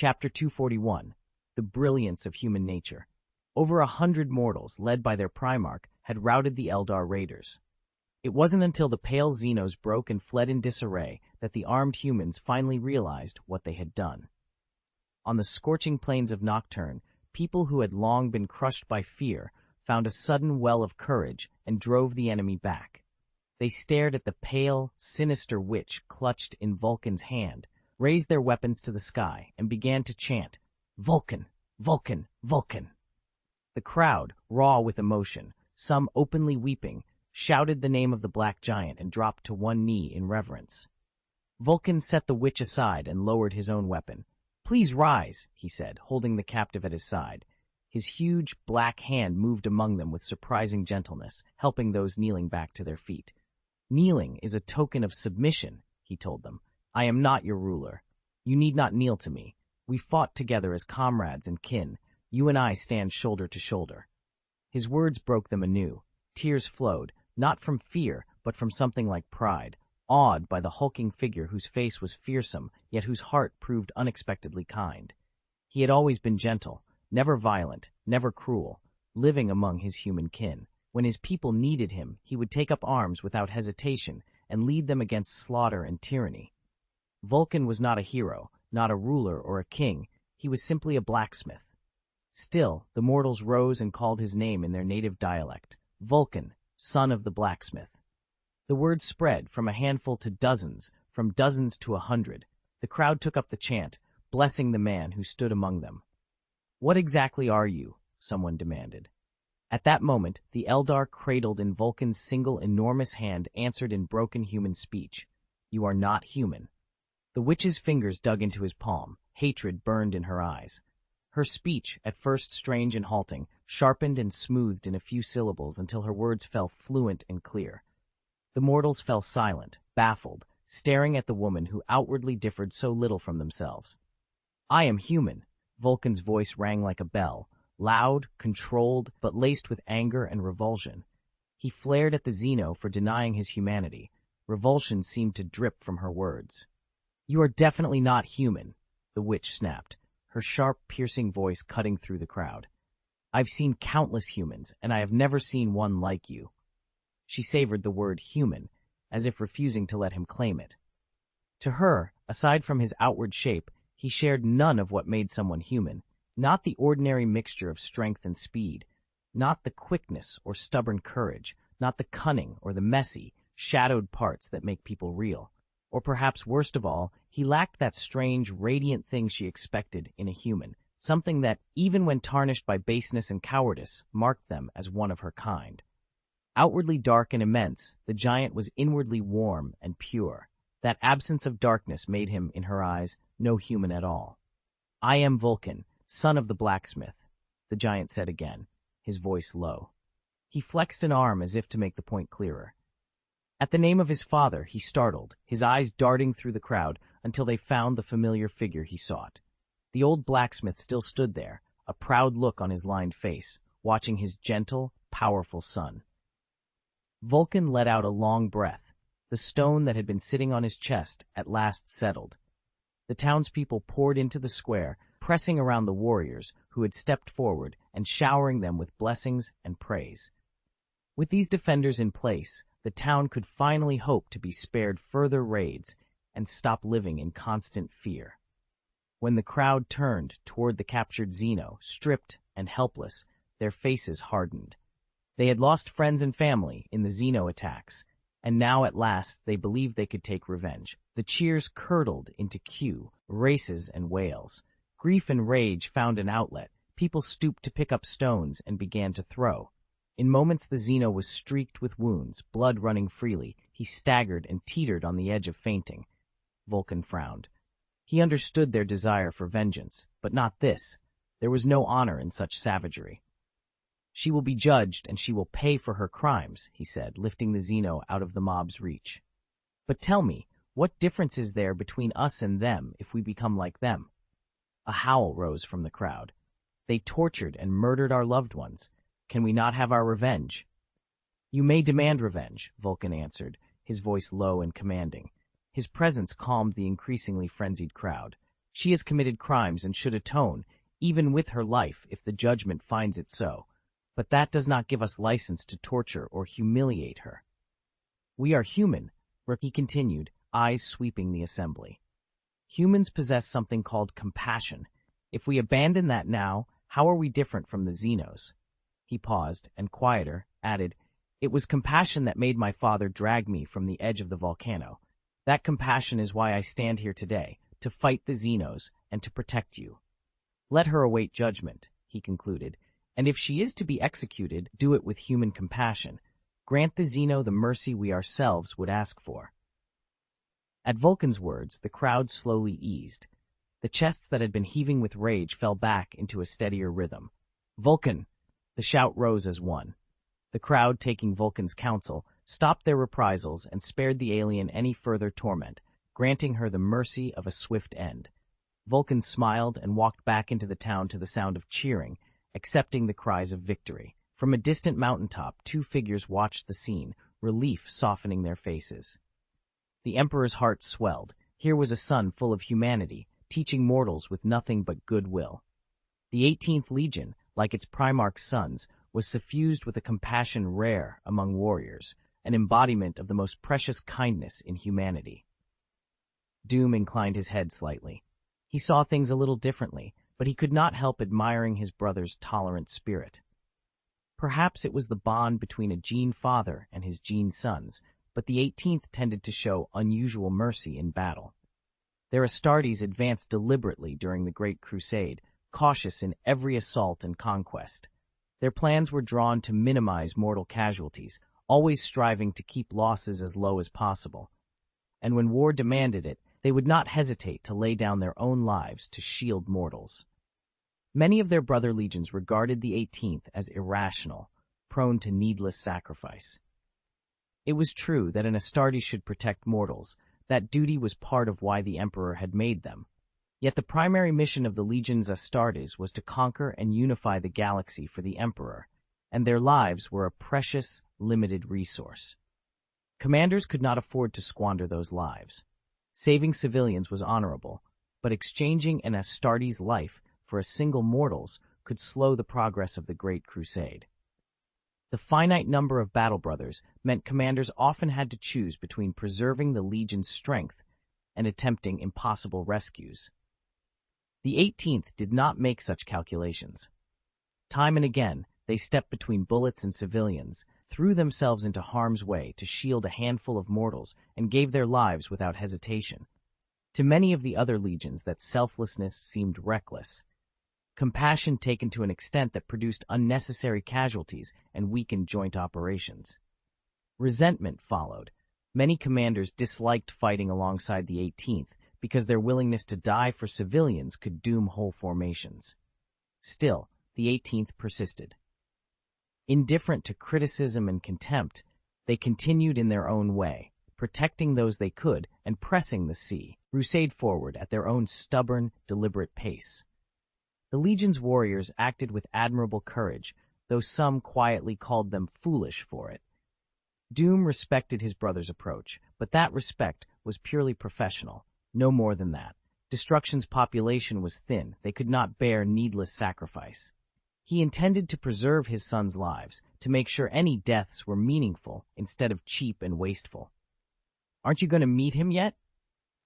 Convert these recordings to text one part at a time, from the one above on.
Chapter 241. The Brilliance of Human Nature. Over 100 mortals, led by their Primarch, had routed the Eldar raiders. It wasn't until the pale Xenos broke and fled in disarray that the armed humans finally realized what they had done. On the scorching plains of Nocturne, people who had long been crushed by fear found a sudden well of courage and drove the enemy back. They stared at the pale, sinister witch clutched in Vulcan's hand, raised their weapons to the sky, and began to chant, "Vulcan! Vulcan! Vulcan!" The crowd, raw with emotion, some openly weeping, shouted the name of the black giant and dropped to one knee in reverence. Vulcan set the witch aside and lowered his own weapon. "Please rise," he said, holding the captive at his side. His huge, black hand moved among them with surprising gentleness, helping those kneeling back to their feet. "Kneeling is a token of submission," he told them. "I am not your ruler. You need not kneel to me. We fought together as comrades and kin. You and I stand shoulder to shoulder." His words broke them anew. Tears flowed, not from fear, but from something like pride, awed by the hulking figure whose face was fearsome, yet whose heart proved unexpectedly kind. He had always been gentle, never violent, never cruel, living among his human kin. When his people needed him, he would take up arms without hesitation and lead them against slaughter and tyranny. Vulcan was not a hero, not a ruler or a king. He was simply a blacksmith. Still, the mortals rose and called his name in their native dialect, Vulcan, son of the blacksmith. The word spread from a handful to dozens, from dozens to 100. The crowd took up the chant, blessing the man who stood among them. "What exactly are you?" someone demanded. At that moment, the Eldar cradled in Vulcan's single enormous hand answered in broken human speech, "You are not human." The witch's fingers dug into his palm. Hatred burned in her eyes. Her speech, at first strange and halting, sharpened and smoothed in a few syllables until her words fell fluent and clear. The mortals fell silent, baffled, staring at the woman who outwardly differed so little from themselves. "I am human," Vulcan's voice rang like a bell, loud, controlled, but laced with anger and revulsion. He flared at the Xeno for denying his humanity. Revulsion seemed to drip from her words. "You are definitely not human," the witch snapped, her sharp, piercing voice cutting through the crowd. "I've seen countless humans, and I have never seen one like you." She savored the word human, as if refusing to let him claim it. To her, aside from his outward shape, he shared none of what made someone human, not the ordinary mixture of strength and speed, not the quickness or stubborn courage, not the cunning or the messy, shadowed parts that make people real. Or perhaps worst of all, he lacked that strange, radiant thing she expected in a human, something that, even when tarnished by baseness and cowardice, marked them as one of her kind. Outwardly dark and immense, the giant was inwardly warm and pure. That absence of darkness made him, in her eyes, no human at all. "I am Vulcan, son of the blacksmith," the giant said again, his voice low. He flexed an arm as if to make the point clearer. At the name of his father, he startled, his eyes darting through the crowd until they found the familiar figure he sought. The old blacksmith still stood there, a proud look on his lined face, watching his gentle, powerful son. Vulcan let out a long breath. The stone that had been sitting on his chest at last settled. The townspeople poured into the square, pressing around the warriors who had stepped forward and showering them with blessings and praise. With these defenders in place, the town could finally hope to be spared further raids and stop living in constant fear. When the crowd turned toward the captured Xeno, stripped and helpless, their faces hardened. They had lost friends and family in the Xeno attacks, and now at last they believed they could take revenge. The cheers curdled into cue, races and wails. Grief and rage found an outlet. People stooped to pick up stones and began to throw. In moments the Xeno was streaked with wounds, blood running freely. He staggered and teetered on the edge of fainting. Vulcan frowned. He understood their desire for vengeance, but not this. There was no honor in such savagery. "She will be judged, and she will pay for her crimes," he said, lifting the Xeno out of the mob's reach. "But tell me, what difference is there between us and them if we become like them?" A howl rose from the crowd. "They tortured and murdered our loved ones. Can we not have our revenge?" "You may demand revenge," Vulcan answered, his voice low and commanding. His presence calmed the increasingly frenzied crowd. She has committed crimes and should atone, even with her life if the judgment finds it so. But that does not give us license to torture or humiliate her. We are human, he continued, eyes sweeping the assembly. Humans possess something called compassion. If we abandon that now, how are we different from the Xenos? He paused, and quieter, added, It was compassion that made my father drag me from the edge of the volcano. That compassion is why I stand here today, to fight the Xenos and to protect you. Let her await judgment, he concluded, and if she is to be executed, do it with human compassion. Grant the Xeno the mercy we ourselves would ask for. At Vulcan's words, the crowd slowly eased. The chests that had been heaving with rage fell back into a steadier rhythm. Vulcan! The shout rose as one. The crowd, taking Vulcan's counsel, stopped their reprisals and spared the alien any further torment, granting her the mercy of a swift end. Vulcan smiled and walked back into the town to the sound of cheering, accepting the cries of victory. From a distant mountaintop, two figures watched the scene, relief softening their faces. The Emperor's heart swelled. Here was a son full of humanity, teaching mortals with nothing but goodwill. The 18th Legion, like its Primarch's sons, was suffused with a compassion rare among warriors, an embodiment of the most precious kindness in humanity. Doom inclined his head slightly. He saw things a little differently, but he could not help admiring his brother's tolerant spirit. Perhaps it was the bond between a Gene father and his Gene sons, but the 18th tended to show unusual mercy in battle. Their Astartes advanced deliberately during the Great Crusade, cautious in every assault and conquest. Their plans were drawn to minimize mortal casualties, always striving to keep losses as low as possible. And when war demanded it, they would not hesitate to lay down their own lives to shield mortals. Many of their brother legions regarded the 18th as irrational, prone to needless sacrifice. It was true that an Astartes should protect mortals. That duty was part of why the Emperor had made them. Yet the primary mission of the Legion's Astartes was to conquer and unify the galaxy for the Emperor, and their lives were a precious, limited resource. Commanders could not afford to squander those lives. Saving civilians was honorable, but exchanging an Astartes' life for a single mortal's could slow the progress of the Great Crusade. The finite number of battle brothers meant commanders often had to choose between preserving the Legion's strength and attempting impossible rescues. The 18th did not make such calculations. Time and again, they stepped between bullets and civilians, threw themselves into harm's way to shield a handful of mortals, and gave their lives without hesitation. To many of the other legions, that selflessness seemed reckless. Compassion taken to an extent that produced unnecessary casualties and weakened joint operations. Resentment followed. Many commanders disliked fighting alongside the 18th because their willingness to die for civilians could doom whole formations. Still, the 18th persisted. Indifferent to criticism and contempt, they continued in their own way, protecting those they could and pressing the sea, crusade forward at their own stubborn, deliberate pace. The Legion's warriors acted with admirable courage, though some quietly called them foolish for it. Doom respected his brother's approach, but that respect was purely professional, no more than that. Destruction's population was thin, they could not bear needless sacrifice. He intended to preserve his sons' lives, to make sure any deaths were meaningful instead of cheap and wasteful. "Aren't you going to meet him yet?"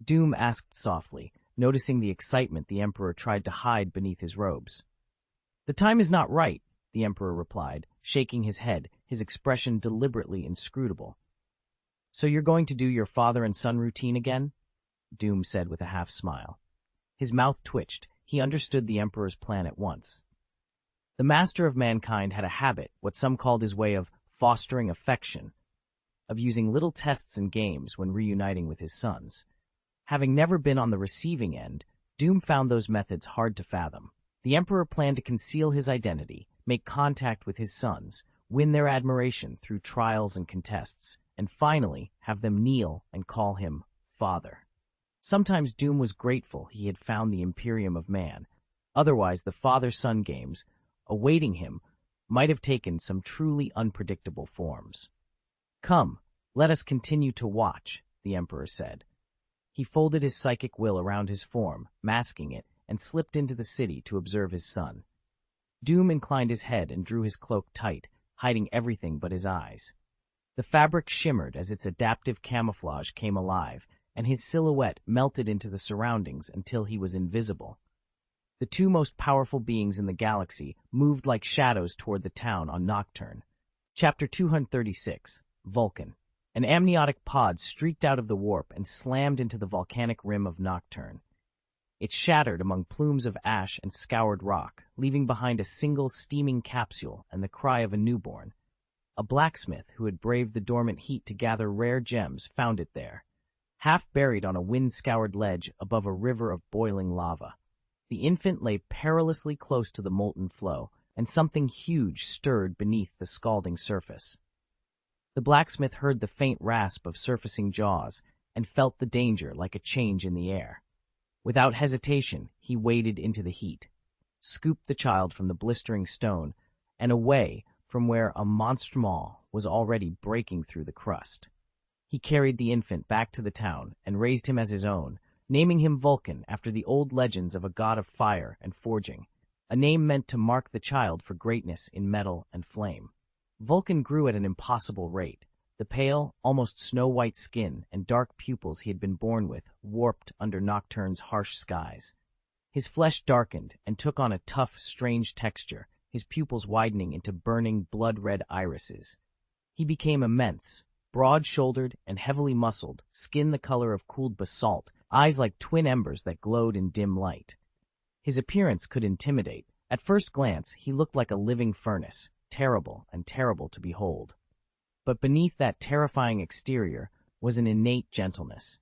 Doom asked softly, noticing the excitement the Emperor tried to hide beneath his robes. "The time is not right," the Emperor replied, shaking his head, his expression deliberately inscrutable. "So you're going to do your father and son routine again?" Doom said with a half-smile. His mouth twitched. He understood the Emperor's plan at once. The master of mankind had a habit, what some called his way of fostering affection, of using little tests and games when reuniting with his sons. Having never been on the receiving end, Doom found those methods hard to fathom. The Emperor planned to conceal his identity, make contact with his sons, win their admiration through trials and contests, and finally have them kneel and call him Father. Sometimes Doom was grateful he had found the Imperium of Man. Otherwise, the father-son games, awaiting him, might have taken some truly unpredictable forms. "Come, let us continue to watch," the Emperor said. He folded his psychic will around his form, masking it, and slipped into the city to observe his son. Doom inclined his head and drew his cloak tight, hiding everything but his eyes. The fabric shimmered as its adaptive camouflage came alive, and his silhouette melted into the surroundings until he was invisible. The two most powerful beings in the galaxy moved like shadows toward the town on Nocturne. Chapter 236, Vulcan. An amniotic pod streaked out of the warp and slammed into the volcanic rim of Nocturne. It shattered among plumes of ash and scoured rock, leaving behind a single steaming capsule and the cry of a newborn. A blacksmith who had braved the dormant heat to gather rare gems found it there, half buried on a wind-scoured ledge above a river of boiling lava. The infant lay perilously close to the molten flow, and something huge stirred beneath the scalding surface. The blacksmith heard the faint rasp of surfacing jaws and felt the danger like a change in the air. Without hesitation, he waded into the heat, scooped the child from the blistering stone, and away from where a monster maw was already breaking through the crust. He carried the infant back to the town and raised him as his own, naming him Vulcan after the old legends of a god of fire and forging, a name meant to mark the child for greatness in metal and flame. Vulcan grew at an impossible rate. The pale, almost snow-white skin and dark pupils he had been born with warped under Nocturne's harsh skies. His flesh darkened and took on a tough, strange texture, his pupils widening into burning, blood-red irises. He became immense, broad-shouldered and heavily muscled, skin the color of cooled basalt, eyes like twin embers that glowed in dim light. His appearance could intimidate. At first glance, he looked like a living furnace, terrible and terrible to behold. But beneath that terrifying exterior was an innate gentleness.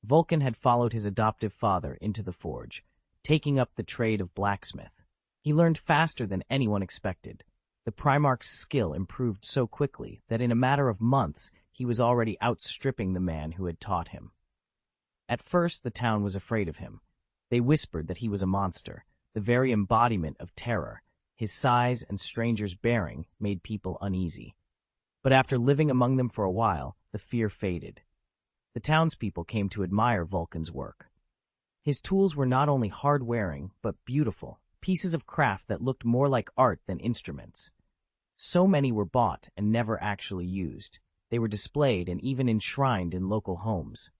Vulcan had followed his adoptive father into the forge, taking up the trade of blacksmith. He learned faster than anyone expected. The Primarch's skill improved so quickly that in a matter of months he was already outstripping the man who had taught him. At first the town was afraid of him. They whispered that he was a monster, the very embodiment of terror. His size and stranger's bearing made people uneasy. But after living among them for a while, the fear faded. The townspeople came to admire Vulcan's work. His tools were not only hard-wearing, but beautiful, pieces of craft that looked more like art than instruments. So many were bought and never actually used. They were displayed and even enshrined in local homes.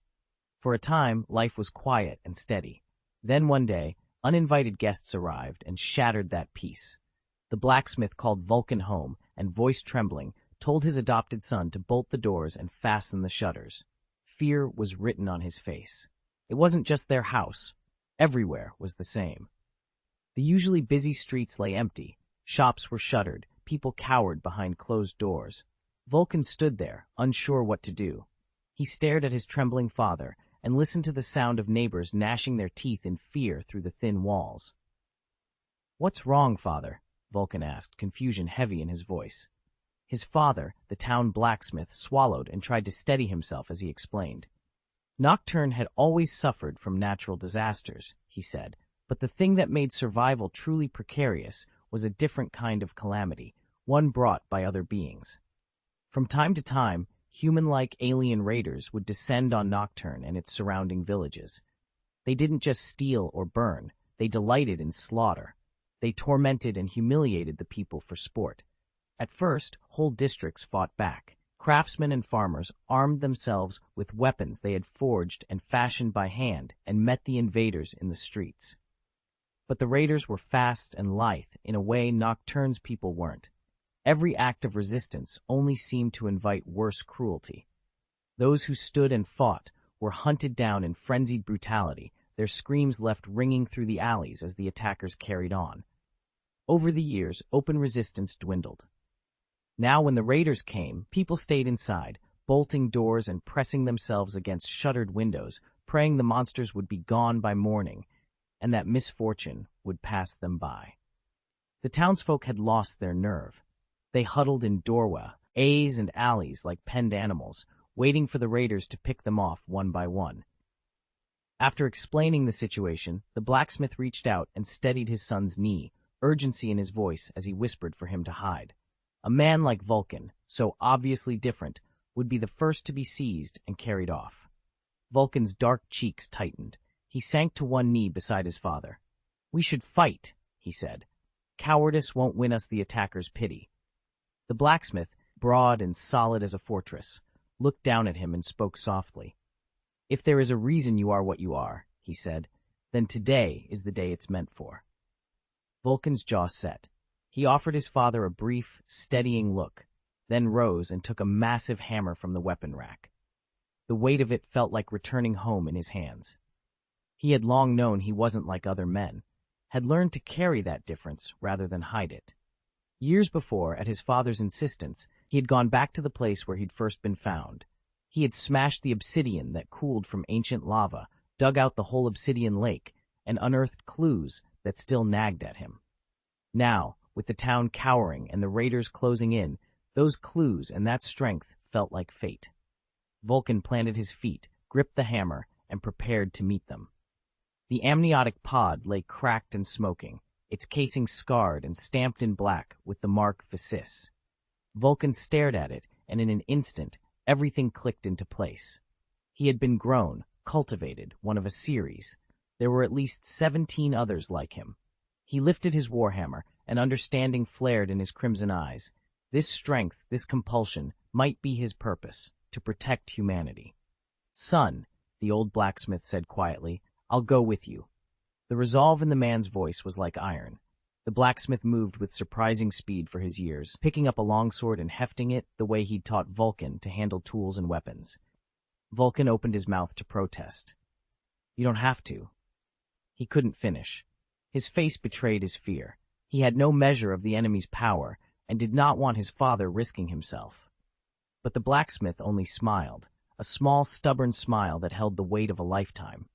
For a time, life was quiet and steady. Then one day, uninvited guests arrived and shattered that peace. The blacksmith called Vulcan home and, voice trembling, told his adopted son to bolt the doors and fasten the shutters. Fear was written on his face. It wasn't just their house. Everywhere was the same. The usually busy streets lay empty. Shops were shuttered. People cowered behind closed doors. Vulcan stood there, unsure what to do. He stared at his trembling father and listened to the sound of neighbors gnashing their teeth in fear through the thin walls. "What's wrong, father?" Vulcan asked, confusion heavy in his voice. His father, the town blacksmith, swallowed and tried to steady himself as he explained. Nocturne had always suffered from natural disasters, he said, but the thing that made survival truly precarious was a different kind of calamity, one brought by other beings. From time to time, human-like alien raiders would descend on Nocturne and its surrounding villages. They didn't just steal or burn, they delighted in slaughter. They tormented and humiliated the people for sport. At first, whole districts fought back. Craftsmen and farmers armed themselves with weapons they had forged and fashioned by hand and met the invaders in the streets. But the raiders were fast and lithe in a way Nocturne's people weren't. Every act of resistance only seemed to invite worse cruelty. Those who stood and fought were hunted down in frenzied brutality, their screams left ringing through the alleys as the attackers carried on. Over the years, open resistance dwindled. Now when the raiders came, people stayed inside, bolting doors and pressing themselves against shuttered windows, praying the monsters would be gone by morning, and that misfortune would pass them by. The townsfolk had lost their nerve. They huddled in doorways and alleys like penned animals, waiting for the raiders to pick them off one by one. After explaining the situation, the blacksmith reached out and steadied his son's knee, urgency in his voice as he whispered for him to hide. A man like Vulcan, so obviously different, would be the first to be seized and carried off. Vulcan's dark cheeks tightened. He sank to one knee beside his father. "We should fight," he said. "Cowardice won't win us the attacker's pity." The blacksmith, broad and solid as a fortress, looked down at him and spoke softly. "If there is a reason you are what you are," he said, "then today is the day it's meant for." Vulcan's jaw set. He offered his father a brief, steadying look, then rose and took a massive hammer from the weapon rack. The weight of it felt like returning home in his hands. He had long known he wasn't like other men, had learned to carry that difference rather than hide it. Years before, at his father's insistence, he had gone back to the place where he'd first been found. He had smashed the obsidian that cooled from ancient lava, dug out the whole obsidian lake, and unearthed clues that still nagged at him. Now, with the town cowering and the raiders closing in, those clues and that strength felt like fate. Vulcan planted his feet, gripped the hammer, and prepared to meet them. The amniotic pod lay cracked and smoking, its casing scarred and stamped in black with the mark Phasis. Vulcan stared at it, and in an instant, everything clicked into place. He had been grown, cultivated, one of a series. There were at least 17 others like him. He lifted his warhammer, and understanding flared in his crimson eyes. This strength, this compulsion, might be his purpose, to protect humanity. "Son," the old blacksmith said quietly, "I'll go with you." The resolve in the man's voice was like iron. The blacksmith moved with surprising speed for his years, picking up a longsword and hefting it the way he'd taught Vulcan to handle tools and weapons. Vulcan opened his mouth to protest. "You don't have to." He couldn't finish. His face betrayed his fear. He had no measure of the enemy's power and did not want his father risking himself. But the blacksmith only smiled, a small, stubborn smile that held the weight of a lifetime.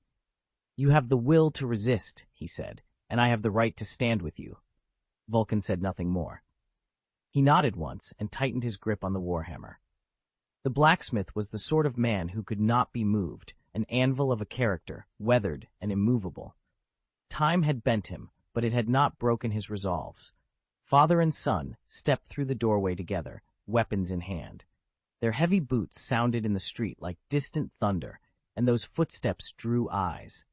"You have the will to resist," he said, "and I have the right to stand with you." Vulcan said nothing more. He nodded once and tightened his grip on the warhammer. The blacksmith was the sort of man who could not be moved, an anvil of a character, weathered and immovable. Time had bent him, but it had not broken his resolves. Father and son stepped through the doorway together, weapons in hand. Their heavy boots sounded in the street like distant thunder, and those footsteps drew eyes.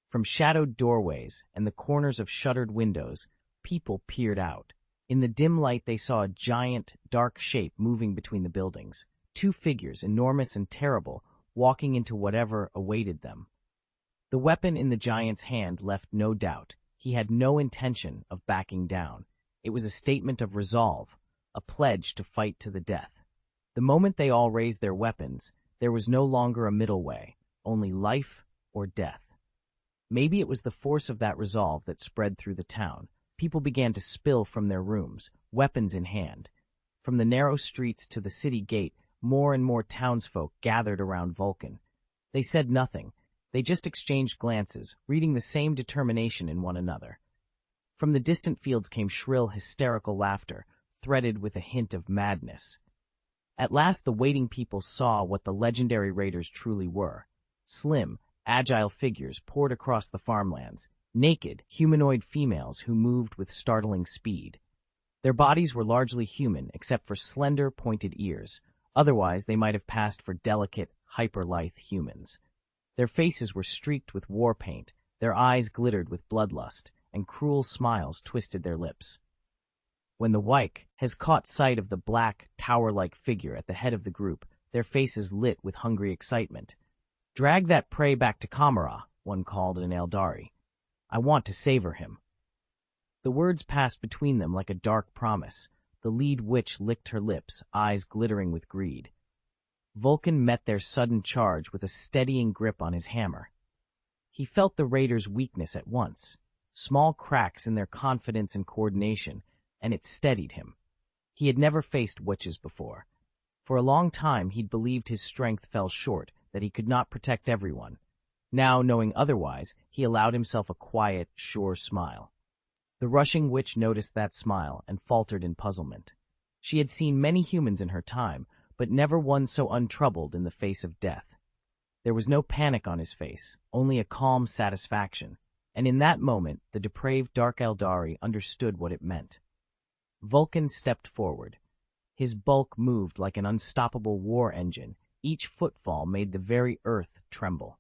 From shadowed doorways and the corners of shuttered windows, people peered out. In the dim light they saw a giant, dark shape moving between the buildings, two figures, enormous and terrible, walking into whatever awaited them. The weapon in the giant's hand left no doubt. He had no intention of backing down. It was a statement of resolve, a pledge to fight to the death. The moment they all raised their weapons, there was no longer a middle way, only life or death. Maybe it was the force of that resolve that spread through the town. People began to spill from their rooms, weapons in hand. From the narrow streets to the city gate, more and more townsfolk gathered around Vulcan. They said nothing. They just exchanged glances, reading the same determination in one another. From the distant fields came shrill, hysterical laughter, threaded with a hint of madness. At last the waiting people saw what the legendary raiders truly were. Slim, agile figures poured across the farmlands, naked, humanoid females who moved with startling speed. Their bodies were largely human, except for slender, pointed ears. Otherwise, they might have passed for delicate, hyper-lithe humans. Their faces were streaked with war paint, their eyes glittered with bloodlust, and cruel smiles twisted their lips. When the Wyke has caught sight of the black, tower-like figure at the head of the group, their faces lit with hungry excitement. "Drag that prey back to Kamara," one called in Eldari. "I want to savor him." The words passed between them like a dark promise. The lead witch licked her lips, eyes glittering with greed. Vulcan met their sudden charge with a steadying grip on his hammer. He felt the raiders' weakness at once, small cracks in their confidence and coordination, and it steadied him. He had never faced witches before. For a long time he'd believed his strength fell short, that he could not protect everyone. Now, knowing otherwise, he allowed himself a quiet, sure smile. The rushing witch noticed that smile and faltered in puzzlement. She had seen many humans in her time, but never one so untroubled in the face of death. There was no panic on his face, only a calm satisfaction, and in that moment the depraved Dark Eldari understood what it meant. Vulcan stepped forward. His bulk moved like an unstoppable war engine, Each footfall made the very earth tremble.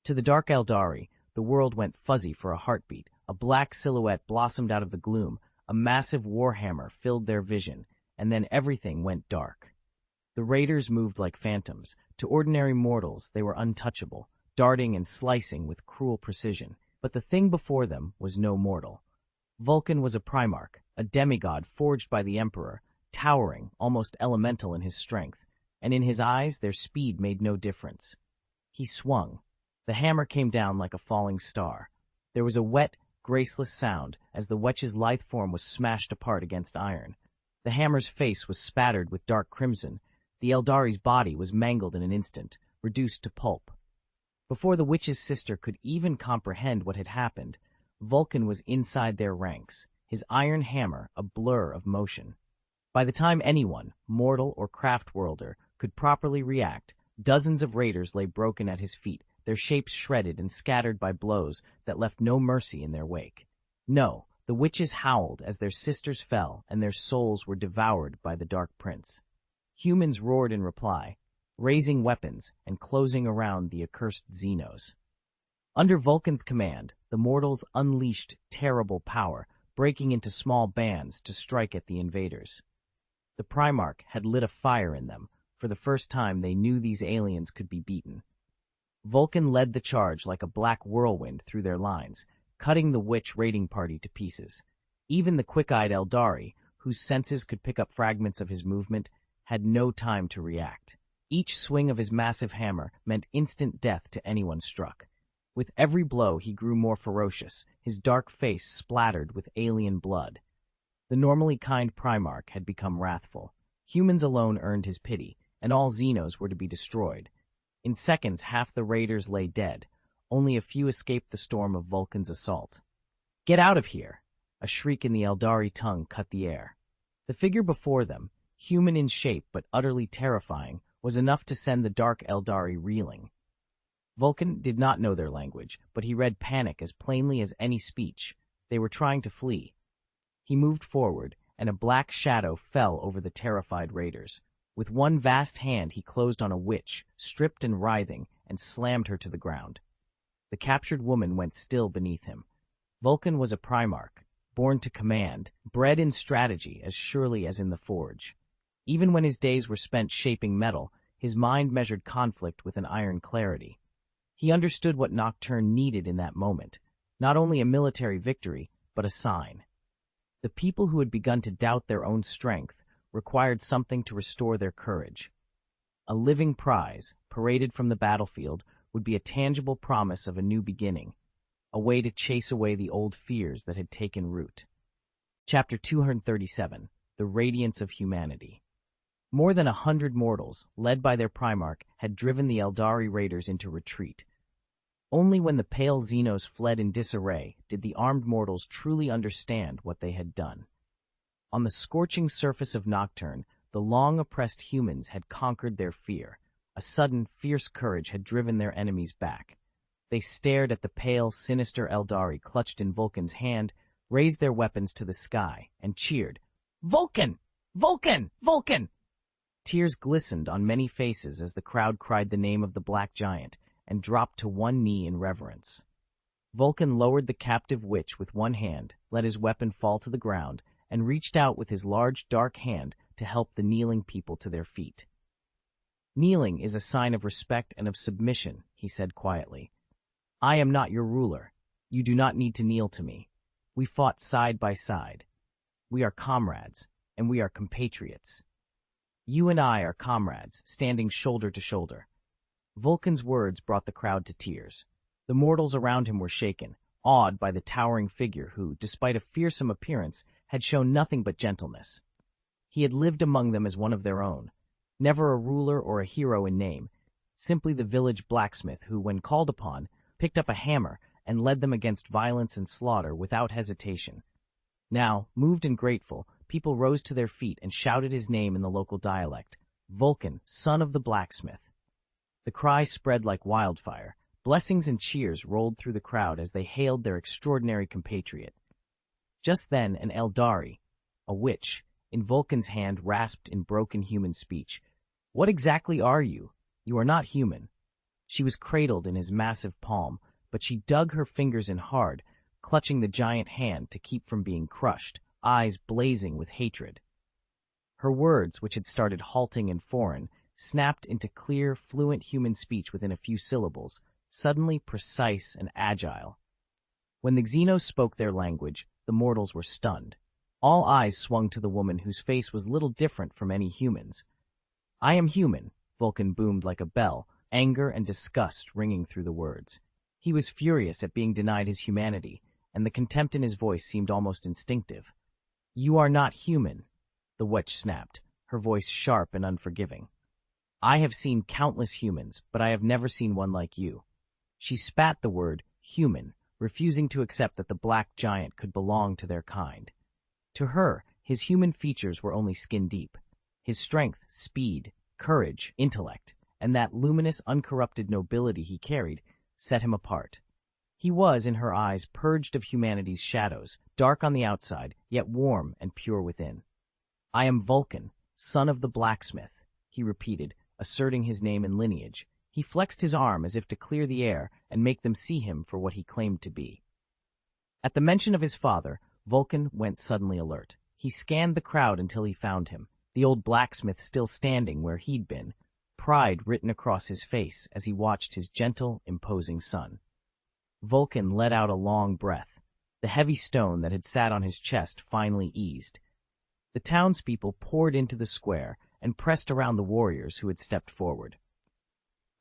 To the dark Eldari, the world went fuzzy for a heartbeat. A black silhouette blossomed out of the gloom, a massive warhammer filled their vision, and then everything went dark. The raiders moved like phantoms. To ordinary mortals, they were untouchable, darting and slicing with cruel precision. But the thing before them was no mortal. Vulcan was a primarch, a demigod forged by the Emperor, towering, almost elemental in his strength, and in his eyes their speed made no difference. He swung. The hammer came down like a falling star. There was a wet, graceless sound as the witch's lithe form was smashed apart against iron. The hammer's face was spattered with dark crimson. The Eldari's body was mangled in an instant, reduced to pulp. Before the witch's sister could even comprehend what had happened, Vulcan was inside their ranks, his iron hammer a blur of motion. By the time anyone, mortal or craft-worlder, could properly react, dozens of raiders lay broken at his feet, their shapes shredded and scattered by blows that left no mercy in their wake. No, the witches howled as their sisters fell and their souls were devoured by the Dark Prince. Humans roared in reply, raising weapons and closing around the accursed Xenos. Under Vulcan's command, the mortals unleashed terrible power, breaking into small bands to strike at the invaders. The Primarch had lit a fire in them. For the first time, they knew these aliens could be beaten. Vulcan led the charge like a black whirlwind through their lines, cutting the witch raiding party to pieces. Even the quick-eyed Eldari, whose senses could pick up fragments of his movement, had no time to react. Each swing of his massive hammer meant instant death to anyone struck. With every blow, he grew more ferocious, his dark face splattered with alien blood. The normally kind Primarch had become wrathful. Humans alone earned his pity, and all Xenos were to be destroyed. In seconds, half the raiders lay dead. Only a few escaped the storm of Vulcan's assault. "Get out of here!" A shriek in the Eldari tongue cut the air. The figure before them, human in shape but utterly terrifying, was enough to send the dark Eldari reeling. Vulcan did not know their language, but he read panic as plainly as any speech. They were trying to flee. He moved forward, and a black shadow fell over the terrified raiders. With one vast hand he closed on a witch, stripped and writhing, and slammed her to the ground. The captured woman went still beneath him. Vulcan was a Primarch, born to command, bred in strategy as surely as in the forge. Even when his days were spent shaping metal, his mind measured conflict with an iron clarity. He understood what Nocturne needed in that moment, not only a military victory, but a sign. The people who had begun to doubt their own strength required something to restore their courage. A living prize, paraded from the battlefield, would be a tangible promise of a new beginning, a way to chase away the old fears that had taken root. Chapter 237, The Radiance of Humanity. More than 100 mortals, led by their Primarch, had driven the Eldari raiders into retreat. Only when the pale Xenos fled in disarray did the armed mortals truly understand what they had done. On the scorching surface of Nocturne, the long-oppressed humans had conquered their fear. A sudden, fierce courage had driven their enemies back. They stared at the pale, sinister Eldari clutched in Vulcan's hand, raised their weapons to the sky, and cheered, "Vulcan! Vulcan! Vulcan!" Tears glistened on many faces as the crowd cried the name of the black giant and dropped to one knee in reverence. Vulcan lowered the captive witch with one hand, let his weapon fall to the ground, and reached out with his large, dark hand to help the kneeling people to their feet. "Kneeling is a sign of respect and of submission," he said quietly. "I am not your ruler. You do not need to kneel to me. We fought side by side. We are comrades, and we are compatriots. You and I are comrades, standing shoulder to shoulder." Vulcan's words brought the crowd to tears. The mortals around him were shaken, awed by the towering figure who, despite a fearsome appearance, had shown nothing but gentleness. He had lived among them as one of their own, never a ruler or a hero in name, simply the village blacksmith who, when called upon, picked up a hammer and led them against violence and slaughter without hesitation. Now, moved and grateful, people rose to their feet and shouted his name in the local dialect, "Vulcan, son of the blacksmith." The cry spread like wildfire. Blessings and cheers rolled through the crowd as they hailed their extraordinary compatriot. Just then, an Eldari, a witch, in Vulcan's hand rasped in broken human speech, What exactly are you? You are not human. She was cradled in his massive palm, but she dug her fingers in hard, clutching the giant hand to keep from being crushed, eyes blazing with hatred. Her words, which had started halting and foreign, snapped into clear, fluent human speech within a few syllables, suddenly precise and agile. When the Xenos spoke their language, the mortals were stunned. All eyes swung to the woman whose face was little different from any human's. I am human, Vulcan boomed like a bell, anger and disgust ringing through the words. He was furious at being denied his humanity, and the contempt in his voice seemed almost instinctive. You are not human, the witch snapped, her voice sharp and unforgiving. I have seen countless humans, but I have never seen one like you. She spat the word human, refusing to accept that the black giant could belong to their kind. To her, his human features were only skin deep. His strength, speed, courage, intellect, and that luminous, uncorrupted nobility he carried set him apart. He was, in her eyes, purged of humanity's shadows, dark on the outside, yet warm and pure within. I am Vulcan, son of the blacksmith, he repeated, asserting his name and lineage. He flexed his arm as if to clear the air and make them see him for what he claimed to be. At the mention of his father, Vulcan went suddenly alert. He scanned the crowd until he found him, the old blacksmith still standing where he'd been, pride written across his face as he watched his gentle, imposing son. Vulcan let out a long breath. The heavy stone that had sat on his chest finally eased. The townspeople poured into the square and pressed around the warriors who had stepped forward.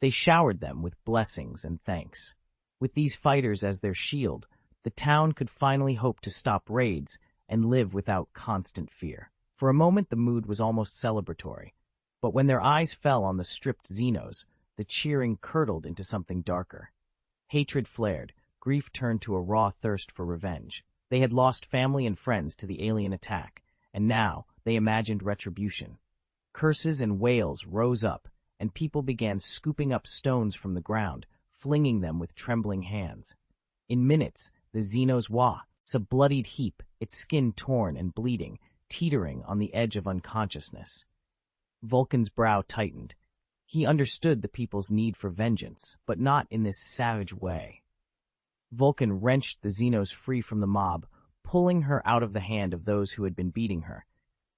They showered them with blessings and thanks. With these fighters as their shield, the town could finally hope to stop raids and live without constant fear. For a moment the mood was almost celebratory, but when their eyes fell on the stripped Xenos, the cheering curdled into something darker. Hatred flared, grief turned to a raw thirst for revenge. They had lost family and friends to the alien attack, and now they imagined retribution. Curses and wails rose up, and people began scooping up stones from the ground, flinging them with trembling hands. In minutes, the Xenos was a bloodied heap, its skin torn and bleeding, teetering on the edge of unconsciousness. Vulcan's brow tightened. He understood the people's need for vengeance, but not in this savage way. Vulcan wrenched the Xenos free from the mob, pulling her out of the hand of those who had been beating her.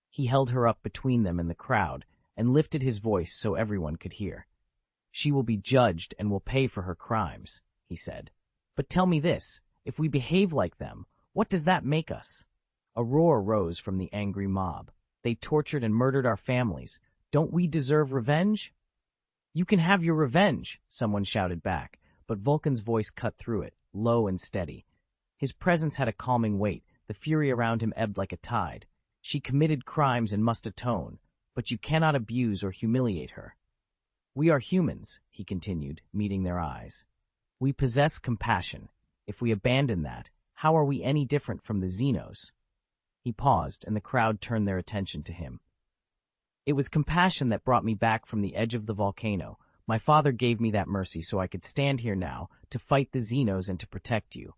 He held her up between them and the crowd, and lifted his voice so everyone could hear. She will be judged and will pay for her crimes, he said. But tell me this, if we behave like them, what does that make us? A roar rose from the angry mob. They tortured and murdered our families. Don't we deserve revenge? You can have your revenge, someone shouted back, but Vulcan's voice cut through it, low and steady. His presence had a calming weight, the fury around him ebbed like a tide. She committed crimes and must atone, but you cannot abuse or humiliate her. We are humans, he continued, meeting their eyes. We possess compassion. If we abandon that, how are we any different from the Xenos? He paused, and the crowd turned their attention to him. It was compassion that brought me back from the edge of the volcano. My father gave me that mercy so I could stand here now to fight the Xenos and to protect you.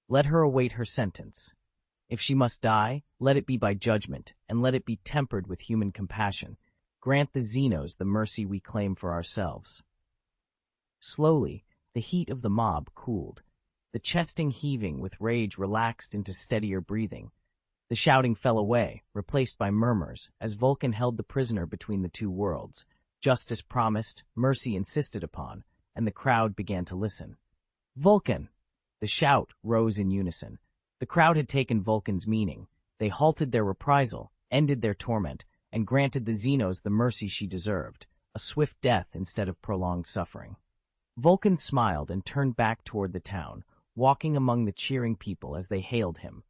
Let her await her sentence. If she must die, let it be by judgment, and let it be tempered with human compassion. Grant the Xenos the mercy we claim for ourselves. Slowly, the heat of the mob cooled. The chesting heaving with rage relaxed into steadier breathing. The shouting fell away, replaced by murmurs, as Vulcan held the prisoner between the two worlds. Justice promised, mercy insisted upon, and the crowd began to listen. Vulcan! The shout rose in unison. The crowd had taken Vulcan's meaning. They halted their reprisal, ended their torment, and granted the Xenos the mercy she deserved, a swift death instead of prolonged suffering. Vulcan smiled and turned back toward the town, walking among the cheering people as they hailed him.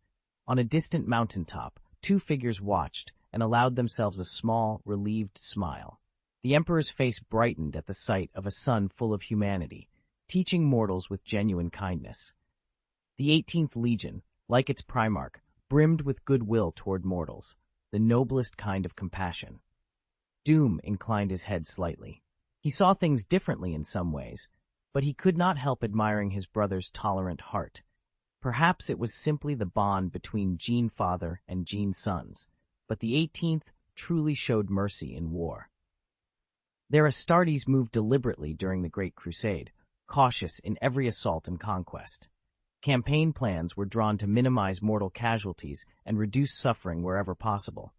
On a distant mountaintop, two figures watched and allowed themselves a small, relieved smile. The Emperor's face brightened at the sight of a son full of humanity, teaching mortals with genuine kindness. The 18th Legion, like its Primarch, brimmed with goodwill toward mortals, the noblest kind of compassion. Doom inclined his head slightly. He saw things differently in some ways, but he could not help admiring his brother's tolerant heart. Perhaps it was simply the bond between Gene father and Gene sons, but the 18th truly showed mercy in war. Their Astartes moved deliberately during the Great Crusade, cautious in every assault and conquest. Campaign plans were drawn to minimize mortal casualties and reduce suffering wherever possible.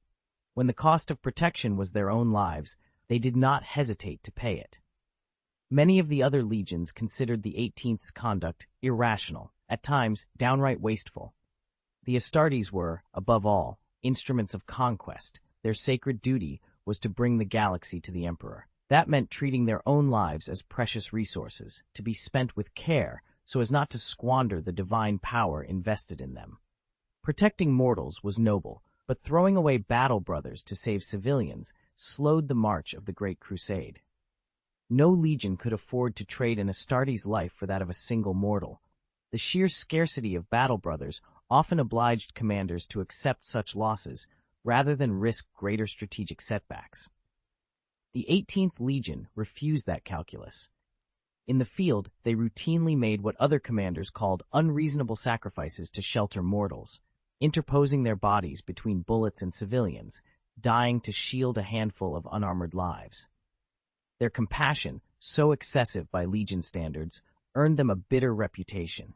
When the cost of protection was their own lives, they did not hesitate to pay it. Many of the other legions considered the 18th's conduct irrational, at times downright wasteful. The Astartes were, above all, instruments of conquest. Their sacred duty was to bring the galaxy to the Emperor. That meant treating their own lives as precious resources, to be spent with care so as not to squander the divine power invested in them. Protecting mortals was noble, but throwing away battle brothers to save civilians slowed the march of the Great Crusade. No legion could afford to trade an Astartes' life for that of a single mortal. The sheer scarcity of battle brothers often obliged commanders to accept such losses rather than risk greater strategic setbacks. The 18th Legion refused that calculus. In the field, they routinely made what other commanders called unreasonable sacrifices to shelter mortals, interposing their bodies between bullets and civilians, dying to shield a handful of unarmored lives. Their compassion, so excessive by Legion standards, earned them a bitter reputation.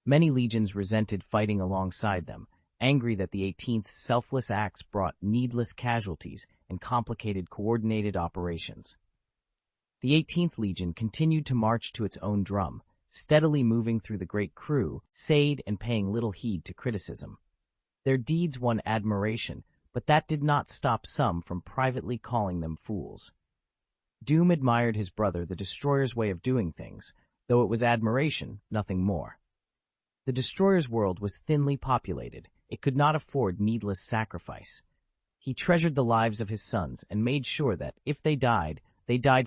Many legions resented fighting alongside them, angry that the 18th's selfless acts brought needless casualties and complicated coordinated operations. The 18th Legion continued to march to its own drum, steadily moving through the great crusade and paying little heed to criticism. Their deeds won admiration, but that did not stop some from privately calling them fools. Doom admired his brother the Destroyer's way of doing things, though it was admiration, nothing more. The Destroyer's world was thinly populated. It could not afford needless sacrifice. He treasured the lives of his sons and made sure that, if they died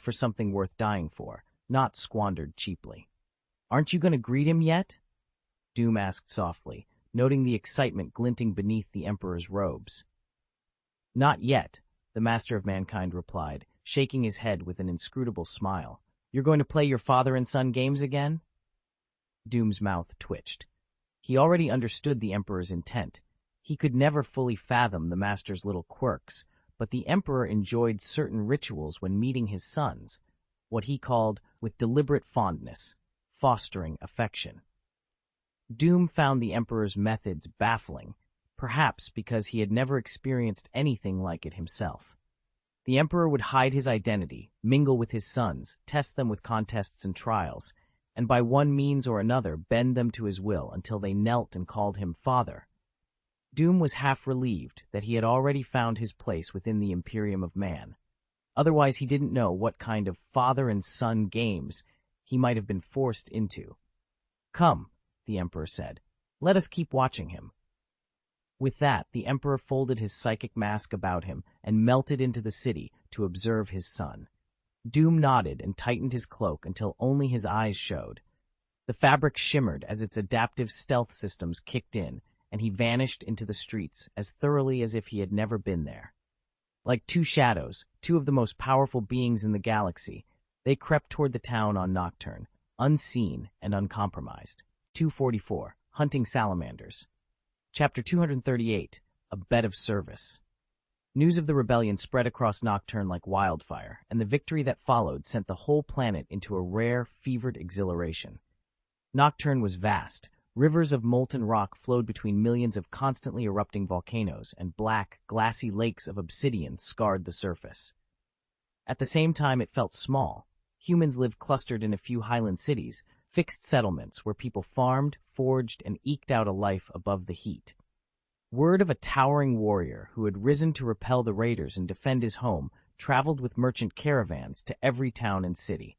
for something worth dying for, not squandered cheaply. "Aren't you going to greet him yet?" Doom asked softly, noting the excitement glinting beneath the Emperor's robes. "Not yet," the Master of Mankind replied, shaking his head with an inscrutable smile. "You're going to play your father and son games again?" Doom's mouth twitched. He already understood the Emperor's intent. He could never fully fathom the Master's little quirks, but the Emperor enjoyed certain rituals when meeting his sons, what he called, with deliberate fondness, fostering affection. Doom found the Emperor's methods baffling, perhaps because he had never experienced anything like it himself. The Emperor would hide his identity, mingle with his sons, test them with contests and trials, and by one means or another bend them to his will until they knelt and called him father. Doom was half relieved that he had already found his place within the Imperium of Man. Otherwise he didn't know what kind of father and son games he might have been forced into. "Come," the Emperor said, "let us keep watching him." With that, the Emperor folded his psychic mask about him and melted into the city to observe his son. Doom nodded and tightened his cloak until only his eyes showed. The fabric shimmered as its adaptive stealth systems kicked in, and he vanished into the streets as thoroughly as if he had never been there. Like two shadows, two of the most powerful beings in the galaxy, they crept toward the town on Nocturne, unseen and uncompromised. 244. Hunting Salamanders. Chapter 238. A Bed of Service. News of the rebellion spread across Nocturne like wildfire, and the victory that followed sent the whole planet into a rare, fevered exhilaration. Nocturne was vast. Rivers of molten rock flowed between millions of constantly erupting volcanoes, and black, glassy lakes of obsidian scarred the surface. At the same time, it felt small. Humans lived clustered in a few highland cities, fixed settlements where people farmed, forged, and eked out a life above the heat. Word of a towering warrior who had risen to repel the raiders and defend his home traveled with merchant caravans to every town and city.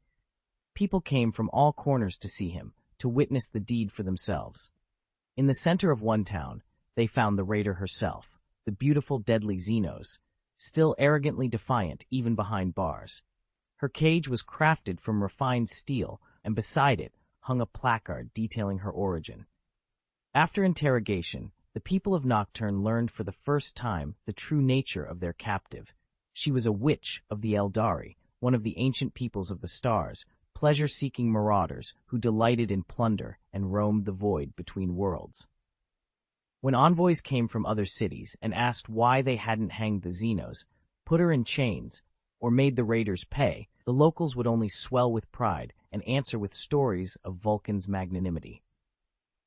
People came from all corners to see him, to witness the deed for themselves. In the center of one town, they found the raider herself, the beautiful, deadly Xenos, still arrogantly defiant even behind bars. Her cage was crafted from refined steel, and beside it hung a placard detailing her origin. After interrogation, the people of Nocturne learned for the first time the true nature of their captive. She was a witch of the Eldari, one of the ancient peoples of the stars, pleasure-seeking marauders who delighted in plunder and roamed the void between worlds. When envoys came from other cities and asked why they hadn't hanged the Xenos, put her in chains, or made the raiders pay, the locals would only swell with pride and answer with stories of Vulcan's magnanimity.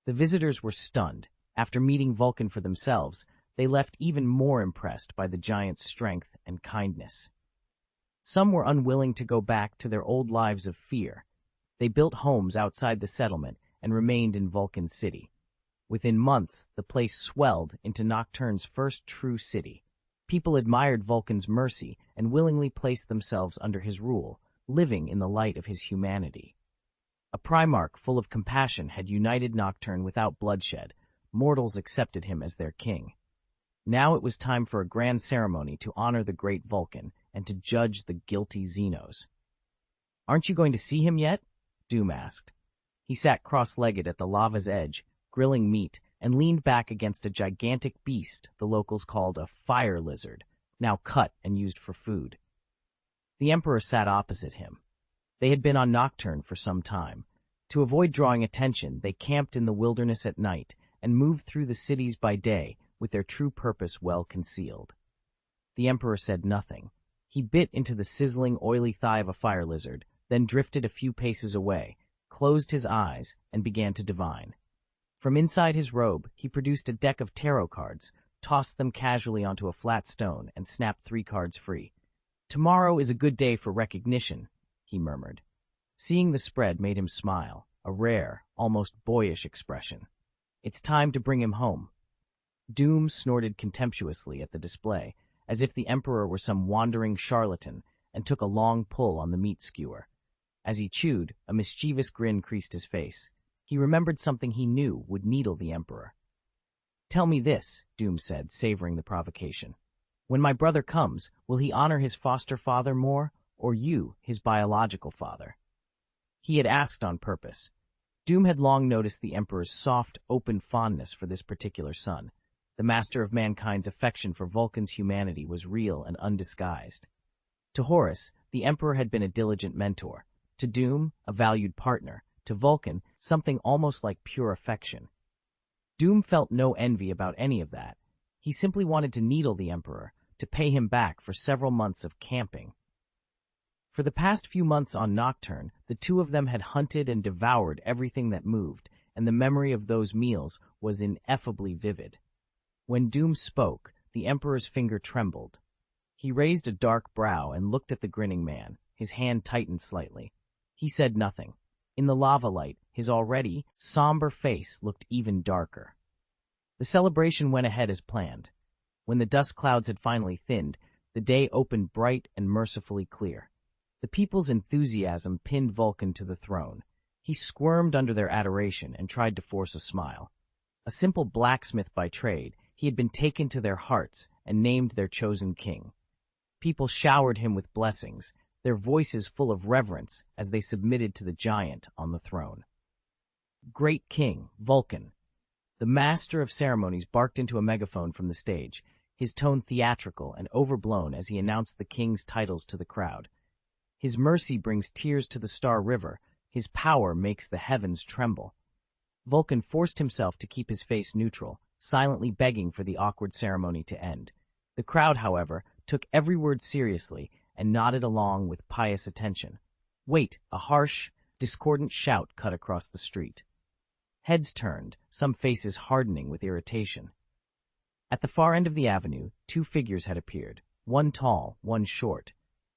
The visitors were stunned. After meeting Vulcan for themselves, they left even more impressed by the giant's strength and kindness. Some were unwilling to go back to their old lives of fear. They built homes outside the settlement and remained in Vulcan's city. Within months, the place swelled into Nocturne's first true city. People admired Vulcan's mercy and willingly placed themselves under his rule, living in the light of his humanity. A Primarch full of compassion had united Nocturne without bloodshed. Mortals accepted him as their king. Now it was time for a grand ceremony to honor the great Vulcan and to judge the guilty Xenos. "Aren't you going to see him yet?" Doom asked. He sat cross-legged at the lava's edge, grilling meat, and leaned back against a gigantic beast the locals called a fire lizard, now cut and used for food. The Emperor sat opposite him. They had been on Nocturne for some time. To avoid drawing attention, they camped in the wilderness at night and moved through the cities by day with their true purpose well concealed. The Emperor said nothing. He bit into the sizzling, oily thigh of a fire lizard, then drifted a few paces away, closed his eyes, and began to divine. From inside his robe, he produced a deck of tarot cards, tossed them casually onto a flat stone, and snapped 3 cards free. "Tomorrow is a good day for recognition," he murmured. Seeing the spread made him smile, a rare, almost boyish expression. "It's time to bring him home." Doom snorted contemptuously at the display, as if the Emperor were some wandering charlatan, and took a long pull on the meat skewer. As he chewed, a mischievous grin creased his face. He remembered something he knew would needle the Emperor. "Tell me this," Doom said, savoring the provocation. "When my brother comes, will he honor his foster father more, or you, his biological father?" He had asked on purpose. Doom had long noticed the Emperor's soft, open fondness for this particular son. The master of mankind's affection for Vulcan's humanity was real and undisguised. To Horus, the Emperor had been a diligent mentor. To Doom, a valued partner. To Vulcan, something almost like pure affection. Doom felt no envy about any of that. He simply wanted to needle the Emperor, to pay him back for several months of camping. For the past few months on Nocturne, the two of them had hunted and devoured everything that moved, and the memory of those meals was ineffably vivid. When Doom spoke, the Emperor's finger trembled. He raised a dark brow and looked at the grinning man. His hand tightened slightly. He said nothing. In the lava light, his already somber face looked even darker. The celebration went ahead as planned. When the dust clouds had finally thinned, the day opened bright and mercifully clear. The people's enthusiasm pinned Vulcan to the throne. He squirmed under their adoration and tried to force a smile. A simple blacksmith by trade, he had been taken to their hearts and named their chosen king. People showered him with blessings, their voices full of reverence as they submitted to the giant on the throne. "Great King, Vulcan." The master of ceremonies barked into a megaphone from the stage, his tone theatrical and overblown as he announced the king's titles to the crowd. "His mercy brings tears to the Star River. His power makes the heavens tremble." Vulcan forced himself to keep his face neutral, silently begging for the awkward ceremony to end. The crowd, however, took every word seriously and nodded along with pious attention. "Wait!" A harsh, discordant shout cut across the street. Heads turned, some faces hardening with irritation. At the far end of the avenue, 2 figures had appeared, one tall, one short,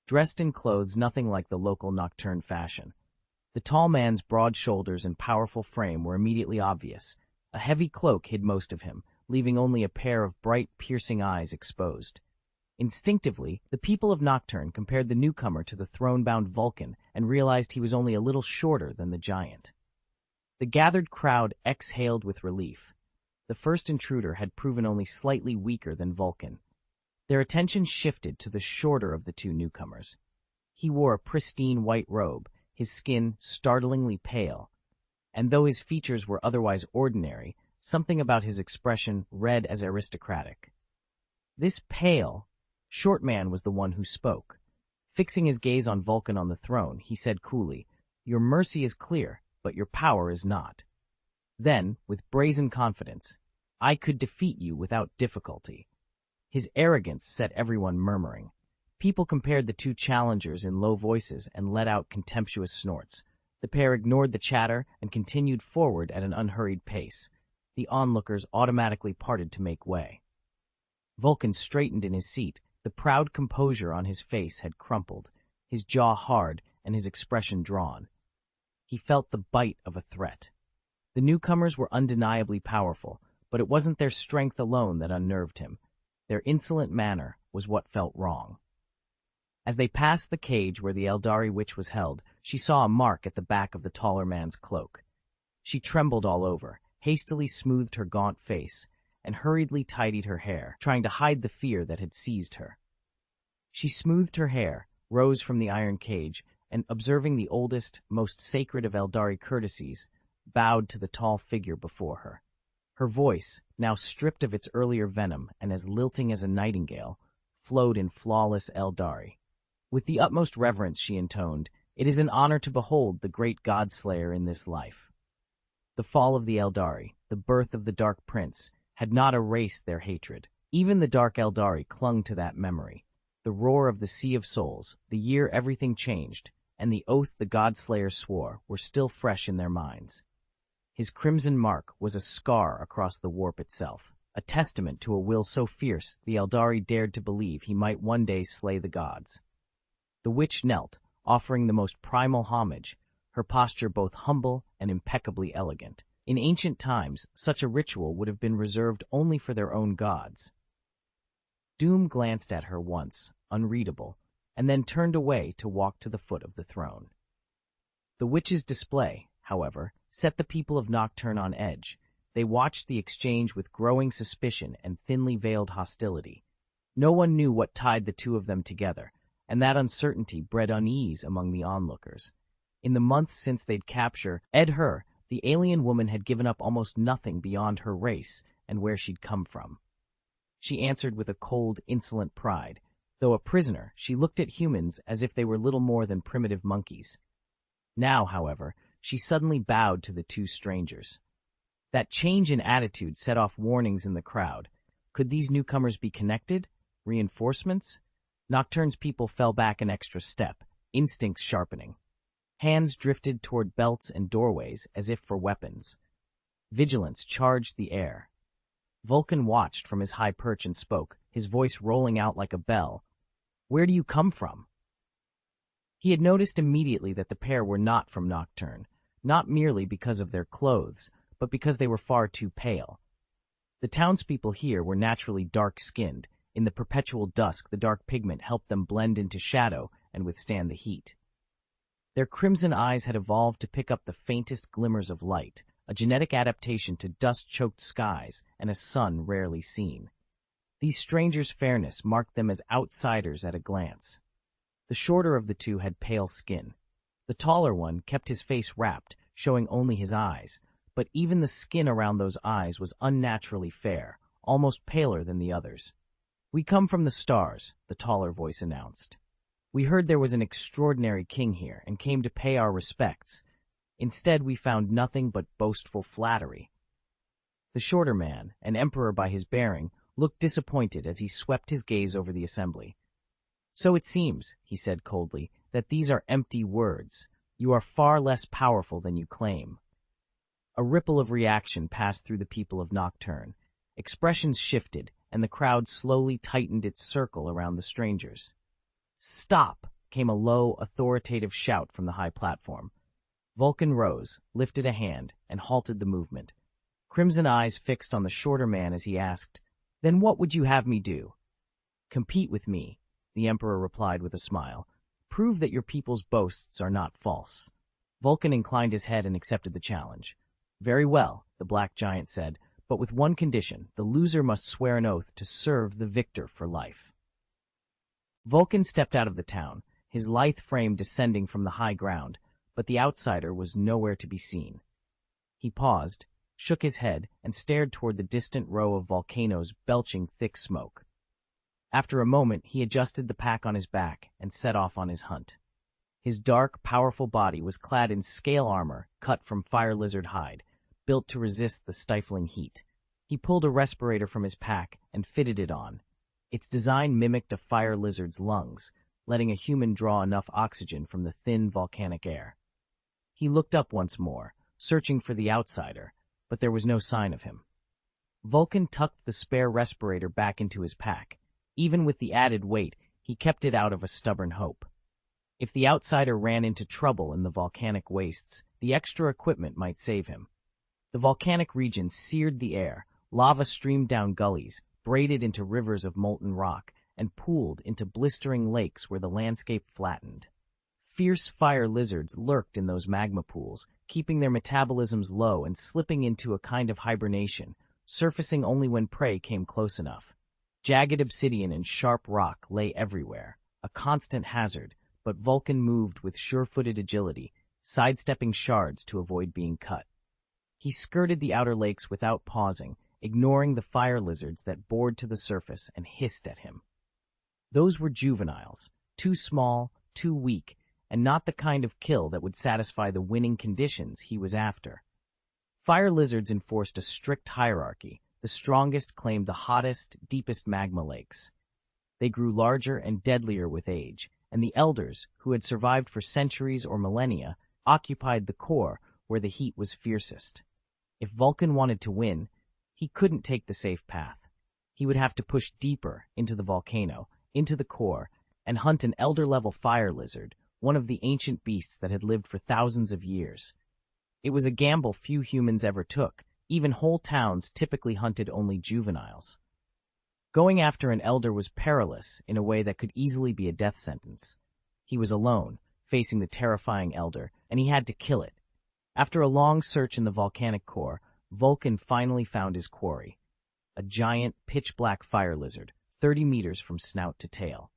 dressed in clothes nothing like the local Nocturne fashion. The tall man's broad shoulders and powerful frame were immediately obvious. A heavy cloak hid most of him, leaving only a pair of bright, piercing eyes exposed. Instinctively, the people of Nocturne compared the newcomer to the throne-bound Vulcan and realized he was only a little shorter than the giant. The gathered crowd exhaled with relief. The first intruder had proven only slightly weaker than Vulcan. Their attention shifted to the shorter of the 2 newcomers. He wore a pristine white robe, his skin startlingly pale, and though his features were otherwise ordinary, something about his expression read as aristocratic. This pale, short man was the one who spoke. Fixing his gaze on Vulcan on the throne, he said coolly, "Your mercy is clear, but your power is not." Then, with brazen confidence, "I could defeat you without difficulty." His arrogance set everyone murmuring. People compared the two challengers in low voices and let out contemptuous snorts. The pair ignored the chatter and continued forward at an unhurried pace. The onlookers automatically parted to make way. Vulcan straightened in his seat. The proud composure on his face had crumpled, his jaw hard and his expression drawn. He felt the bite of a threat. The newcomers were undeniably powerful, but it wasn't their strength alone that unnerved him. Their insolent manner was what felt wrong. As they passed the cage where the Eldari witch was held, she saw a mark at the back of the taller man's cloak. She trembled all over, hastily smoothed her gaunt face, and hurriedly tidied her hair, trying to hide the fear that had seized her. She smoothed her hair, rose from the iron cage, and observing the oldest, most sacred of Eldari courtesies, bowed to the tall figure before her. Her voice, now stripped of its earlier venom and as lilting as a nightingale, flowed in flawless Eldari. With the utmost reverence she intoned, "It is an honor to behold the great God-slayer in this life." The fall of the Eldari, the birth of the Dark Prince, had not erased their hatred. Even the Dark Eldari clung to that memory. The roar of the Sea of Souls, the year everything changed, and the oath the God-slayer swore were still fresh in their minds. His crimson mark was a scar across the warp itself, a testament to a will so fierce the Eldari dared to believe he might one day slay the gods. The witch knelt, offering the most primal homage, her posture both humble and impeccably elegant. In ancient times, such a ritual would have been reserved only for their own gods. Doom glanced at her once, unreadable, and then turned away to walk to the foot of the throne. The witch's display, however, set the people of Nocturne on edge. They watched the exchange with growing suspicion and thinly veiled hostility. No one knew what tied the two of them together, and that uncertainty bred unease among the onlookers. In the months since they'd captured her, the alien woman had given up almost nothing beyond her race and where she'd come from. She answered with a cold, insolent pride. Though a prisoner, she looked at humans as if they were little more than primitive monkeys. Now, however, she suddenly bowed to the two strangers. That change in attitude set off warnings in the crowd. Could these newcomers be connected? Reinforcements? Nocturne's people fell back an extra step, instincts sharpening. Hands drifted toward belts and doorways as if for weapons. Vigilance charged the air. Vulcan watched from his high perch and spoke, his voice rolling out like a bell. "Where do you come from?" He had noticed immediately that the pair were not from Nocturne, not merely because of their clothes, but because they were far too pale. The townspeople here were naturally dark-skinned. In the perpetual dusk, the dark pigment helped them blend into shadow and withstand the heat. Their crimson eyes had evolved to pick up the faintest glimmers of light, a genetic adaptation to dust-choked skies and a sun rarely seen. These strangers' fairness marked them as outsiders at a glance. The shorter of the two had pale skin. The taller one kept his face wrapped, showing only his eyes, but even the skin around those eyes was unnaturally fair, almost paler than the others. "We come from the stars," the taller voice announced. "We heard there was an extraordinary king here and came to pay our respects. Instead, we found nothing but boastful flattery." The shorter man, an emperor by his bearing, looked disappointed as he swept his gaze over the assembly. "So it seems," he said coldly, "that these are empty words. You are far less powerful than you claim." A ripple of reaction passed through the people of Nocturne. Expressions shifted, and the crowd slowly tightened its circle around the strangers. "Stop!" came a low, authoritative shout from the high platform. Vulcan rose, lifted a hand, and halted the movement. Crimson eyes fixed on the shorter man as he asked, "Then what would you have me do?" "Compete with me," the Emperor replied with a smile. "Prove that your people's boasts are not false." Vulcan inclined his head and accepted the challenge. "Very well," the Black Giant said, "but with one condition. The loser must swear an oath to serve the victor for life." Vulcan stepped out of the town, his lithe frame descending from the high ground, but the outsider was nowhere to be seen. He paused, shook his head, and stared toward the distant row of volcanoes belching thick smoke. After a moment, he adjusted the pack on his back and set off on his hunt. His dark, powerful body was clad in scale armor cut from fire lizard hide, built to resist the stifling heat. He pulled a respirator from his pack and fitted it on. Its design mimicked a fire lizard's lungs, letting a human draw enough oxygen from the thin volcanic air. He looked up once more, searching for the outsider, but there was no sign of him. Vulcan tucked the spare respirator back into his pack. Even with the added weight, he kept it out of a stubborn hope. If the outsider ran into trouble in the volcanic wastes, the extra equipment might save him. The volcanic region seared the air, lava streamed down gullies, braided into rivers of molten rock, and pooled into blistering lakes where the landscape flattened. Fierce fire lizards lurked in those magma pools, keeping their metabolisms low and slipping into a kind of hibernation, surfacing only when prey came close enough. Jagged obsidian and sharp rock lay everywhere, a constant hazard, but Vulcan moved with sure-footed agility, sidestepping shards to avoid being cut. He skirted the outer lakes without pausing, ignoring the fire lizards that bored to the surface and hissed at him. Those were juveniles, too small, too weak, and not the kind of kill that would satisfy the winning conditions he was after. Fire lizards enforced a strict hierarchy. The strongest claimed the hottest, deepest magma lakes. They grew larger and deadlier with age, and the elders, who had survived for centuries or millennia, occupied the core where the heat was fiercest. If Vulcan wanted to win, he couldn't take the safe path. He would have to push deeper into the volcano, into the core, and hunt an elder-level fire lizard, one of the ancient beasts that had lived for thousands of years. It was a gamble few humans ever took. Even whole towns typically hunted only juveniles. Going after an elder was perilous in a way that could easily be a death sentence. He was alone, facing the terrifying elder, and he had to kill it. After a long search in the volcanic core, Vulcan finally found his quarry. A giant, pitch-black fire lizard, 30 meters from snout to tail.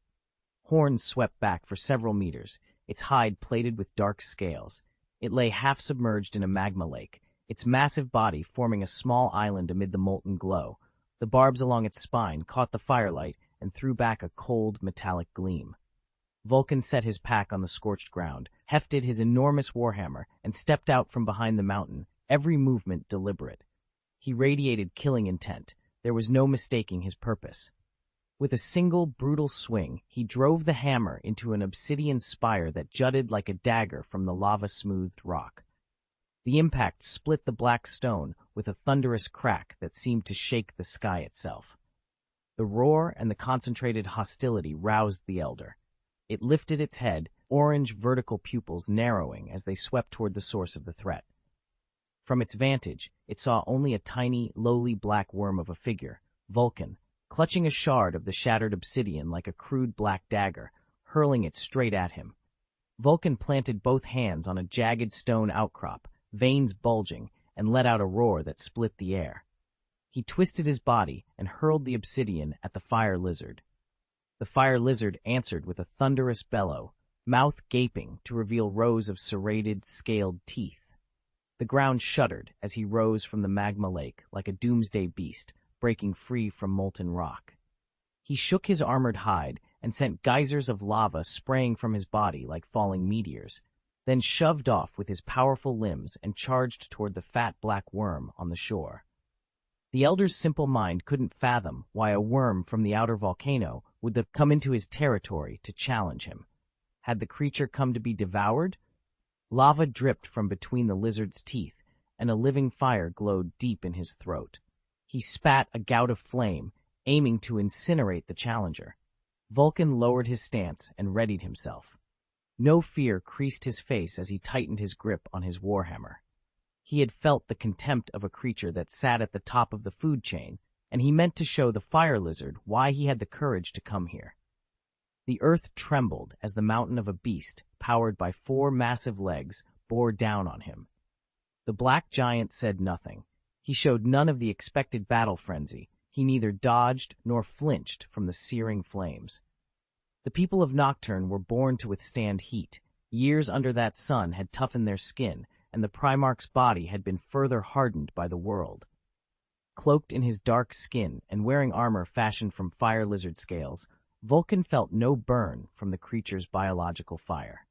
Horns swept back for several meters, its hide plated with dark scales. It lay half-submerged in a magma lake, its massive body forming a small island amid the molten glow. The barbs along its spine caught the firelight and threw back a cold, metallic gleam. Vulcan set his pack on the scorched ground, hefted his enormous warhammer, and stepped out from behind the mountain, every movement deliberate. He radiated killing intent. There was no mistaking his purpose. With a single, brutal swing, he drove the hammer into an obsidian spire that jutted like a dagger from the lava-smoothed rock. The impact split the black stone with a thunderous crack that seemed to shake the sky itself. The roar and the concentrated hostility roused the elder. It lifted its head, orange vertical pupils narrowing as they swept toward the source of the threat. From its vantage, it saw only a tiny, lowly black worm of a figure, Vulcan, clutching a shard of the shattered obsidian like a crude black dagger, hurling it straight at him. Vulcan planted both hands on a jagged stone outcrop, veins bulging, and let out a roar that split the air. He twisted his body and hurled the obsidian at the fire lizard. The fire lizard answered with a thunderous bellow, mouth gaping to reveal rows of serrated, scaled teeth. The ground shuddered as he rose from the magma lake like a doomsday beast, breaking free from molten rock. He shook his armored hide and sent geysers of lava spraying from his body like falling meteors, then shoved off with his powerful limbs and charged toward the fat black worm on the shore. The elder's simple mind couldn't fathom why a worm from the outer volcano would have come into his territory to challenge him. Had the creature come to be devoured? Lava dripped from between the lizard's teeth, and a living fire glowed deep in his throat. He spat a gout of flame, aiming to incinerate the challenger. Vulcan lowered his stance and readied himself. No fear creased his face as he tightened his grip on his warhammer. He had felt the contempt of a creature that sat at the top of the food chain, and he meant to show the fire lizard why he had the courage to come here. The earth trembled as the mountain of a beast, powered by 4 massive legs, bore down on him. The black giant said nothing. He showed none of the expected battle frenzy. He neither dodged nor flinched from the searing flames. The people of Nocturne were born to withstand heat. Years under that sun had toughened their skin, and the Primarch's body had been further hardened by the world. Cloaked in his dark skin and wearing armor fashioned from fire lizard scales, Vulcan felt no burn from the creature's biological fire.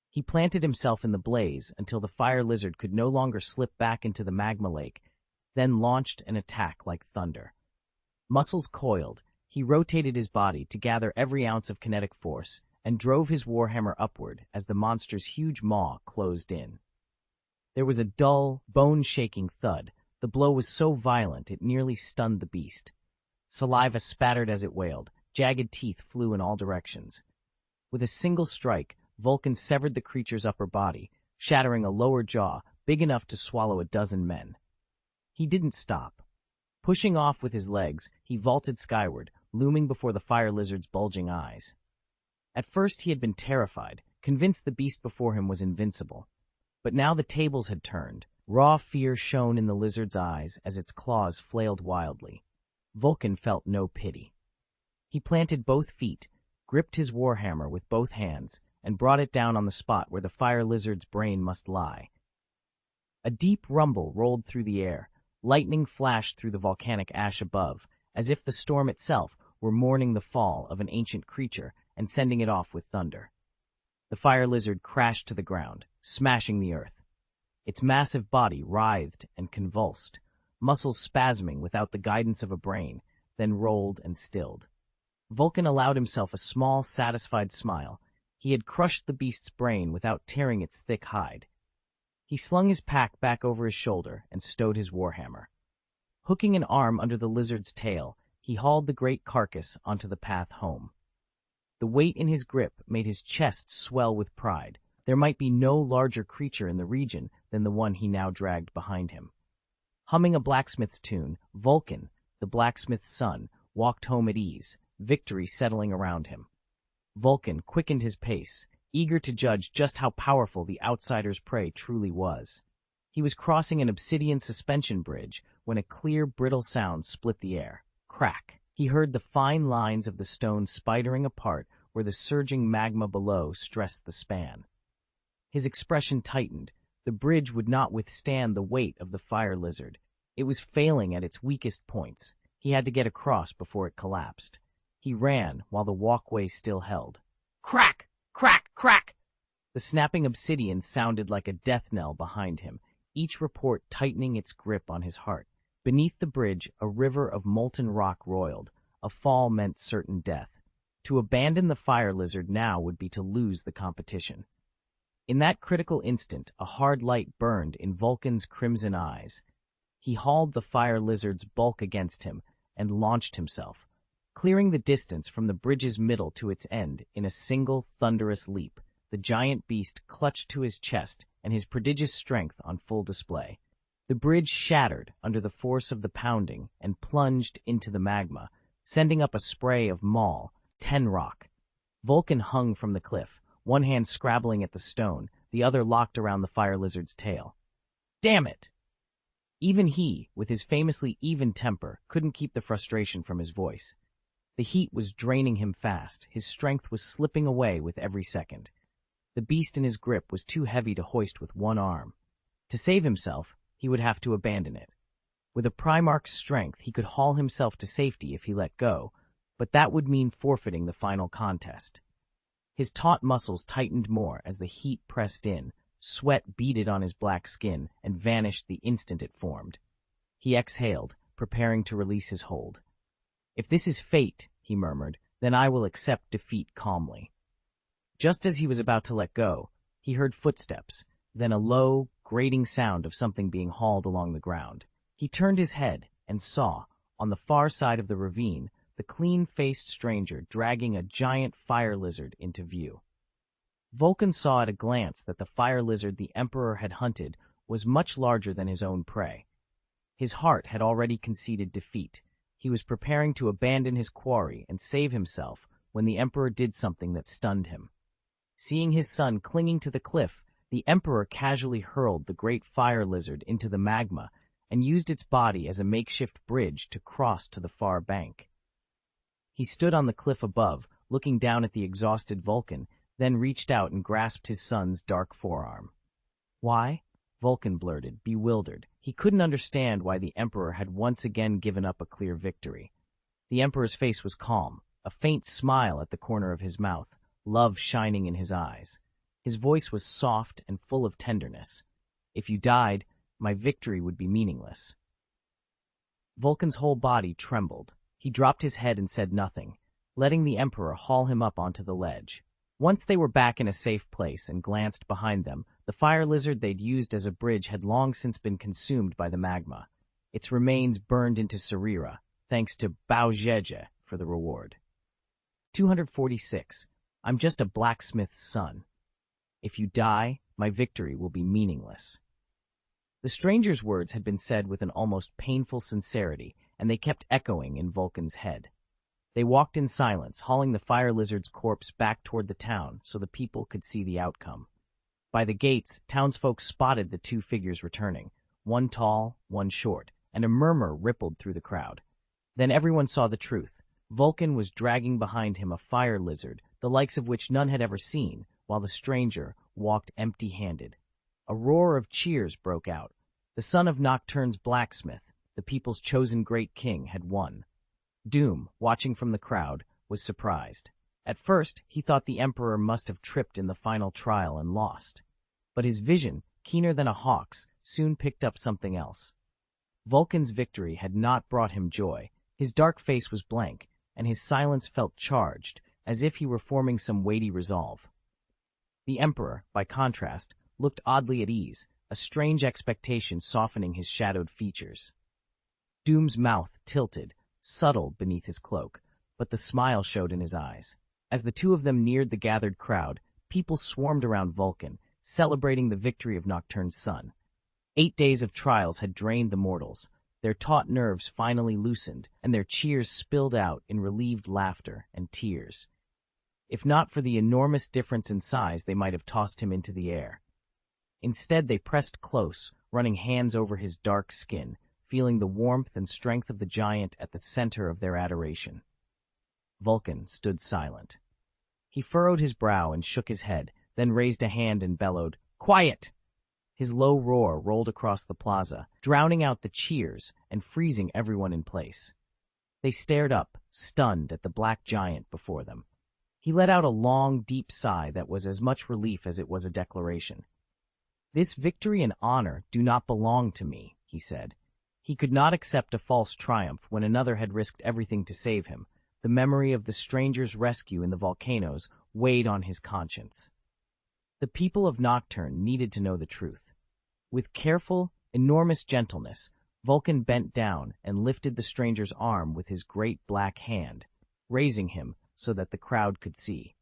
He planted himself in the blaze until the fire lizard could no longer slip back into the magma lake, then launched an attack like thunder. Muscles coiled, He rotated his body to gather every ounce of kinetic force and drove his warhammer upward as the monster's huge maw closed in. There was a dull, bone-shaking thud. The blow was so violent it nearly stunned the beast. Saliva spattered as it wailed. Jagged teeth flew in all directions. With a single strike, Vulcan severed the creature's upper body, shattering a lower jaw big enough to swallow a dozen men. He didn't stop. Pushing off with his legs, he vaulted skyward, looming before the fire lizard's bulging eyes. At first he had been terrified, convinced the beast before him was invincible. But now the tables had turned. Raw fear shone in the lizard's eyes as its claws flailed wildly. Vulcan felt no pity. He planted both feet, gripped his warhammer with both hands, and brought it down on the spot where the fire lizard's brain must lie. A deep rumble rolled through the air. Lightning flashed through the volcanic ash above, as if the storm itself were mourning the fall of an ancient creature and sending it off with thunder. The fire lizard crashed to the ground, smashing the earth. Its massive body writhed and convulsed, muscles spasming without the guidance of a brain, then rolled and stilled. Vulcan allowed himself a small, satisfied smile. He had crushed the beast's brain without tearing its thick hide. He slung his pack back over his shoulder and stowed his warhammer. Hooking an arm under the lizard's tail, he hauled the great carcass onto the path home. The weight in his grip made his chest swell with pride. There might be no larger creature in the region than the one he now dragged behind him. Humming a blacksmith's tune, Vulcan, the blacksmith's son, walked home at ease, victory settling around him. Vulcan quickened his pace, eager to judge just how powerful the outsider's prey truly was. He was crossing an obsidian suspension bridge when a clear, brittle sound split the air. Crack! He heard the fine lines of the stone spidering apart where the surging magma below stressed the span. His expression tightened. The bridge would not withstand the weight of the fire lizard. It was failing at its weakest points. He had to get across before it collapsed. He ran while the walkway still held. Crack! Crack! Crack! The snapping obsidian sounded like a death knell behind him, each report tightening its grip on his heart. Beneath the bridge, a river of molten rock roiled. A fall meant certain death. To abandon the fire lizard now would be to lose the competition. In that critical instant, a hard light burned in Vulcan's crimson eyes. He hauled the fire lizard's bulk against him and launched himself, clearing the distance from the bridge's middle to its end in a single thunderous leap. The giant beast clutched to his chest and his prodigious strength on full display. The bridge shattered under the force of the pounding and plunged into the magma, sending up a spray of maul, rock. Vulcan hung from the cliff, one hand scrabbling at the stone, the other locked around the fire lizard's tail. Damn it! Even he, with his famously even temper, couldn't keep the frustration from his voice. The heat was draining him fast. His strength was slipping away with every second. The beast in his grip was too heavy to hoist with one arm. To save himself, he would have to abandon it. With a Primarch's strength, he could haul himself to safety if he let go, but that would mean forfeiting the final contest. His taut muscles tightened more as the heat pressed in, sweat beaded on his black skin and vanished the instant it formed. He exhaled, preparing to release his hold. If this is fate, he murmured, then I will accept defeat calmly. Just as he was about to let go, he heard footsteps, then a low, grating sound of something being hauled along the ground. He turned his head and saw, on the far side of the ravine, the clean-faced stranger dragging a giant fire lizard into view. Vulcan saw at a glance that the fire lizard the Emperor had hunted was much larger than his own prey. His heart had already conceded defeat. He was preparing to abandon his quarry and save himself when the Emperor did something that stunned him. Seeing his son clinging to the cliff, the Emperor casually hurled the great fire lizard into the magma and used its body as a makeshift bridge to cross to the far bank. He stood on the cliff above, looking down at the exhausted Vulcan, then reached out and grasped his son's dark forearm. Why? Vulcan blurted, bewildered. He couldn't understand why the Emperor had once again given up a clear victory. The Emperor's face was calm, a faint smile at the corner of his mouth, love shining in his eyes. His voice was soft and full of tenderness. If you died, my victory would be meaningless. Vulcan's whole body trembled. He dropped his head and said nothing, letting the Emperor haul him up onto the ledge. Once they were back in a safe place and glanced behind them, the fire lizard they'd used as a bridge had long since been consumed by the magma. Its remains burned into Sarira, thanks to Bao Zheje for the reward. 246. I'm just a blacksmith's son. If you die, my victory will be meaningless. The stranger's words had been said with an almost painful sincerity, and they kept echoing in Vulcan's head. They walked in silence, hauling the fire lizard's corpse back toward the town so the people could see the outcome. By the gates, townsfolk spotted the two figures returning, one tall, one short, and a murmur rippled through the crowd. Then everyone saw the truth. Vulcan was dragging behind him a fire lizard, the likes of which none had ever seen, while the stranger walked empty-handed. A roar of cheers broke out. The son of Nocturne's blacksmith, the people's chosen great king, had won. Doom, watching from the crowd, was surprised. At first, he thought the Emperor must have tripped in the final trial and lost. But his vision, keener than a hawk's, soon picked up something else. Vulcan's victory had not brought him joy. His dark face was blank, and his silence felt charged, as if he were forming some weighty resolve. The Emperor, by contrast, looked oddly at ease, a strange expectation softening his shadowed features. Doom's mouth tilted, subtle beneath his cloak, but the smile showed in his eyes. As the two of them neared the gathered crowd, people swarmed around Vulcan, celebrating the victory of Nocturne's son. 8 days of trials had drained the mortals. Their taut nerves finally loosened, and their cheers spilled out in relieved laughter and tears. If not for the enormous difference in size, they might have tossed him into the air. Instead, they pressed close, running hands over his dark skin, feeling the warmth and strength of the giant at the center of their adoration. Vulcan stood silent. He furrowed his brow and shook his head, then raised a hand and bellowed, "Quiet!" His low roar rolled across the plaza, drowning out the cheers and freezing everyone in place. They stared up, stunned at the black giant before them. He let out a long, deep sigh that was as much relief as it was a declaration. "This victory and honor do not belong to me," he said. He could not accept a false triumph when another had risked everything to save him. The memory of the stranger's rescue in the volcanoes weighed on his conscience. The people of Nocturne needed to know the truth. With careful, enormous gentleness, Vulcan bent down and lifted the stranger's arm with his great black hand, raising him so that the crowd could see.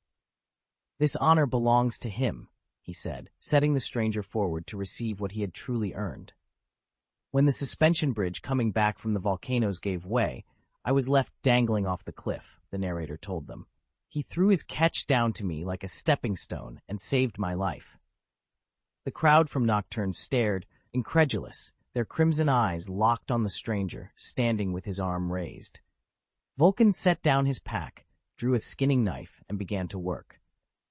"This honor belongs to him," he said, setting the stranger forward to receive what he had truly earned. "When the suspension bridge coming back from the volcanoes gave way, I was left dangling off the cliff," the narrator told them. "He threw his catch down to me like a stepping stone and saved my life." The crowd from Nocturne stared, incredulous, their crimson eyes locked on the stranger, standing with his arm raised. Vulcan set down his pack, drew a skinning knife, and began to work.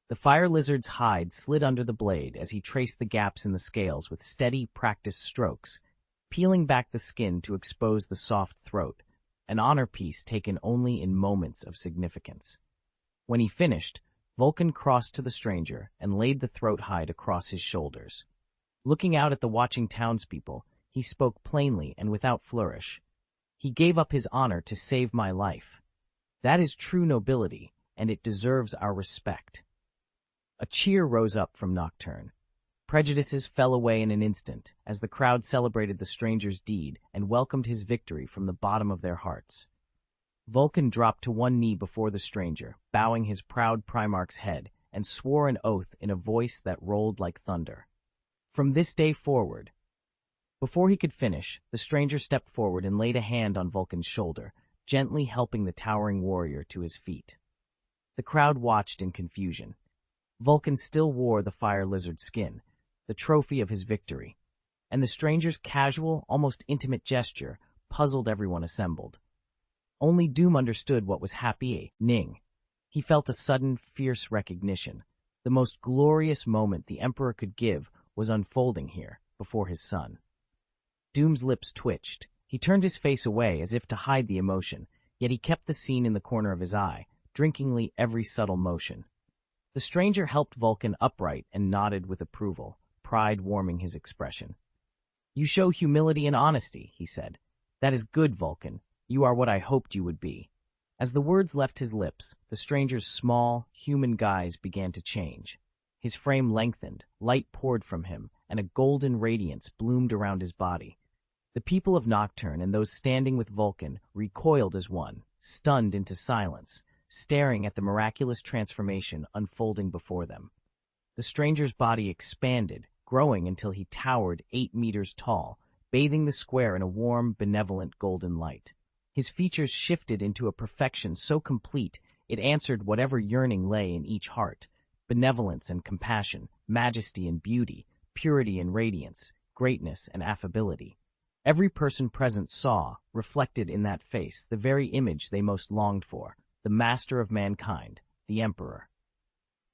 The fire lizard's hide slid under the blade as he traced the gaps in the scales with steady, practiced strokes, peeling back the skin to expose the soft throat, an honor piece taken only in moments of significance. When he finished, Vulcan crossed to the stranger and laid the throat hide across his shoulders. Looking out at the watching townspeople, he spoke plainly and without flourish. "He gave up his honor to save my life. That is true nobility, and it deserves our respect." A cheer rose up from Nocturne. Prejudices fell away in an instant as the crowd celebrated the stranger's deed and welcomed his victory from the bottom of their hearts. Vulcan dropped to one knee before the stranger, bowing his proud Primarch's head, and swore an oath in a voice that rolled like thunder. "From this day forward—" Before he could finish, the stranger stepped forward and laid a hand on Vulcan's shoulder, gently helping the towering warrior to his feet. The crowd watched in confusion. Vulcan still wore the fire lizard skin, the trophy of his victory, and the stranger's casual, almost intimate gesture puzzled everyone assembled. Only Doom understood what was happening. He felt a sudden, fierce recognition. The most glorious moment the Emperor could give was unfolding here, before his son. Doom's lips twitched. He turned his face away as if to hide the emotion, yet he kept the scene in the corner of his eye, drinkingly every subtle motion. The stranger helped Vulcan upright and nodded with approval, pride warming his expression. "You show humility and honesty," he said. "That is good, Vulcan. You are what I hoped you would be." As the words left his lips, the stranger's small, human guise began to change. His frame lengthened, light poured from him, and a golden radiance bloomed around his body. The people of Nocturne and those standing with Vulcan recoiled as one, stunned into silence, staring at the miraculous transformation unfolding before them. The stranger's body expanded, growing until he towered 8 meters tall, bathing the square in a warm, benevolent golden light. His features shifted into a perfection so complete it answered whatever yearning lay in each heart: benevolence and compassion, majesty and beauty, purity and radiance, greatness and affability. Every person present saw, reflected in that face, the very image they most longed for: the master of mankind, the Emperor.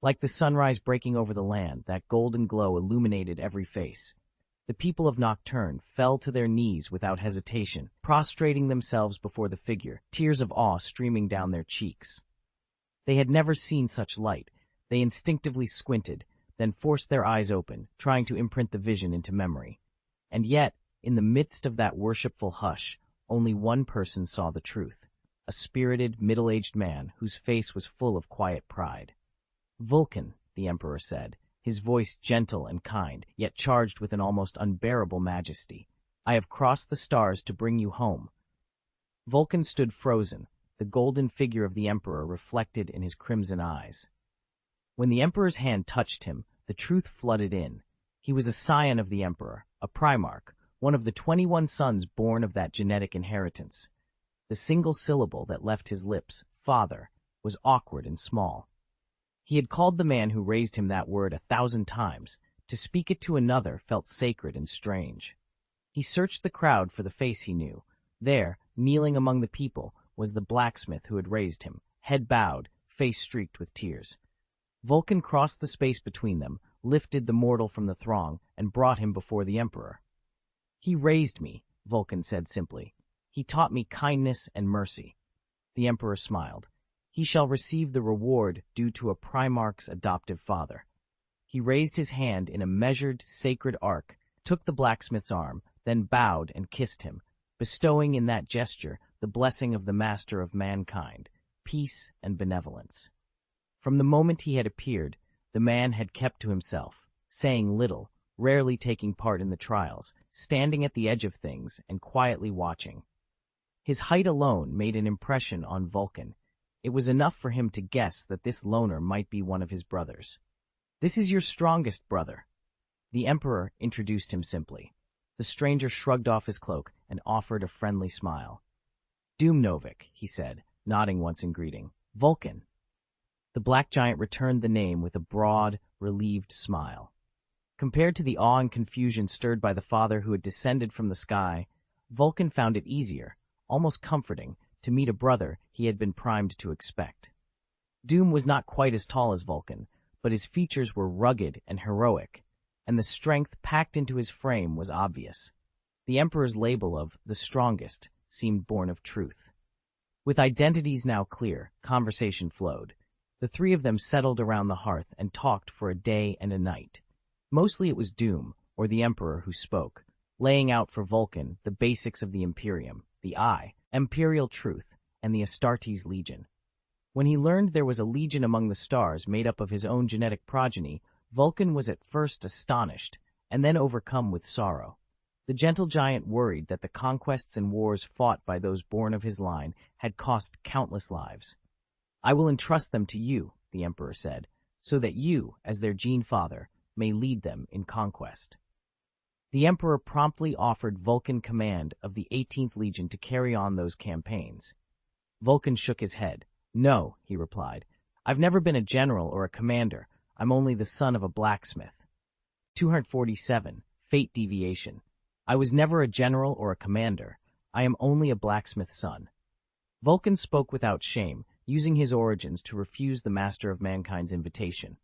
Like the sunrise breaking over the land, that golden glow illuminated every face. The people of Nocturne fell to their knees without hesitation, prostrating themselves before the figure, tears of awe streaming down their cheeks. They had never seen such light. They instinctively squinted, then forced their eyes open, trying to imprint the vision into memory. And yet, in the midst of that worshipful hush, only one person saw the truth: a spirited, middle-aged man whose face was full of quiet pride. "Vulcan," the Emperor said, his voice gentle and kind, yet charged with an almost unbearable majesty, "I have crossed the stars to bring you home." Vulcan stood frozen, the golden figure of the Emperor reflected in his crimson eyes. When the Emperor's hand touched him, the truth flooded in. He was a scion of the Emperor, a Primarch, one of the 21 sons born of that genetic inheritance. The single syllable that left his lips, "father," was awkward and small. He had called the man who raised him that word 1,000 times. To speak it to another felt sacred and strange. He searched the crowd for the face he knew. There, kneeling among the people, was the blacksmith who had raised him, head bowed, face streaked with tears. Vulcan crossed the space between them, lifted the mortal from the throng, and brought him before the Emperor. "He raised me," Vulcan said simply. "He taught me kindness and mercy." The Emperor smiled. "He shall receive the reward due to a Primarch's adoptive father." He raised his hand in a measured, sacred arc, took the blacksmith's arm, then bowed and kissed him, bestowing in that gesture the blessing of the master of mankind, peace and benevolence. From the moment he had appeared, the man had kept to himself, saying little, rarely taking part in the trials, standing at the edge of things and quietly watching. His height alone made an impression on Vulcan. It was enough for him to guess that this loner might be one of his brothers. "This is your strongest brother." The Emperor introduced him simply. The stranger shrugged off his cloak and offered a friendly smile. "Doomnovik," he said, nodding once in greeting. "Vulcan." The black giant returned the name with a broad, relieved smile. Compared to the awe and confusion stirred by the father who had descended from the sky, Vulcan found it easier, almost comforting, to meet a brother he had been primed to expect. Doom was not quite as tall as Vulcan, but his features were rugged and heroic, and the strength packed into his frame was obvious. The Emperor's label of the strongest seemed born of truth. With identities now clear, conversation flowed. The three of them settled around the hearth and talked for a day and a night. Mostly it was Doom, or the Emperor, who spoke, laying out for Vulcan the basics of the Imperium, the Eye, Imperial Truth, and the Astartes Legion. When he learned there was a legion among the stars made up of his own genetic progeny, Vulcan was at first astonished, and then overcome with sorrow. The gentle giant worried that the conquests and wars fought by those born of his line had cost countless lives. "I will entrust them to you," the Emperor said, "so that you, as their gene father, may lead them in conquest." The Emperor promptly offered Vulcan command of the 18th Legion to carry on those campaigns. Vulcan shook his head. "No," he replied. "I've never been a general or a commander. I'm only the son of a blacksmith." 247. Fate Deviation. "I was never a general or a commander. I am only a blacksmith's son." Vulcan spoke without shame, using his origins to refuse the master of mankind's invitation.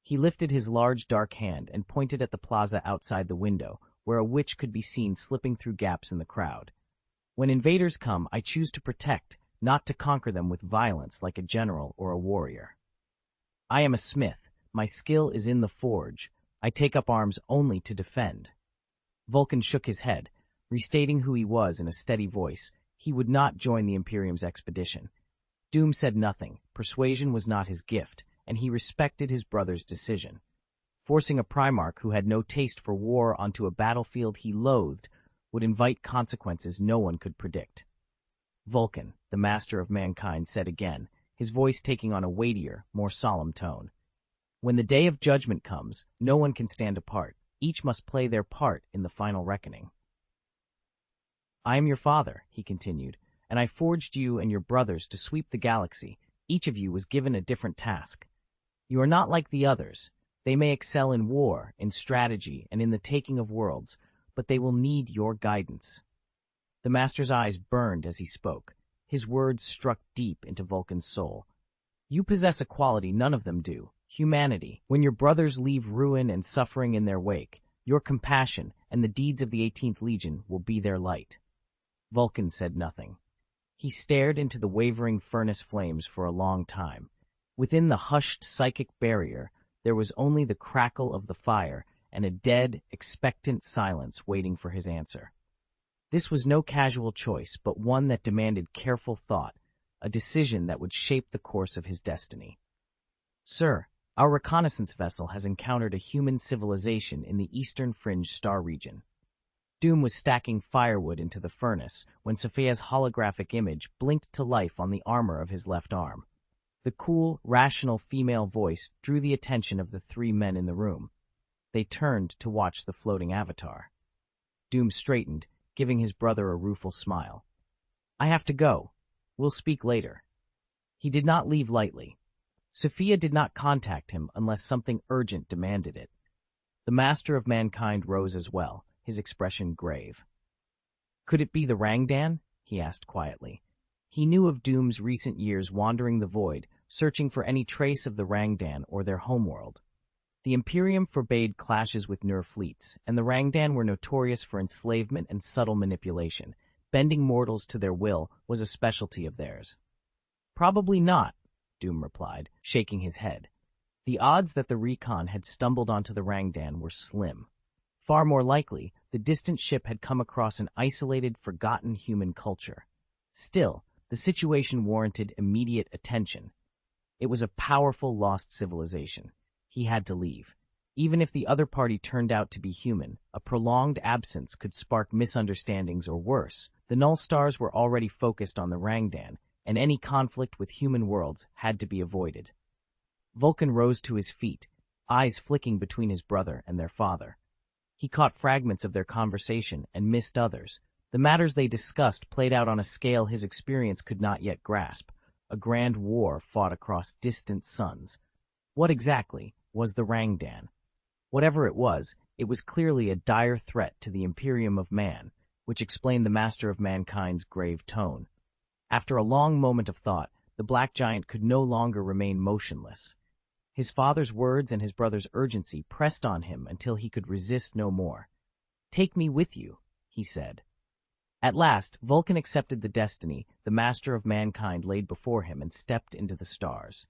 He lifted his large dark hand and pointed at the plaza outside the window, where a witch could be seen slipping through gaps in the crowd. "When invaders come, I choose to protect, not to conquer them with violence like a general or a warrior. I am a smith. My skill is in the forge. I take up arms only to defend." Vulcan shook his head, restating who he was in a steady voice, He would not join the Imperium's expedition. Doom said nothing. Persuasion was not his gift, and he respected his brother's decision. Forcing a Primarch who had no taste for war onto a battlefield he loathed would invite consequences no one could predict. Vulcan, the master of mankind, said again, his voice taking on a weightier, more solemn tone. When the day of judgment comes, no one can stand apart. Each must play their part in the final reckoning. I am your father, he continued, and I forged you and your brothers to sweep the galaxy. Each of you was given a different task. You are not like the others. They may excel in war, in strategy, and in the taking of worlds, but they will need your guidance. The master's eyes burned as he spoke. His words struck deep into Vulcan's soul. You possess a quality none of them do, humanity. When your brothers leave ruin and suffering in their wake, your compassion and the deeds of the 18th Legion will be their light. Vulcan said nothing. He stared into the wavering furnace flames for a long time. Within the hushed psychic barrier, there was only the crackle of the fire and a dead, expectant silence waiting for his answer. This was no casual choice, but one that demanded careful thought, a decision that would shape the course of his destiny. Sir, our reconnaissance vessel has encountered a human civilization in the eastern fringe star region. Doom was stacking firewood into the furnace when Sophia's holographic image blinked to life on the armor of his left arm. The cool, rational female voice drew the attention of the three men in the room. They turned to watch the floating avatar. Doom straightened, giving his brother a rueful smile. I have to go. We'll speak later. He did not leave lightly. Sophia did not contact him unless something urgent demanded it. The master of mankind rose as well, his expression grave. Could it be the Rangdan? He asked quietly. He knew of Doom's recent years wandering the void, searching for any trace of the Rangdan or their homeworld. The Imperium forbade clashes with Nur fleets, and the Rangdan were notorious for enslavement and subtle manipulation. Bending mortals to their will was a specialty of theirs. Probably not, Doom replied, shaking his head. The odds that the recon had stumbled onto the Rangdan were slim. Far more likely, the distant ship had come across an isolated, forgotten human culture. Still, the situation warranted immediate attention. It was a powerful, lost civilization. He had to leave. Even if the other party turned out to be human, a prolonged absence could spark misunderstandings or worse. The Null Stars were already focused on the Rangdan, and any conflict with human worlds had to be avoided. Vulcan rose to his feet, eyes flicking between his brother and their father. He caught fragments of their conversation and missed others. The matters they discussed played out on a scale his experience could not yet grasp. A grand war fought across distant suns. What exactly was the Rangdan? Whatever it was clearly a dire threat to the Imperium of Man, which explained the master of mankind's grave tone. After a long moment of thought, the black giant could no longer remain motionless. His father's words and his brother's urgency pressed on him until he could resist no more. Take me with you, he said. At last, Vulcan accepted the destiny the master of mankind laid before him and stepped into the stars.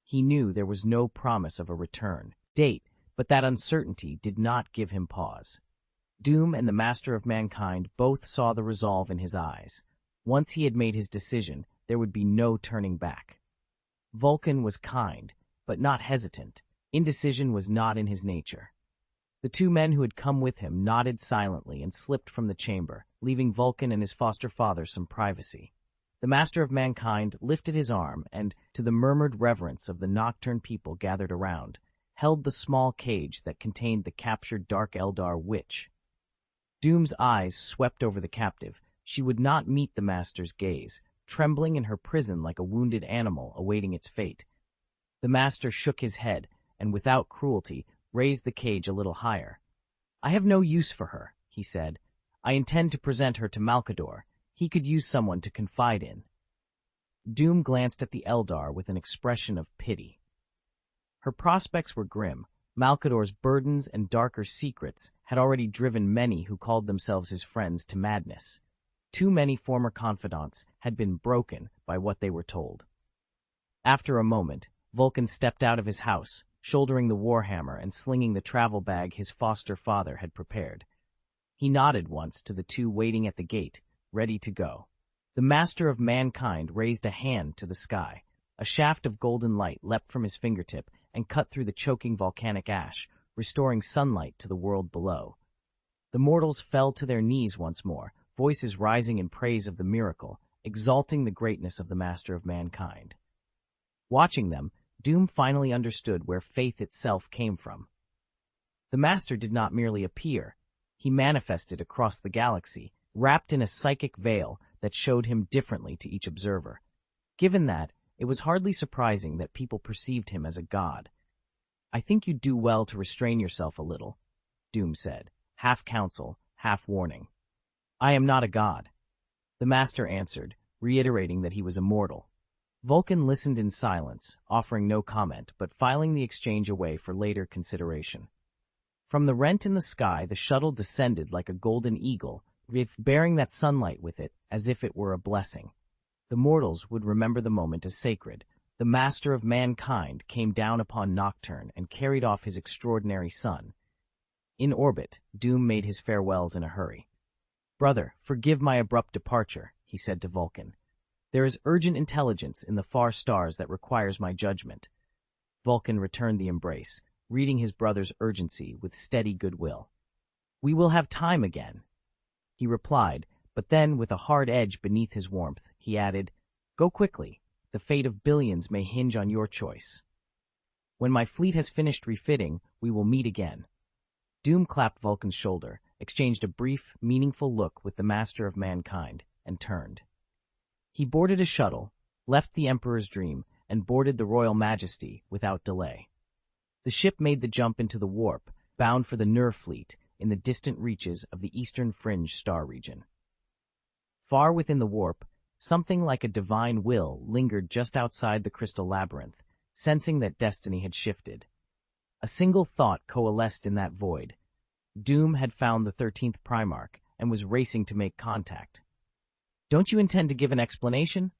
He knew there was no promise of a return date, but that uncertainty did not give him pause. Doom and the master of mankind both saw the resolve in his eyes. Once he had made his decision, there would be no turning back. Vulcan was kind, but not hesitant. Indecision was not in his nature. The two men who had come with him nodded silently and slipped from the chamber, leaving Vulcan and his foster father some privacy. The master of mankind lifted his arm and, to the murmured reverence of the nocturne people gathered around, held the small cage that contained the captured Dark Eldar witch. Doom's eyes swept over the captive. She would not meet the master's gaze, trembling in her prison like a wounded animal awaiting its fate. The master shook his head and, without cruelty, raised the cage a little higher. I have no use for her, he said. I intend to present her to Malkador. He could use someone to confide in. Doom glanced at the Eldar with an expression of pity. Her prospects were grim. Malkador's burdens and darker secrets had already driven many who called themselves his friends to madness. Too many former confidants had been broken by what they were told. After a moment, Vulcan stepped out of his house, shouldering the warhammer and slinging the travel bag his foster father had prepared. He nodded once to the two waiting at the gate, ready to go. The master of mankind raised a hand to the sky. A shaft of golden light leapt from his fingertip and cut through the choking volcanic ash, restoring sunlight to the world below. The mortals fell to their knees once more, voices rising in praise of the miracle, exalting the greatness of the master of mankind. Watching them, Doom finally understood where faith itself came from. The master did not merely appear. He manifested across the galaxy, wrapped in a psychic veil that showed him differently to each observer. Given that, it was hardly surprising that people perceived him as a god. "I think you'd do well to restrain yourself a little," Doom said, half counsel, half warning. "I am not a god," the master answered, reiterating that he was immortal. Vulcan listened in silence, offering no comment, but filing the exchange away for later consideration. From the rent in the sky, the shuttle descended like a golden eagle, bearing that sunlight with it as if it were a blessing. The mortals would remember the moment as sacred. The master of mankind came down upon Nocturne and carried off his extraordinary son. In orbit, Doom made his farewells in a hurry. "Brother, forgive my abrupt departure," he said to Vulcan. "There is urgent intelligence in the far stars that requires my judgment." Vulcan returned the embrace, reading his brother's urgency with steady goodwill. "We will have time again," he replied, but then, with a hard edge beneath his warmth, he added, "Go quickly. The fate of billions may hinge on your choice. When my fleet has finished refitting, we will meet again." Doom clapped Vulcan's shoulder, exchanged a brief, meaningful look with the master of mankind, and turned. He boarded a shuttle, left the Emperor's Dream, and boarded the Royal Majesty without delay. The ship made the jump into the warp, bound for the Nur fleet in the distant reaches of the Eastern Fringe star region. Far within the warp, something like a divine will lingered just outside the crystal labyrinth, sensing that destiny had shifted. A single thought coalesced in that void. Doom had found the 13th Primarch and was racing to make contact. "Don't you intend to give an explanation?"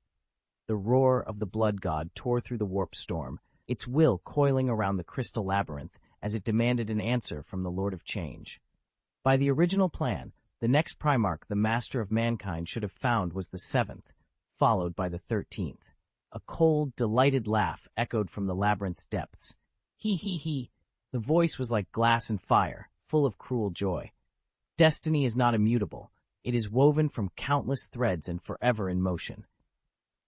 The roar of the blood god tore through the warp storm, its will coiling around the crystal labyrinth as it demanded an answer from the Lord of Change. By the original plan, the next Primarch the master of mankind should have found was the 7th, followed by the 13th. A cold, delighted laugh echoed from the labyrinth's depths. "He, he, he." The voice was like glass and fire, full of cruel joy. "Destiny is not immutable. It is woven from countless threads and forever in motion.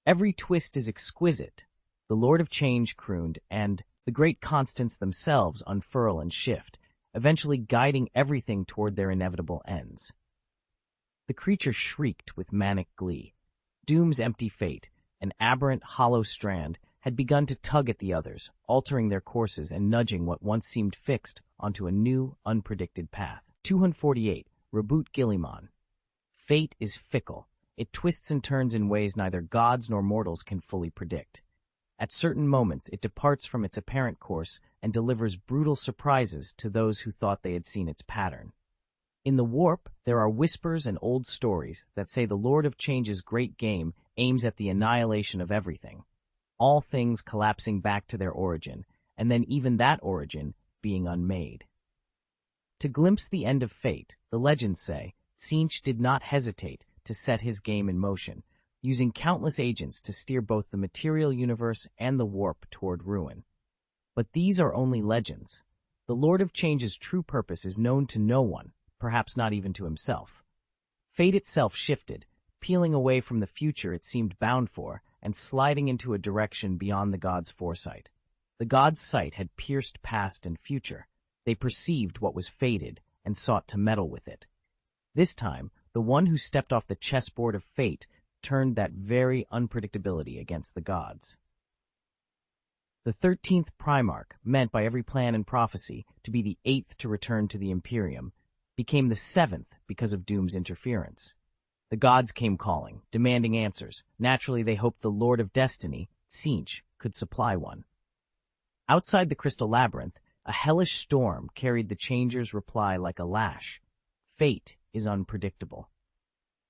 Every twist is exquisite," the Lord of Change crooned, and the great constants themselves unfurl and shift, eventually guiding everything toward their inevitable ends. The creature shrieked with manic glee. Doom's empty fate, an aberrant, hollow strand, had begun to tug at the others, altering their courses and nudging what once seemed fixed onto a new, unpredicted path. 248. Reboot Gillimon. Fate is fickle. It twists and turns in ways neither gods nor mortals can fully predict. At certain moments, it departs from its apparent course and delivers brutal surprises to those who thought they had seen its pattern. In the warp, there are whispers and old stories that say the Lord of Change's great game aims at the annihilation of everything, all things collapsing back to their origin, and then even that origin being unmade. To glimpse the end of fate, the legends say, Tzeentch did not hesitate to set his game in motion, using countless agents to steer both the material universe and the warp toward ruin. But these are only legends. The Lord of Change's true purpose is known to no one, perhaps not even to himself. Fate itself shifted, peeling away from the future it seemed bound for and sliding into a direction beyond the gods' foresight. The gods' sight had pierced past and future. They perceived what was fated and sought to meddle with it. This time, the one who stepped off the chessboard of fate turned that very unpredictability against the gods. The 13th Primarch, meant by every plan and prophecy to be the 8th to return to the Imperium, became the 7th because of Doom's interference. The gods came calling, demanding answers. Naturally, they hoped the Lord of Destiny, Tzeentch, could supply one. Outside the Crystal Labyrinth, a hellish storm carried the Changer's reply like a lash. Fate is unpredictable.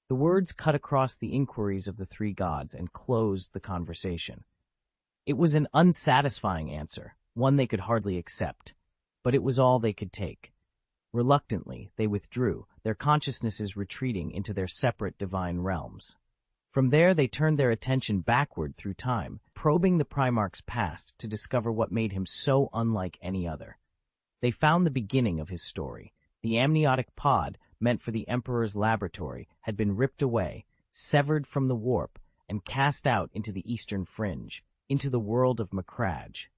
The words cut across the inquiries of the three gods and closed the conversation. It was an unsatisfying answer, one they could hardly accept, but it was all they could take. Reluctantly, they withdrew, their consciousnesses retreating into their separate divine realms. From there, they turned their attention backward through time, probing the Primarch's past to discover what made him so unlike any other. They found the beginning of his story. The amniotic pod, meant for the Emperor's laboratory, had been ripped away, severed from the warp, and cast out into the eastern fringe, into the world of Macragge.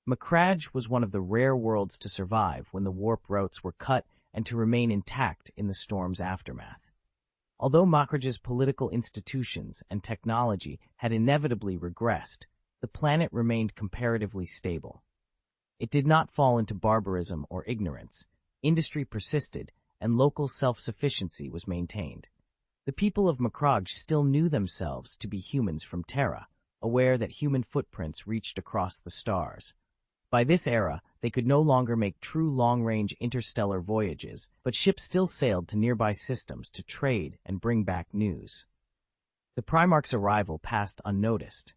Macragge was one of the rare worlds to survive when the warp routes were cut and to remain intact in the storm's aftermath. Although Macrage's political institutions and technology had inevitably regressed, the planet remained comparatively stable. It did not fall into barbarism or ignorance. Industry persisted, and local self-sufficiency was maintained. The people of Macragge still knew themselves to be humans from Terra, aware that human footprints reached across the stars. By this era, they could no longer make true long-range interstellar voyages, but ships still sailed to nearby systems to trade and bring back news. The Primarch's arrival passed unnoticed.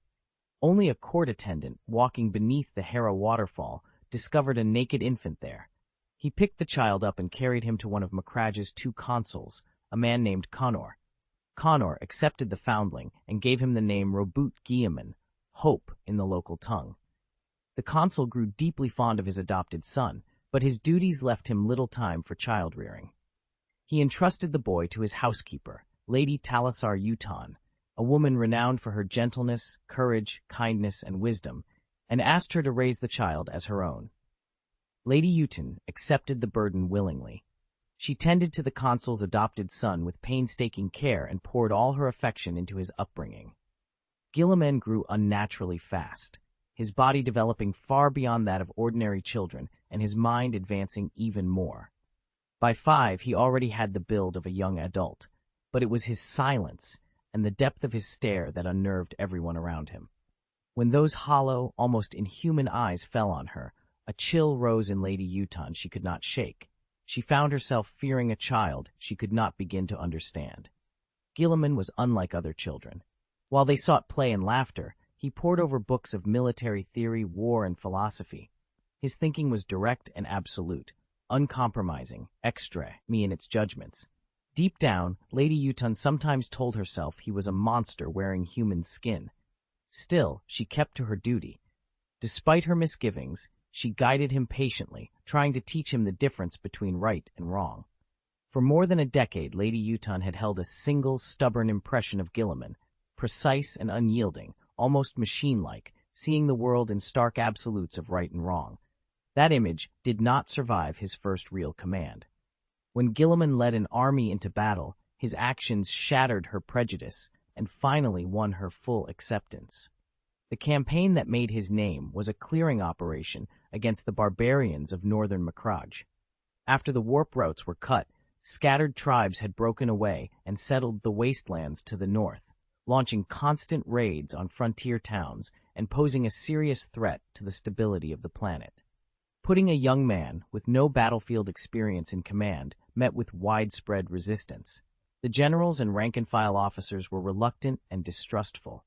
Only a court attendant, walking beneath the Hera waterfall, discovered a naked infant there. He picked the child up and carried him to one of Macragge's 2 consuls, a man named Connor. Connor accepted the foundling and gave him the name Robut Guilliman, hope in the local tongue. The consul grew deeply fond of his adopted son, but his duties left him little time for child-rearing. He entrusted the boy to his housekeeper, Lady Talisar Uton, a woman renowned for her gentleness, courage, kindness, and wisdom, and asked her to raise the child as her own. Lady Uton accepted the burden willingly. She tended to the consul's adopted son with painstaking care and poured all her affection into his upbringing. Guilliman grew unnaturally fast, his body developing far beyond that of ordinary children and his mind advancing even more. By 5, he already had the build of a young adult, but it was his silence and the depth of his stare that unnerved everyone around him. When those hollow, almost inhuman eyes fell on her, a chill rose in Lady Uton she could not shake. She found herself fearing a child she could not begin to understand. Guilliman was unlike other children. While they sought play and laughter, he pored over books of military theory, war, and philosophy. His thinking was direct and absolute, uncompromising, extra me in its judgments. Deep down, Lady Uton sometimes told herself he was a monster wearing human skin. Still, she kept to her duty. Despite her misgivings, she guided him patiently, trying to teach him the difference between right and wrong. For more than a decade, Lady Uton had held a single, stubborn impression of Guilliman, precise and unyielding, almost machine-like, seeing the world in stark absolutes of right and wrong. That image did not survive his first real command. When Guilliman led an army into battle, his actions shattered her prejudice and finally won her full acceptance. The campaign that made his name was a clearing operation against the barbarians of northern Macragge. After the warp routes were cut, scattered tribes had broken away and settled the wastelands to the north, launching constant raids on frontier towns and posing a serious threat to the stability of the planet. Putting a young man with no battlefield experience in command met with widespread resistance. The generals and rank-and-file officers were reluctant and distrustful.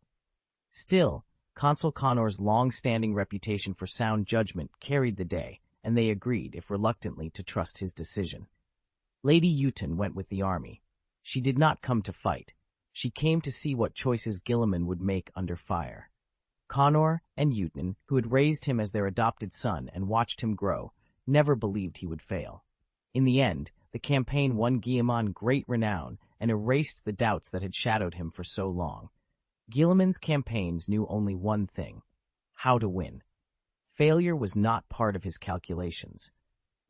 Still, Consul Connor's long-standing reputation for sound judgment carried the day, and they agreed, if reluctantly, to trust his decision. Lady Uton went with the army. She did not come to fight. She came to see what choices Guilliman would make under fire. Connor and Uton, who had raised him as their adopted son and watched him grow, never believed he would fail. In the end, the campaign won Guilliman great renown and erased the doubts that had shadowed him for so long. Guilliman's campaigns knew only one thing: how to win. Failure was not part of his calculations.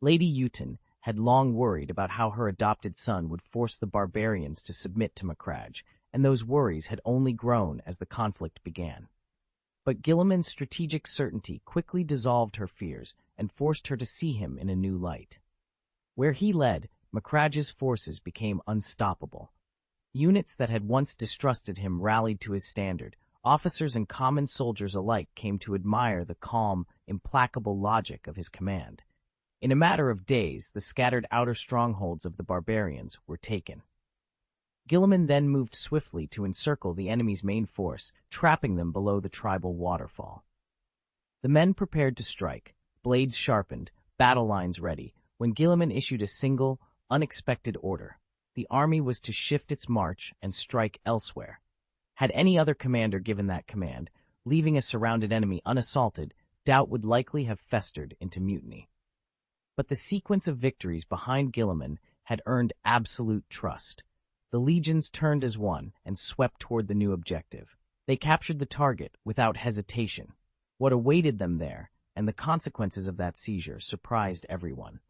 Lady Uton had long worried about how her adopted son would force the barbarians to submit to Macragge, and those worries had only grown as the conflict began. But Guilliman's strategic certainty quickly dissolved her fears and forced her to see him in a new light. Where he led, Macragge's forces became unstoppable. Units that had once distrusted him rallied to his standard. Officers and common soldiers alike came to admire the calm, implacable logic of his command. In a matter of days, the scattered outer strongholds of the barbarians were taken. Guilliman then moved swiftly to encircle the enemy's main force, trapping them below the tribal waterfall. The men prepared to strike, blades sharpened, battle lines ready, when Guilliman issued a single, unexpected order. The army was to shift its march and strike elsewhere. Had any other commander given that command, leaving a surrounded enemy unassaulted, doubt would likely have festered into mutiny. But the sequence of victories behind Guilliman had earned absolute trust. The legions turned as one and swept toward the new objective. They captured the target without hesitation. What awaited them there, and the consequences of that seizure, surprised everyone.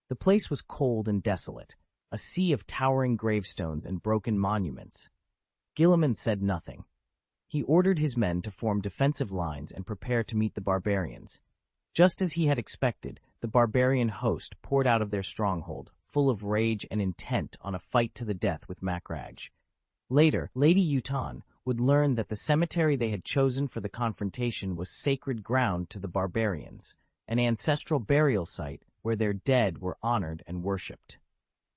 The place was cold and desolate, a sea of towering gravestones and broken monuments. Guilliman said nothing. He ordered his men to form defensive lines and prepare to meet the barbarians. Just as he had expected, the barbarian host poured out of their stronghold, full of rage and intent on a fight to the death with Macragge. Later, Lady Uton would learn that the cemetery they had chosen for the confrontation was sacred ground to the barbarians, an ancestral burial site where their dead were honored and worshipped.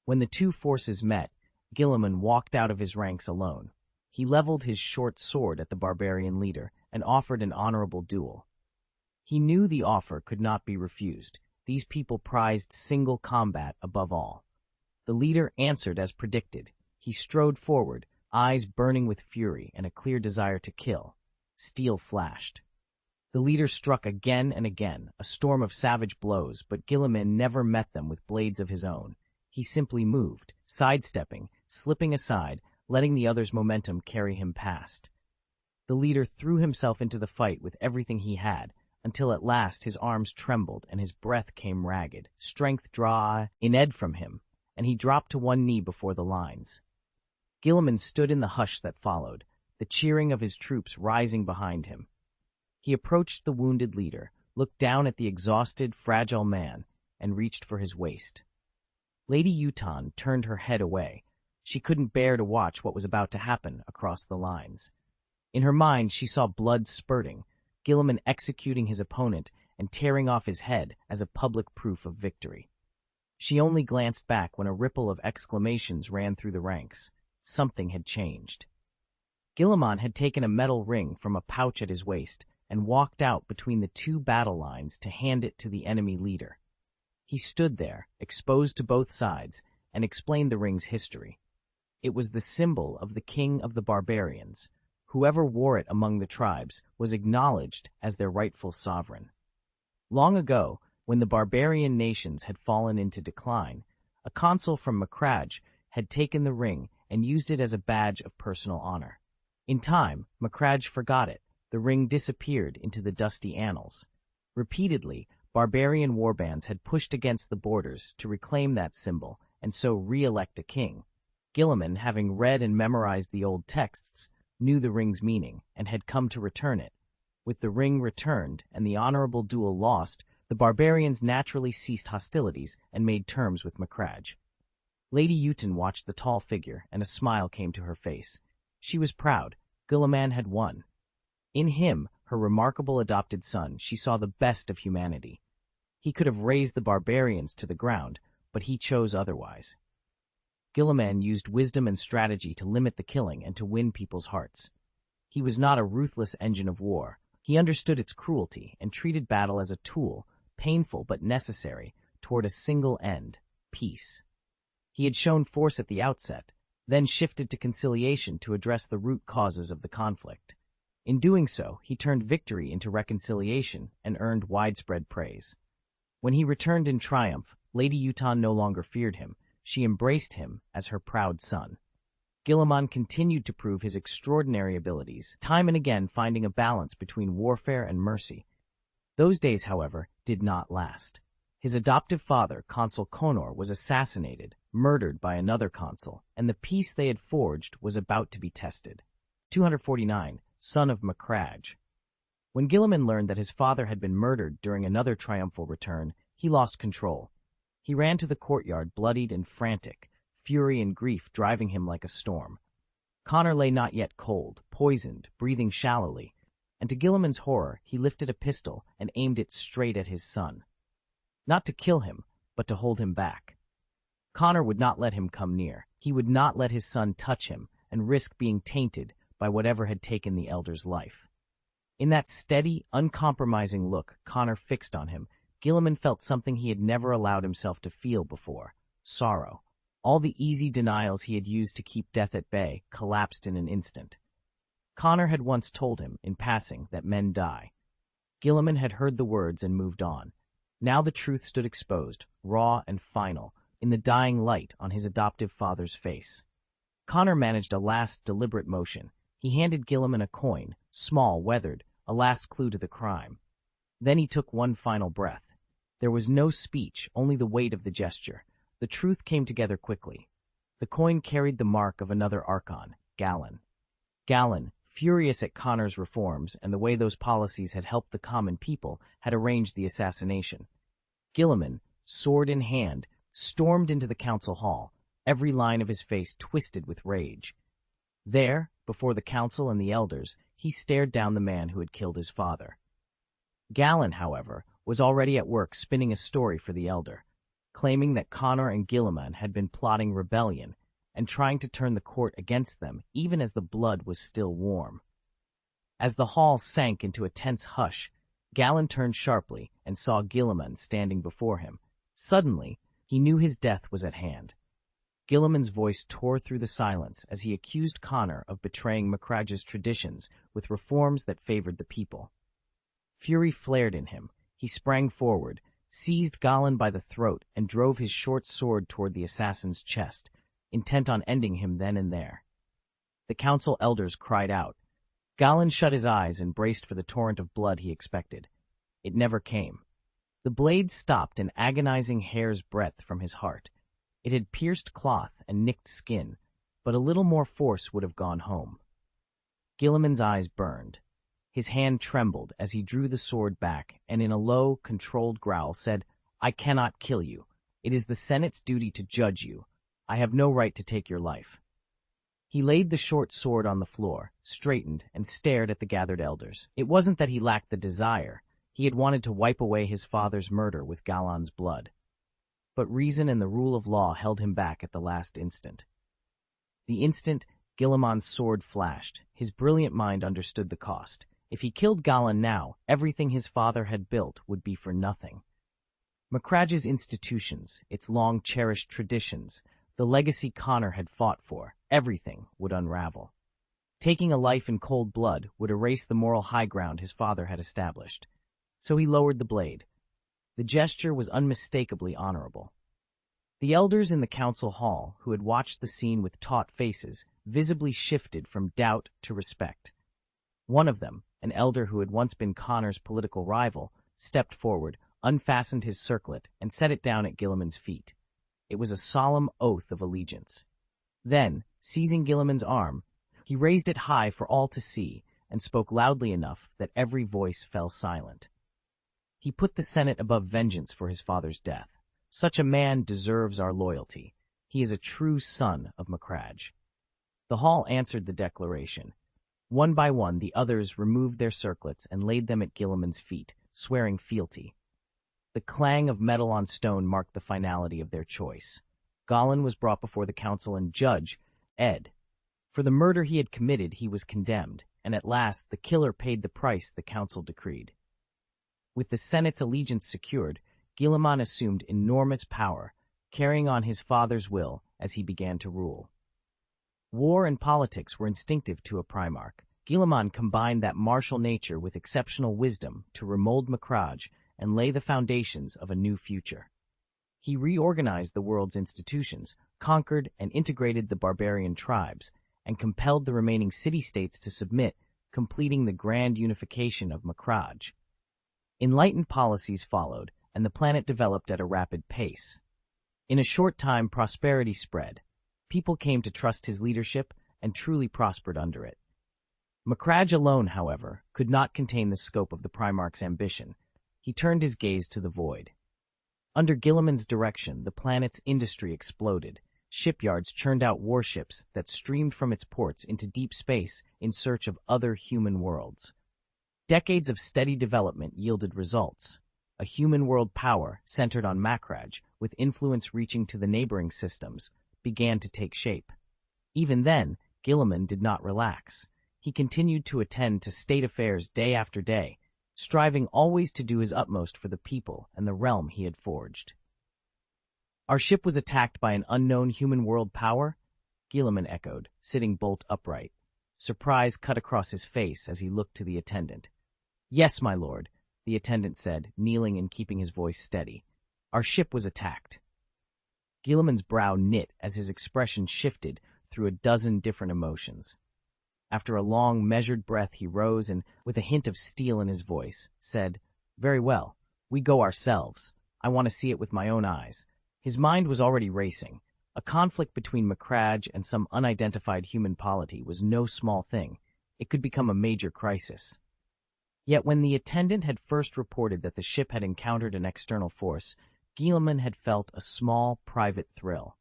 When the two forces met, Guilliman walked out of his ranks alone. He leveled his short sword at the barbarian leader and offered an honorable duel. He knew the offer could not be refused. These people prized single combat above all. The leader answered as predicted. He strode forward, eyes burning with fury and a clear desire to kill. Steel flashed. The leader struck again and again, a storm of savage blows, but Guilliman never met them with blades of his own. He simply moved, sidestepping, slipping aside, letting the other's momentum carry him past. The leader threw himself into the fight with everything he had, until at last his arms trembled and his breath came ragged, strength drained from him, and he dropped to one knee before the lines. Guilliman stood in the hush that followed, the cheering of his troops rising behind him. He approached the wounded leader, looked down at the exhausted, fragile man, and reached for his waist. Lady Uton turned her head away. She couldn't bear to watch what was about to happen across the lines. In her mind, she saw blood spurting, Guilliman executing his opponent and tearing off his head as a public proof of victory. She only glanced back when a ripple of exclamations ran through the ranks. Something had changed. Guilliman had taken a metal ring from a pouch at his waist and walked out between the two battle lines to hand it to the enemy leader. He stood there, exposed to both sides, and explained the ring's history. It was the symbol of the king of the barbarians. Whoever wore it among the tribes was acknowledged as their rightful sovereign. Long ago, when the barbarian nations had fallen into decline, a consul from Macragge had taken the ring and used it as a badge of personal honor. In time, Macragge forgot it. The ring disappeared into the dusty annals. Repeatedly, barbarian warbands had pushed against the borders to reclaim that symbol and so re-elect a king. Guilliman, having read and memorized the old texts, knew the ring's meaning and had come to return it. With the ring returned and the honorable duel lost, the barbarians naturally ceased hostilities and made terms with Macragge. Lady Uton watched the tall figure, and a smile came to her face. She was proud. Guilliman had won. In him, her remarkable adopted son, she saw the best of humanity. He could have razed the barbarians to the ground, but he chose otherwise. Guilliman used wisdom and strategy to limit the killing and to win people's hearts. He was not a ruthless engine of war. He understood its cruelty and treated battle as a tool, painful but necessary, toward a single end, peace. He had shown force at the outset, then shifted to conciliation to address the root causes of the conflict. In doing so, he turned victory into reconciliation and earned widespread praise. When he returned in triumph, Lady Uton no longer feared him. She embraced him as her proud son. Guilliman continued to prove his extraordinary abilities, time and again finding a balance between warfare and mercy. Those days, however, did not last. His adoptive father, Consul Conor, was assassinated, murdered by another consul, and the peace they had forged was about to be tested. 249, son of Macragge. When Guilliman learned that his father had been murdered during another triumphal return, he lost control. He ran to the courtyard bloodied and frantic, fury and grief driving him like a storm. Conor lay not yet cold, poisoned, breathing shallowly, and to Guilliman's horror he lifted a pistol and aimed it straight at his son. Not to kill him, but to hold him back. Conor would not let him come near. He would not let his son touch him and risk being tainted by whatever had taken the elder's life. In that steady, uncompromising look Conor fixed on him, Guilliman felt something he had never allowed himself to feel before: sorrow. All the easy denials he had used to keep death at bay collapsed in an instant. Connor had once told him, in passing, that men die. Gilliman had heard the words and moved on. Now the truth stood exposed, raw and final, in the dying light on his adoptive father's face. Connor managed a last deliberate motion. He handed Gilliman a coin, small, weathered, a last clue to the crime. Then he took one final breath. There was no speech, only the weight of the gesture. The truth came together quickly. The coin carried the mark of another Archon, Galen. Galen, furious at Connor's reforms and the way those policies had helped the common people, had arranged the assassination. Gilliman, sword in hand, stormed into the council hall, every line of his face twisted with rage. There, before the council and the elders, he stared down the man who had killed his father. Galen, however, was already at work spinning a story for the elder, claiming that Connor and Gilliman had been plotting rebellion and trying to turn the court against them even as the blood was still warm. As the hall sank into a tense hush, Galen turned sharply and saw Gilliman standing before him. Suddenly, he knew his death was at hand. Gilliman's voice tore through the silence as he accused Connor of betraying Macrage's traditions with reforms that favored the people. Fury flared in him. He sprang forward, seized Galen by the throat, and drove his short sword toward the assassin's chest, intent on ending him then and there. The council elders cried out. Galen shut his eyes and braced for the torrent of blood he expected. It never came. The blade stopped an agonizing hair's breadth from his heart. It had pierced cloth and nicked skin, but a little more force would have gone home. Gilliman's eyes burned. His hand trembled as he drew the sword back and in a low, controlled growl said, "I cannot kill you. It is the Senate's duty to judge you. I have no right to take your life." He laid the short sword on the floor, straightened, and stared at the gathered elders. It wasn't that he lacked the desire. He had wanted to wipe away his father's murder with Galen's blood. But reason and the rule of law held him back at the last instant. The instant Gilliman's sword flashed, his brilliant mind understood the cost. If he killed Galen now, everything his father had built would be for nothing. Macrage's institutions, its long-cherished traditions, the legacy Connor had fought for, everything would unravel. Taking a life in cold blood would erase the moral high ground his father had established. So he lowered the blade. The gesture was unmistakably honorable. The elders in the council hall, who had watched the scene with taut faces, visibly shifted from doubt to respect. One of them, an elder who had once been Connor's political rival, stepped forward, unfastened his circlet, and set it down at Gilliman's feet. It was a solemn oath of allegiance. Then, seizing Gilliman's arm, he raised it high for all to see and spoke loudly enough that every voice fell silent. He put the Senate above vengeance for his father's death. Such a man deserves our loyalty. He is a true son of Macrage. The hall answered the declaration. One by one, the others removed their circlets and laid them at Gilliman's feet, swearing fealty. The clang of metal on stone marked the finality of their choice. Galen was brought before the council and Judge Ed. For the murder he had committed, he was condemned, and at last the killer paid the price the council decreed. With the Senate's allegiance secured, Gilliman assumed enormous power, carrying on his father's will as he began to rule. War and politics were instinctive to a Primarch. Gilliman combined that martial nature with exceptional wisdom to remold Macrage and lay the foundations of a new future. He reorganized the world's institutions, conquered and integrated the barbarian tribes, and compelled the remaining city-states to submit, completing the grand unification of Macrage. Enlightened policies followed, and the planet developed at a rapid pace. In a short time, prosperity spread. People came to trust his leadership and truly prospered under it. Macrage alone, however, could not contain the scope of the Primarch's ambition. He turned his gaze to the void. Under Gilliman's direction, the planet's industry exploded. Shipyards churned out warships that streamed from its ports into deep space in search of other human worlds. Decades of steady development yielded results. A human world power, centered on Macrage, with influence reaching to the neighboring systems, began to take shape. Even then, Gilliman did not relax. He continued to attend to state affairs day after day, striving always to do his utmost for the people and the realm he had forged. "Our ship was attacked by an unknown human world power?" Gilliman echoed, sitting bolt upright. Surprise cut across his face as he looked to the attendant. "Yes, my lord," the attendant said, kneeling and keeping his voice steady. "Our ship was attacked." Guilliman's brow knit as his expression shifted through a dozen different emotions. After a long, measured breath, he rose and, with a hint of steel in his voice, said, "Very well. We go ourselves. I want to see it with my own eyes." His mind was already racing. A conflict between Macragge and some unidentified human polity was no small thing. It could become a major crisis. Yet when the attendant had first reported that the ship had encountered an external force, Guilliman had felt a small, private thrill.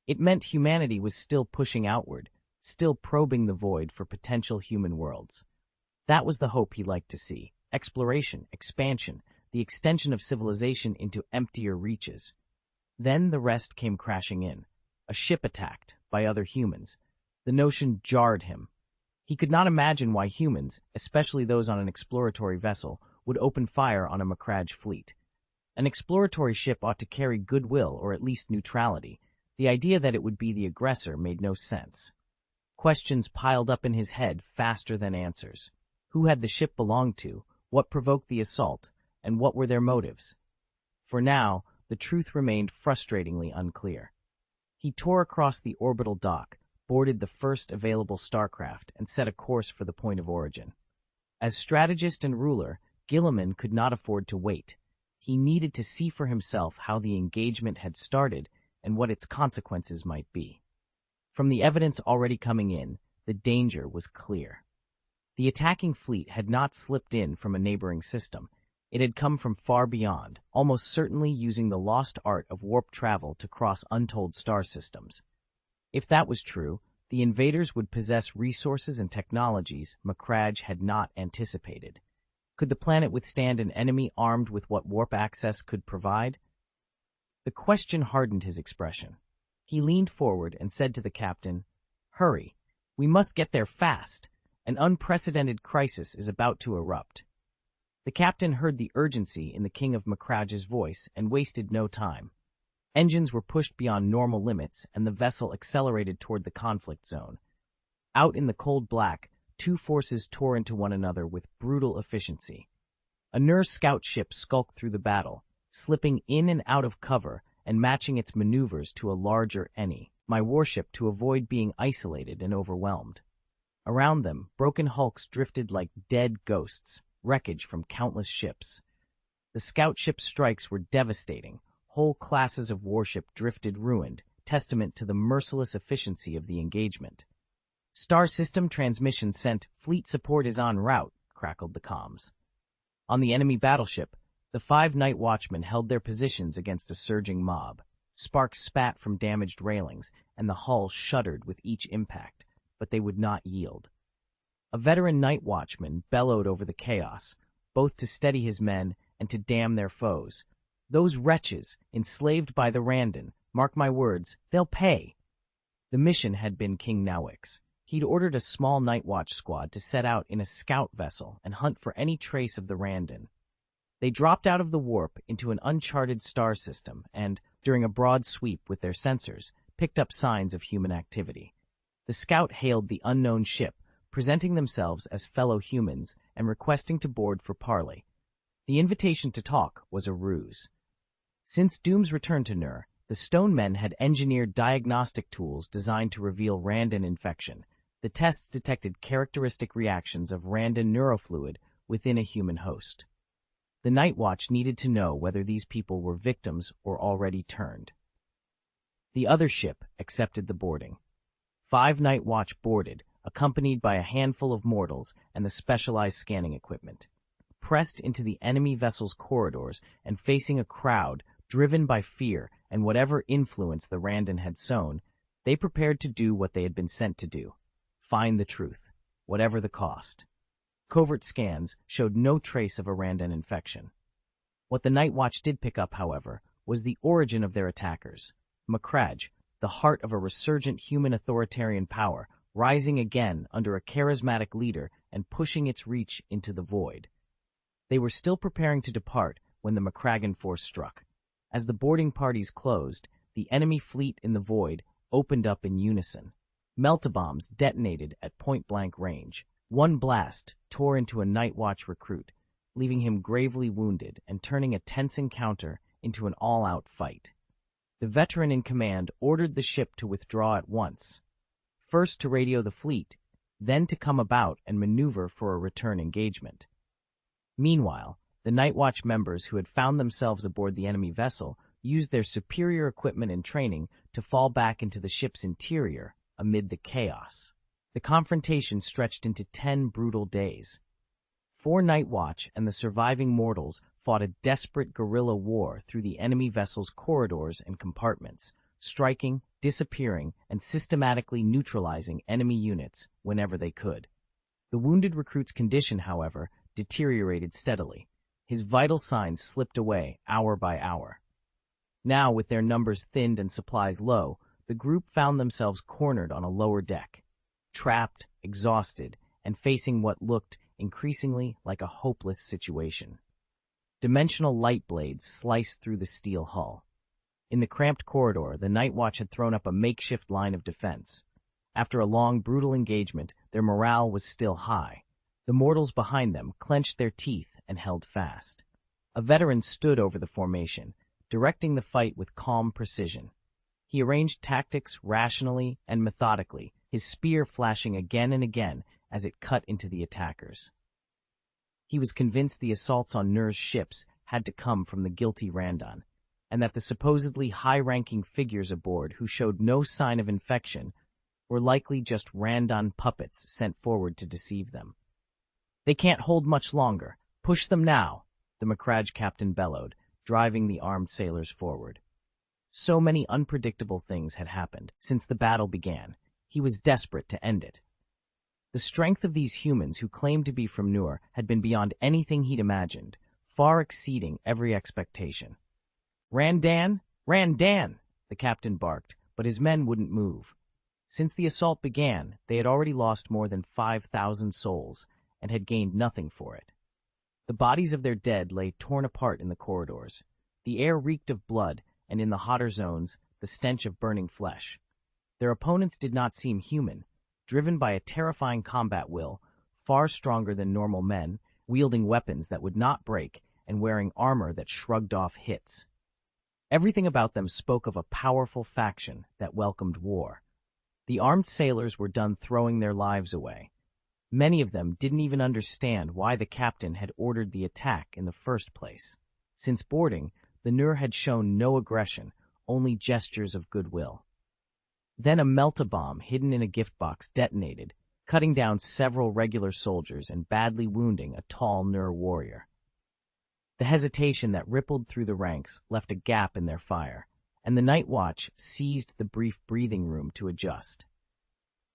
It meant humanity was still pushing outward, still probing the void for potential human worlds. That was the hope he liked to see. Exploration, expansion, the extension of civilization into emptier reaches. Then the rest came crashing in. A ship attacked by other humans. The notion jarred him. He could not imagine why humans, especially those on an exploratory vessel, would open fire on a Macragge fleet. An exploratory ship ought to carry goodwill or at least neutrality. The idea that it would be the aggressor made no sense. Questions piled up in his head faster than answers. Who had the ship belonged to? What provoked the assault? And what were their motives? For now, the truth remained frustratingly unclear. He tore across the orbital dock, boarded the first available starcraft, and set a course for the point of origin. As strategist and ruler, Guilliman could not afford to wait. He needed to see for himself how the engagement had started and what its consequences might be. From the evidence already coming in, the danger was clear. The attacking fleet had not slipped in from a neighboring system. It had come from far beyond, almost certainly using the lost art of warp travel to cross untold star systems. If that was true, the invaders would possess resources and technologies Macragge had not anticipated. Could the planet withstand an enemy armed with what warp access could provide? The question hardened his expression. He leaned forward and said to the captain, "Hurry. We must get there fast. An unprecedented crisis is about to erupt." The captain heard the urgency in the King of Macragge's voice and wasted no time. Engines were pushed beyond normal limits, and the vessel accelerated toward the conflict zone. Out in the cold black, two forces tore into one another with brutal efficiency. A Nur scout ship skulked through the battle, slipping in and out of cover and matching its maneuvers to a larger Eni, my warship, to avoid being isolated and overwhelmed. Around them, broken hulks drifted like dead ghosts, wreckage from countless ships. The scout ship strikes were devastating. Whole classes of warship drifted ruined, testament to the merciless efficiency of the engagement. "Star system transmission sent. Fleet support is en route," crackled the comms. On the enemy battleship, the 5 night watchmen held their positions against a surging mob. Sparks spat from damaged railings, and the hull shuddered with each impact, but they would not yield. A veteran night watchman bellowed over the chaos, both to steady his men and to damn their foes. "Those wretches, enslaved by the Randon, mark my words, they'll pay." The mission had been King Nawick's. He'd ordered a small night watch squad to set out in a scout vessel and hunt for any trace of the Randon. They dropped out of the warp into an uncharted star system and, during a broad sweep with their sensors, picked up signs of human activity. The scout hailed the unknown ship, presenting themselves as fellow humans and requesting to board for parley. The invitation to talk was a ruse. Since Doom's return to Nur, the Stone Men had engineered diagnostic tools designed to reveal Randon infection. The tests detected characteristic reactions of Randon neurofluid within a human host. The Night Watch needed to know whether these people were victims or already turned. The other ship accepted the boarding. 5 Night Watch boarded, accompanied by a handful of mortals and the specialized scanning equipment. Pressed into the enemy vessel's corridors and facing a crowd driven by fear and whatever influence the Randon had sown, they prepared to do what they had been sent to do: find the truth, whatever the cost. Covert scans showed no trace of a Randon infection. What the Night Watch did pick up, however, was the origin of their attackers. Macragge, the heart of a resurgent human authoritarian power, rising again under a charismatic leader and pushing its reach into the void. They were still preparing to depart when the Macraggan force struck. As the boarding parties closed, the enemy fleet in the void opened up in unison. Meltabombs detonated at point-blank range. One blast tore into a Night Watch recruit, leaving him gravely wounded and turning a tense encounter into an all-out fight. The veteran in command ordered the ship to withdraw at once, first to radio the fleet, then to come about and maneuver for a return engagement. Meanwhile, the Night Watch members who had found themselves aboard the enemy vessel used their superior equipment and training to fall back into the ship's interior amid the chaos. The confrontation stretched into 10 brutal days. 4 Night Watch and the surviving mortals fought a desperate guerrilla war through the enemy vessel's corridors and compartments, striking, disappearing, and systematically neutralizing enemy units whenever they could. The wounded recruit's condition, however, deteriorated steadily. His vital signs slipped away hour by hour. Now, with their numbers thinned and supplies low, the group found themselves cornered on a lower deck, trapped, exhausted, and facing what looked increasingly like a hopeless situation. Dimensional light blades sliced through the steel hull. In the cramped corridor, the Night Watch had thrown up a makeshift line of defense. After a long, brutal engagement, their morale was still high. The mortals behind them clenched their teeth and held fast. A veteran stood over the formation, directing the fight with calm precision. He arranged tactics rationally and methodically, his spear flashing again and again as it cut into the attackers. He was convinced the assaults on Nur's ships had to come from the guilty Randan, and that the supposedly high-ranking figures aboard who showed no sign of infection were likely just Randan puppets sent forward to deceive them. "They can't hold much longer. Push them now," the Macragge captain bellowed, driving the armed sailors forward. So many unpredictable things had happened since the battle began. He was desperate to end it. The strength of these humans who claimed to be from Nur had been beyond anything he'd imagined, far exceeding every expectation. "Randan! Randan!" the captain barked, but his men wouldn't move. Since the assault began, they had already lost more than 5,000 souls and had gained nothing for it. The bodies of their dead lay torn apart in the corridors. The air reeked of blood, and in the hotter zones, the stench of burning flesh. Their opponents did not seem human, driven by a terrifying combat will, far stronger than normal men, wielding weapons that would not break and wearing armor that shrugged off hits. Everything about them spoke of a powerful faction that welcomed war. The armed sailors were done throwing their lives away. Many of them didn't even understand why the captain had ordered the attack in the first place. Since boarding, the Nur had shown no aggression, only gestures of goodwill. Then a melta-bomb hidden in a gift box detonated, cutting down several regular soldiers and badly wounding a tall Nur warrior. The hesitation that rippled through the ranks left a gap in their fire, and the Night Watch seized the brief breathing room to adjust.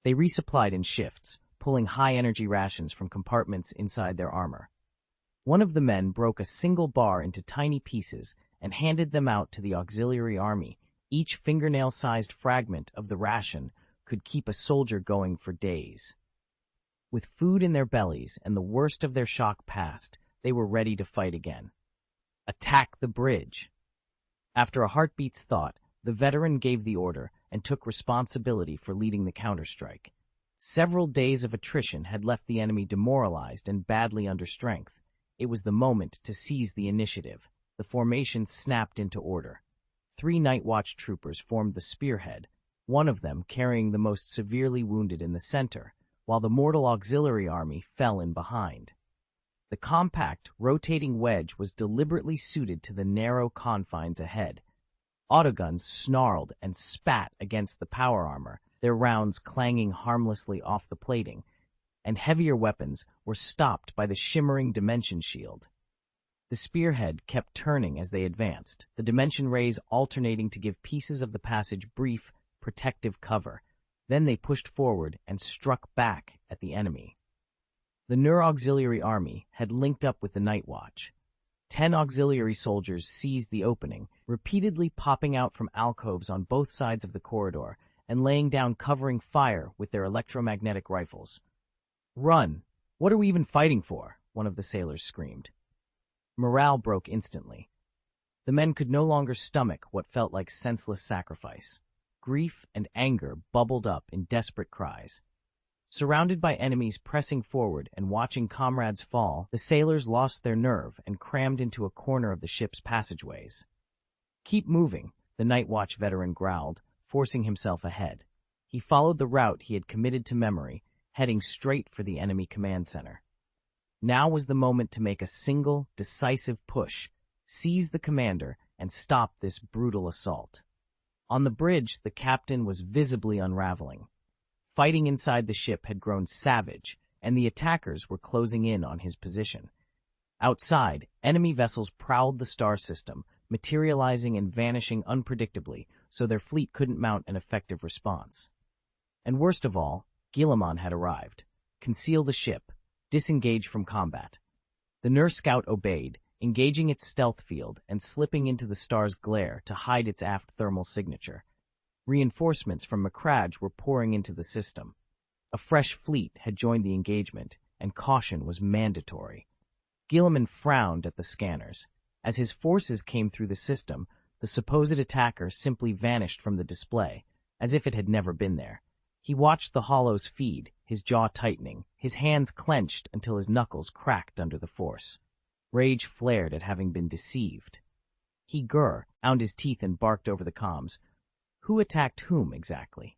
They resupplied in shifts, pulling high-energy rations from compartments inside their armor. One of the men broke a single bar into tiny pieces and handed them out to the auxiliary army. Each fingernail-sized fragment of the ration could keep a soldier going for days. With food in their bellies and the worst of their shock past, they were ready to fight again. Attack the bridge! After a heartbeat's thought, the veteran gave the order and took responsibility for leading the counterstrike. Several days of attrition had left the enemy demoralized and badly under strength. It was the moment to seize the initiative. The formation snapped into order. 3 Night Watch troopers formed the spearhead, one of them carrying the most severely wounded in the center, while the mortal auxiliary army fell in behind. The compact, rotating wedge was deliberately suited to the narrow confines ahead. Autoguns snarled and spat against the power armor, their rounds clanging harmlessly off the plating, and heavier weapons were stopped by the shimmering dimension shield. The spearhead kept turning as they advanced, the dimension rays alternating to give pieces of the passage brief, protective cover. Then they pushed forward and struck back at the enemy. The Nur Auxiliary Army had linked up with the Night Watch. 10 auxiliary soldiers seized the opening, repeatedly popping out from alcoves on both sides of the corridor and laying down covering fire with their electromagnetic rifles. "Run! What are we even fighting for?" one of the sailors screamed. Morale broke instantly. The men could no longer stomach what felt like senseless sacrifice. Grief and anger bubbled up in desperate cries. Surrounded by enemies pressing forward and watching comrades fall, the sailors lost their nerve and crammed into a corner of the ship's passageways. "Keep moving," the Night Watch veteran growled, forcing himself ahead. He followed the route he had committed to memory, heading straight for the enemy command center. Now was the moment to make a single, decisive push, seize the commander, and stop this brutal assault. On the bridge, the captain was visibly unraveling. Fighting inside the ship had grown savage, and the attackers were closing in on his position. Outside, enemy vessels prowled the star system, materializing and vanishing unpredictably, so their fleet couldn't mount an effective response. And worst of all, Guilliman had arrived. Conceal the ship. Disengage from combat. The Nurse Scout obeyed, engaging its stealth field and slipping into the star's glare to hide its aft thermal signature. Reinforcements from Macragge were pouring into the system. A fresh fleet had joined the engagement, and caution was mandatory. Guilliman frowned at the scanners. As his forces came through the system, the supposed attacker simply vanished from the display, as if it had never been there. He watched the hollows feed, his jaw tightening, his hands clenched until his knuckles cracked under the force. Rage flared at having been deceived. He ground his teeth and barked over the comms. Who attacked whom, exactly?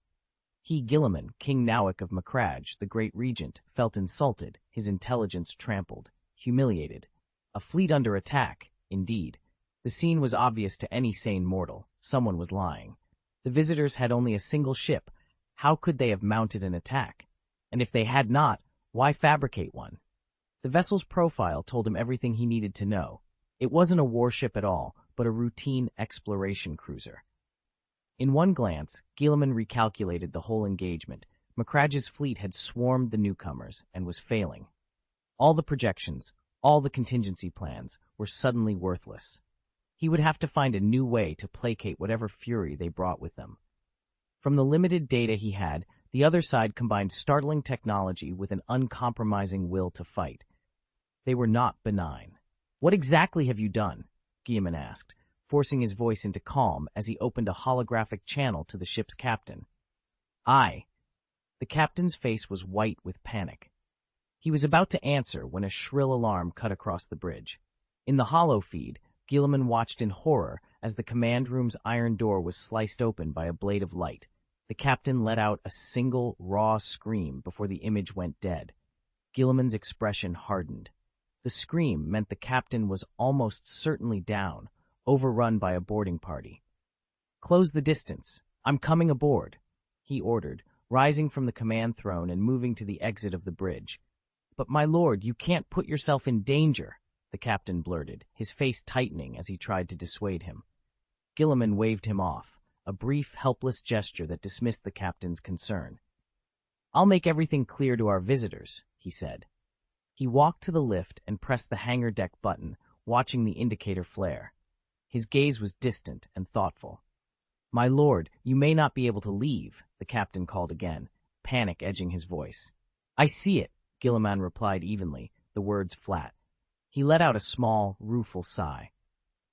He, Guilliman, King Nowick of Macragge, the great regent, felt insulted, his intelligence trampled, humiliated. A fleet under attack, indeed. The scene was obvious to any sane mortal. Someone was lying. The visitors had only a single ship. How could they have mounted an attack? And if they had not, why fabricate one? The vessel's profile told him everything he needed to know. It wasn't a warship at all, but a routine exploration cruiser. In one glance, Guilliman recalculated the whole engagement. Macragge's fleet had swarmed the newcomers and was failing. All the projections, all the contingency plans, were suddenly worthless. He would have to find a new way to placate whatever fury they brought with them. From the limited data he had, the other side combined startling technology with an uncompromising will to fight. They were not benign. "What exactly have you done?" Guilliman asked, forcing his voice into calm as he opened a holographic channel to the ship's captain. "I." The captain's face was white with panic. He was about to answer when a shrill alarm cut across the bridge. In the holo feed, Guilliman watched in horror as the command room's iron door was sliced open by a blade of light. The captain let out a single, raw scream before the image went dead. Guilliman's expression hardened. The scream meant the captain was almost certainly down, overrun by a boarding party. "Close the distance. I'm coming aboard," he ordered, rising from the command throne and moving to the exit of the bridge. "But my lord, you can't put yourself in danger," the captain blurted, his face tightening as he tried to dissuade him. Guilliman waved him off, a brief, helpless gesture that dismissed the captain's concern. "I'll make everything clear to our visitors," he said. He walked to the lift and pressed the hangar deck button, watching the indicator flare. His gaze was distant and thoughtful. "My lord, you may not be able to leave," the captain called again, panic edging his voice. "I see it," Guilliman replied evenly, the words flat. He let out a small, rueful sigh.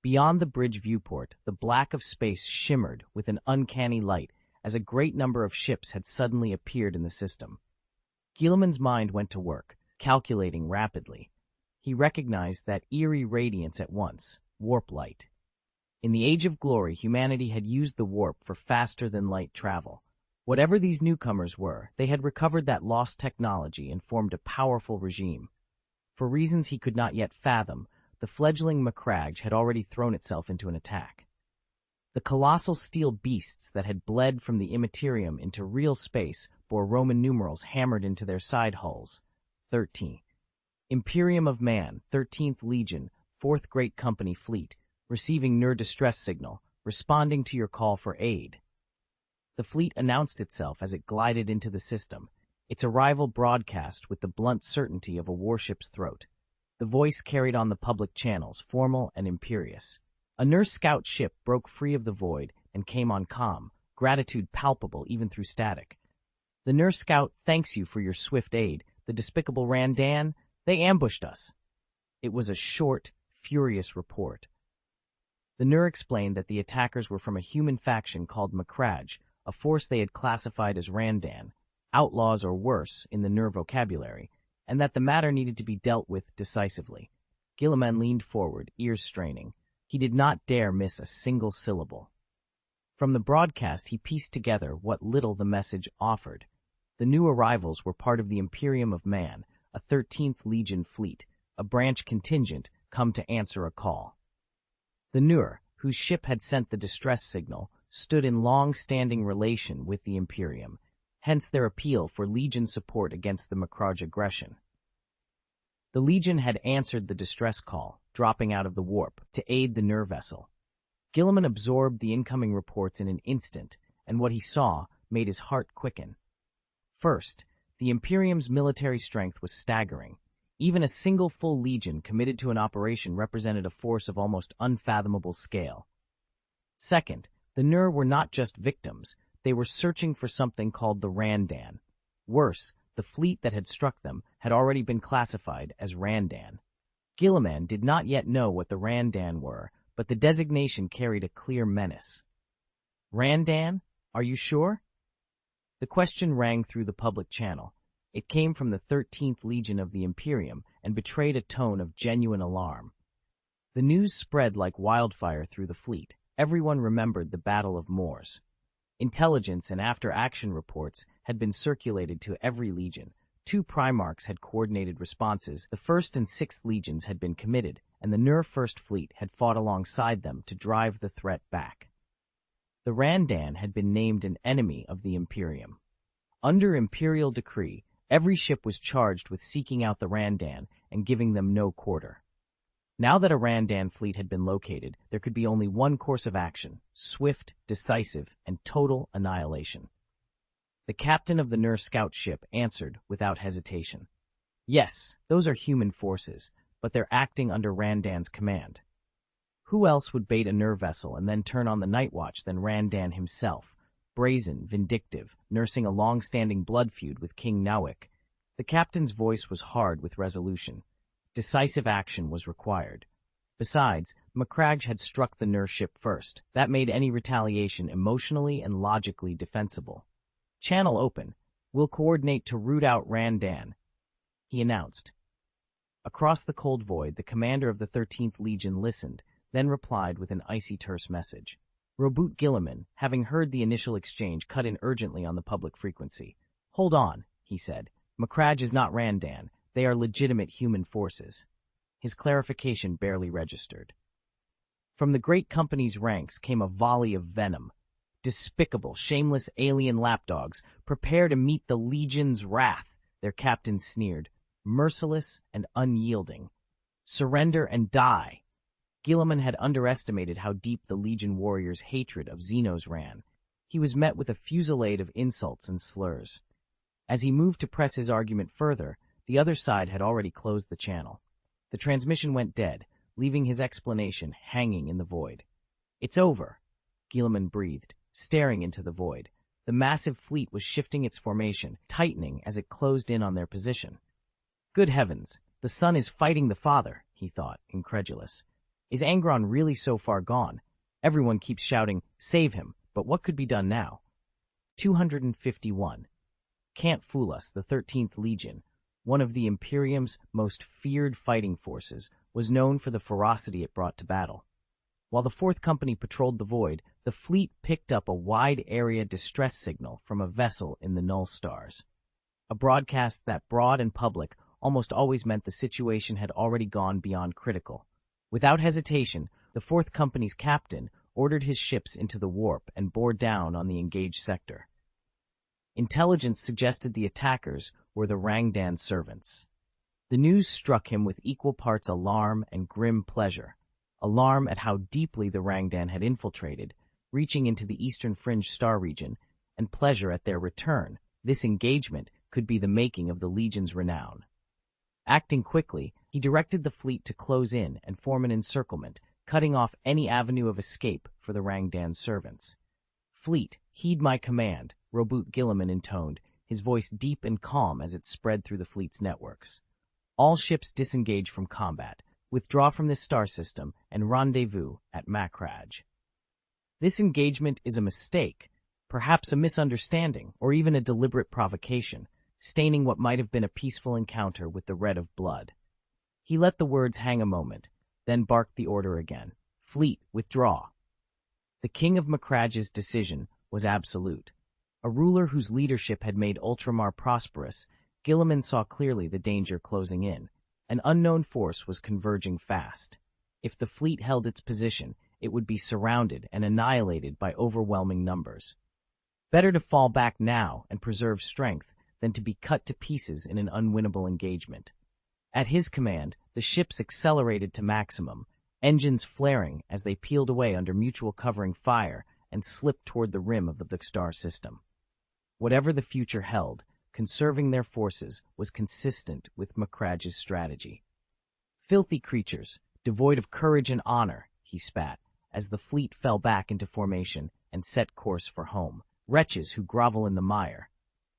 Beyond the bridge viewport, the black of space shimmered with an uncanny light as a great number of ships had suddenly appeared in the system. Guilliman's mind went to work, calculating rapidly. He recognized that eerie radiance at once, warp light. In the Age of Glory, humanity had used the warp for faster-than-light travel. Whatever these newcomers were, they had recovered that lost technology and formed a powerful regime. For reasons he could not yet fathom, the fledgling Macragge had already thrown itself into an attack. The colossal steel beasts that had bled from the immaterium into real space bore Roman numerals hammered into their side hulls. 13. Imperium of Man, 13th Legion, 4th Great Company Fleet, receiving NER distress signal, responding to your call for aid. The fleet announced itself as it glided into the system, its arrival broadcast with the blunt certainty of a warship's throat. The voice carried on the public channels, formal and imperious. A Nurse Scout ship broke free of the void and came on comm, gratitude palpable even through static. "The Nurse Scout thanks you for your swift aid. The despicable Randan, they ambushed us." It was a short, furious report. The Nur explained that the attackers were from a human faction called Macragge, a force they had classified as Randan, outlaws or worse in the Nur vocabulary, and that the matter needed to be dealt with decisively. Guilliman leaned forward, ears straining. He did not dare miss a single syllable. From the broadcast, he pieced together what little the message offered. The new arrivals were part of the Imperium of Man, a 13th Legion fleet, a branch contingent come to answer a call. The Nur, whose ship had sent the distress signal, stood in long-standing relation with the Imperium, hence their appeal for Legion support against the Macrage aggression. The Legion had answered the distress call, dropping out of the warp, to aid the Nur vessel. Guilliman absorbed the incoming reports in an instant, and what he saw made his heart quicken. First, the Imperium's military strength was staggering. Even a single full legion committed to an operation represented a force of almost unfathomable scale. Second, the Nur were not just victims, they were searching for something called the Randan. Worse, the fleet that had struck them had already been classified as Randan. Guilliman did not yet know what the Randan were, but the designation carried a clear menace. Randan? Are you sure? The question rang through the public channel. It came from the 13th Legion of the Imperium and betrayed a tone of genuine alarm. The news spread like wildfire through the fleet. Everyone remembered the Battle of Moors. Intelligence and after-action reports had been circulated to every legion. 2 Primarchs had coordinated responses. The 1st and 6th Legions had been committed, and the Nur First Fleet had fought alongside them to drive the threat back. The Randan had been named an enemy of the Imperium. Under Imperial decree, every ship was charged with seeking out the Randan and giving them no quarter. Now that a Randan fleet had been located, there could be only one course of action: swift, decisive, and total annihilation. The captain of the Nur scout ship answered without hesitation. Yes, those are human forces, but they're acting under Randan's command. Who else would bait a Nur vessel and then turn on the night watch than Randan himself, brazen, vindictive, nursing a long-standing blood feud with King Nawik? The captain's voice was hard with resolution. Decisive action was required. Besides, Macrage had struck the Nur ship first. That made any retaliation emotionally and logically defensible. Channel open. We'll coordinate to root out Randan, he announced. Across the cold void, the commander of the 13th Legion listened, then replied with an icy terse message. Roboute Guilliman, having heard the initial exchange, cut in urgently on the public frequency. Hold on, he said. Macrage is not Randan. They are legitimate human forces. His clarification barely registered. From the great company's ranks came a volley of venom. Despicable, shameless alien lapdogs, prepare to meet the Legion's wrath, their captain sneered. Merciless and unyielding. Surrender and die. Guilliman had underestimated how deep the Legion warriors' hatred of Xenos ran. He was met with a fusillade of insults and slurs. As he moved to press his argument further, the other side had already closed the channel. The transmission went dead, leaving his explanation hanging in the void. It's over, Guilliman breathed, staring into the void. The massive fleet was shifting its formation, tightening as it closed in on their position. Good heavens, the son is fighting the father, he thought, incredulous. Is Angron really so far gone? Everyone keeps shouting, save him, but what could be done now? 251. Can't fool us, the 13th Legion, one of the Imperium's most feared fighting forces, was known for the ferocity it brought to battle. While the 4th Company patrolled the void, the fleet picked up a wide-area distress signal from a vessel in the Null Stars. A broadcast that, broad and public, almost always meant the situation had already gone beyond critical. Without hesitation, the 4th Company's captain ordered his ships into the warp and bore down on the engaged sector. Intelligence suggested the attackers were the Randan servants. The news struck him with equal parts alarm and grim pleasure. Alarm at how deeply the Randan had infiltrated, reaching into the eastern fringe star region, and pleasure at their return. This engagement could be the making of the Legion's renown. Acting quickly, he directed the fleet to close in and form an encirclement, cutting off any avenue of escape for the Randan servants. Fleet, heed my command, Roboute Guilliman intoned, his voice deep and calm as it spread through the fleet's networks. All ships disengage from combat, withdraw from this star system, and rendezvous at Macrage. This engagement is a mistake, perhaps a misunderstanding or even a deliberate provocation, staining what might have been a peaceful encounter with the red of blood. He let the words hang a moment, then barked the order again. Fleet, withdraw. The king of Macrage's decision was absolute. A ruler whose leadership had made Ultramar prosperous, Guilliman saw clearly the danger closing in. An unknown force was converging fast. If the fleet held its position, it would be surrounded and annihilated by overwhelming numbers. Better to fall back now and preserve strength than to be cut to pieces in an unwinnable engagement. At his command, the ships accelerated to maximum, engines flaring as they peeled away under mutual covering fire and slipped toward the rim of the star system. Whatever the future held, conserving their forces was consistent with Macrage's strategy. Filthy creatures, devoid of courage and honor, he spat, as the fleet fell back into formation and set course for home. Wretches who grovel in the mire.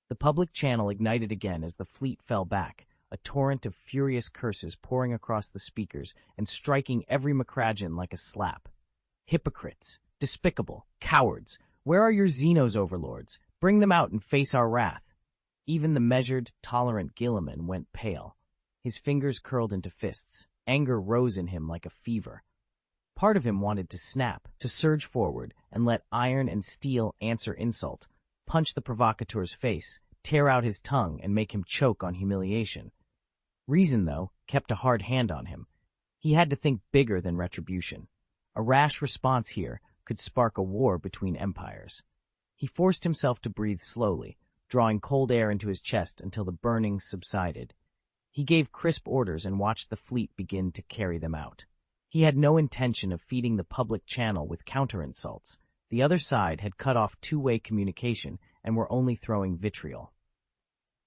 The public channel ignited again as the fleet fell back, a torrent of furious curses pouring across the speakers and striking every Macragian like a slap. Hypocrites, despicable, cowards, where are your Xenos overlords? Bring them out and face our wrath. Even the measured, tolerant Guilliman went pale. His fingers curled into fists. Anger rose in him like a fever. Part of him wanted to snap, to surge forward and let iron and steel answer insult, punch the provocateur's face, tear out his tongue and make him choke on humiliation. Reason, though, kept a hard hand on him. He had to think bigger than retribution. A rash response here could spark a war between empires. He forced himself to breathe slowly, drawing cold air into his chest until the burning subsided. He gave crisp orders and watched the fleet begin to carry them out. He had no intention of feeding the public channel with counter-insults. The other side had cut off two-way communication and were only throwing vitriol.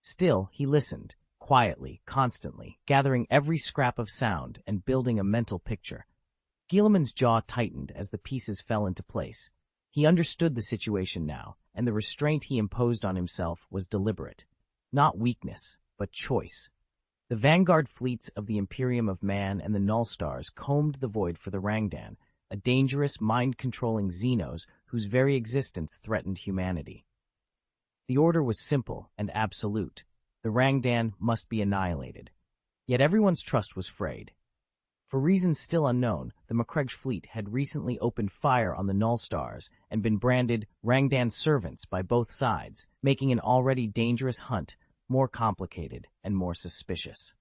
Still, he listened, quietly, constantly, gathering every scrap of sound and building a mental picture. Guilliman's jaw tightened as the pieces fell into place. He understood the situation now, and the restraint he imposed on himself was deliberate. Not weakness, but choice. The vanguard fleets of the Imperium of Man and the Null Stars combed the void for the Rangdan, a dangerous, mind-controlling Xenos whose very existence threatened humanity. The order was simple and absolute. The Rangdan must be annihilated. Yet everyone's trust was frayed. For reasons still unknown, the Macrage fleet had recently opened fire on the Null Stars and been branded Rangdan servants by both sides, making an already dangerous hunt more complicated and more suspicious.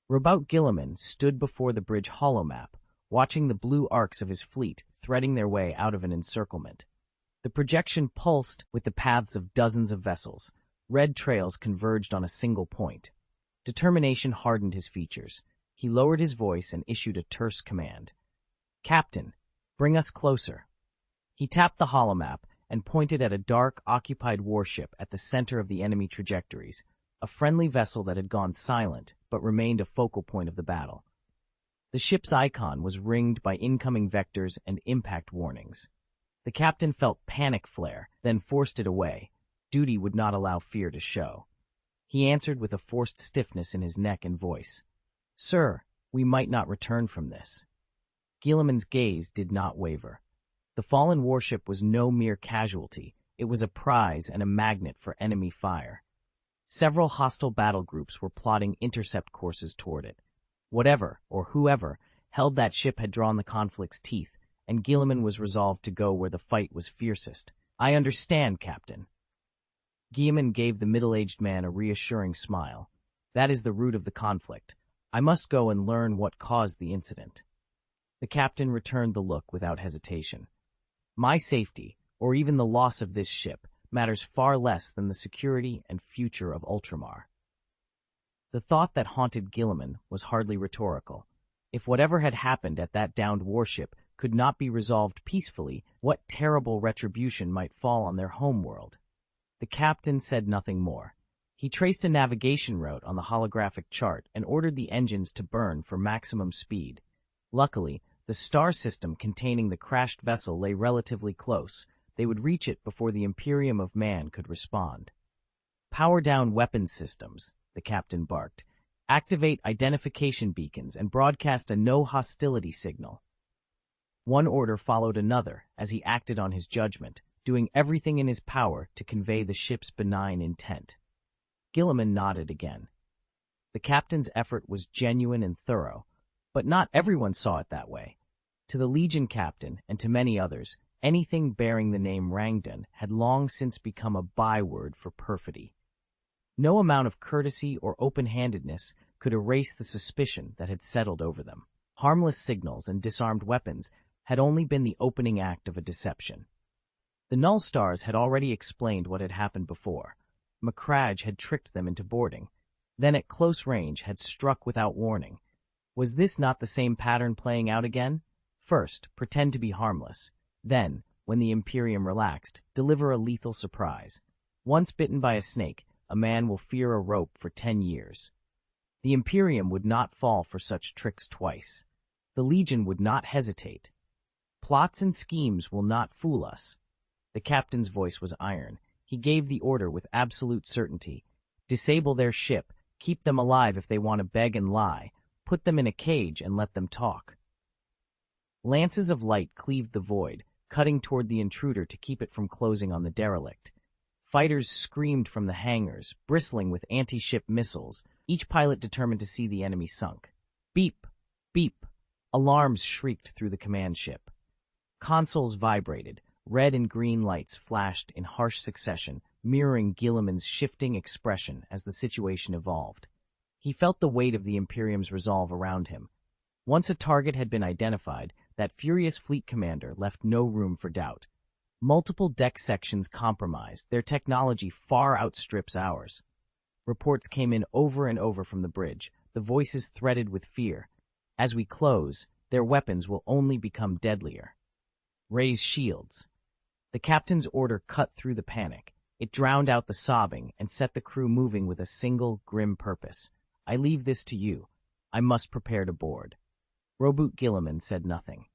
Robout Guilliman stood before the bridge holomap, watching the blue arcs of his fleet threading their way out of an encirclement. The projection pulsed with the paths of dozens of vessels. Red trails converged on a single point. Determination hardened his features. He lowered his voice and issued a terse command. "Captain, bring us closer." He tapped the holomap and pointed at a dark, occupied warship at the center of the enemy trajectories, a friendly vessel that had gone silent but remained a focal point of the battle. The ship's icon was ringed by incoming vectors and impact warnings. The captain felt panic flare, then forced it away. Duty would not allow fear to show. He answered with a forced stiffness in his neck and voice. "Sir, we might not return from this." Guilliman's gaze did not waver. The fallen warship was no mere casualty. It was a prize and a magnet for enemy fire. Several hostile battle groups were plotting intercept courses toward it. Whatever, or whoever, held that ship had drawn the conflict's teeth, and Guilliman was resolved to go where the fight was fiercest. "I understand, Captain." Guilliman gave the middle-aged man a reassuring smile. "That is the root of the conflict. I must go and learn what caused the incident." The captain returned the look without hesitation. "My safety, or even the loss of this ship, matters far less than the security and future of Ultramar." The thought that haunted Guilliman was hardly rhetorical. If whatever had happened at that downed warship could not be resolved peacefully, what terrible retribution might fall on their homeworld? The captain said nothing more. He traced a navigation route on the holographic chart and ordered the engines to burn for maximum speed. Luckily, the star system containing the crashed vessel lay relatively close. They would reach it before the Imperium of Man could respond. "Power down weapons systems," the captain barked. "Activate identification beacons and broadcast a no hostility signal." One order followed another as he acted on his judgment, doing everything in his power to convey the ship's benign intent. Gilliman nodded again. The captain's effort was genuine and thorough, but not everyone saw it that way. To the Legion captain, and to many others, anything bearing the name Rangdon had long since become a byword for perfidy. No amount of courtesy or open-handedness could erase the suspicion that had settled over them. Harmless signals and disarmed weapons had only been the opening act of a deception. The Null Stars had already explained what had happened before. Macragge had tricked them into boarding, then at close range had struck without warning. Was this not the same pattern playing out again? First, pretend to be harmless. Then, when the Imperium relaxed, deliver a lethal surprise. Once bitten by a snake, a man will fear a rope for 10 years. The Imperium would not fall for such tricks twice. The Legion would not hesitate. Plots and schemes will not fool us. The captain's voice was iron. He gave the order with absolute certainty. Disable their ship, keep them alive if they want to beg and lie, put them in a cage and let them talk. Lances of light cleaved the void, cutting toward the intruder to keep it from closing on the derelict. Fighters screamed from the hangars, bristling with anti-ship missiles, each pilot determined to see the enemy sunk. Beep! Beep! Alarms shrieked through the command ship. Consoles vibrated. Red and green lights flashed in harsh succession, mirroring Gilliman's shifting expression as the situation evolved. He felt the weight of the Imperium's resolve around him. Once a target had been identified, that furious fleet commander left no room for doubt. Multiple deck sections compromised. Their technology far outstrips ours. Reports came in over and over from the bridge, the voices threaded with fear. As we close, their weapons will only become deadlier. Raise shields. The captain's order cut through the panic. It drowned out the sobbing and set the crew moving with a single, grim purpose. I leave this to you. I must prepare to board. Roboute Gilliman said nothing.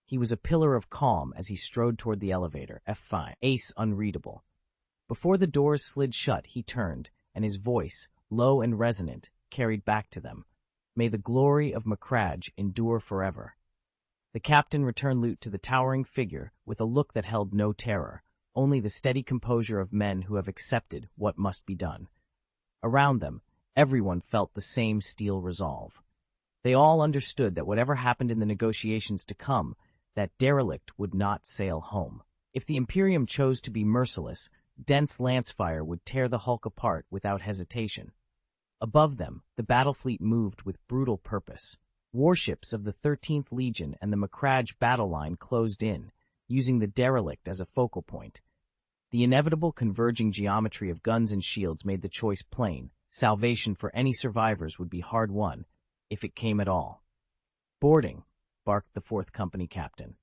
He was a pillar of calm as he strode toward the elevator, F5, ace unreadable. Before the doors slid shut, he turned, and his voice, low and resonant, carried back to them. May the glory of Macragge endure forever. The captain returned salute to the towering figure with a look that held no terror, only the steady composure of men who have accepted what must be done. Around them, everyone felt the same steel resolve. They all understood that whatever happened in the negotiations to come, that derelict would not sail home. If the Imperium chose to be merciless, dense lancefire would tear the hulk apart without hesitation. Above them, the battle fleet moved with brutal purpose. Warships of the 13th Legion and the Macragge battle line closed in, using the derelict as a focal point. The inevitable converging geometry of guns and shields made the choice plain. Salvation for any survivors would be hard won, if it came at all. Boarding, barked the 4th Company captain.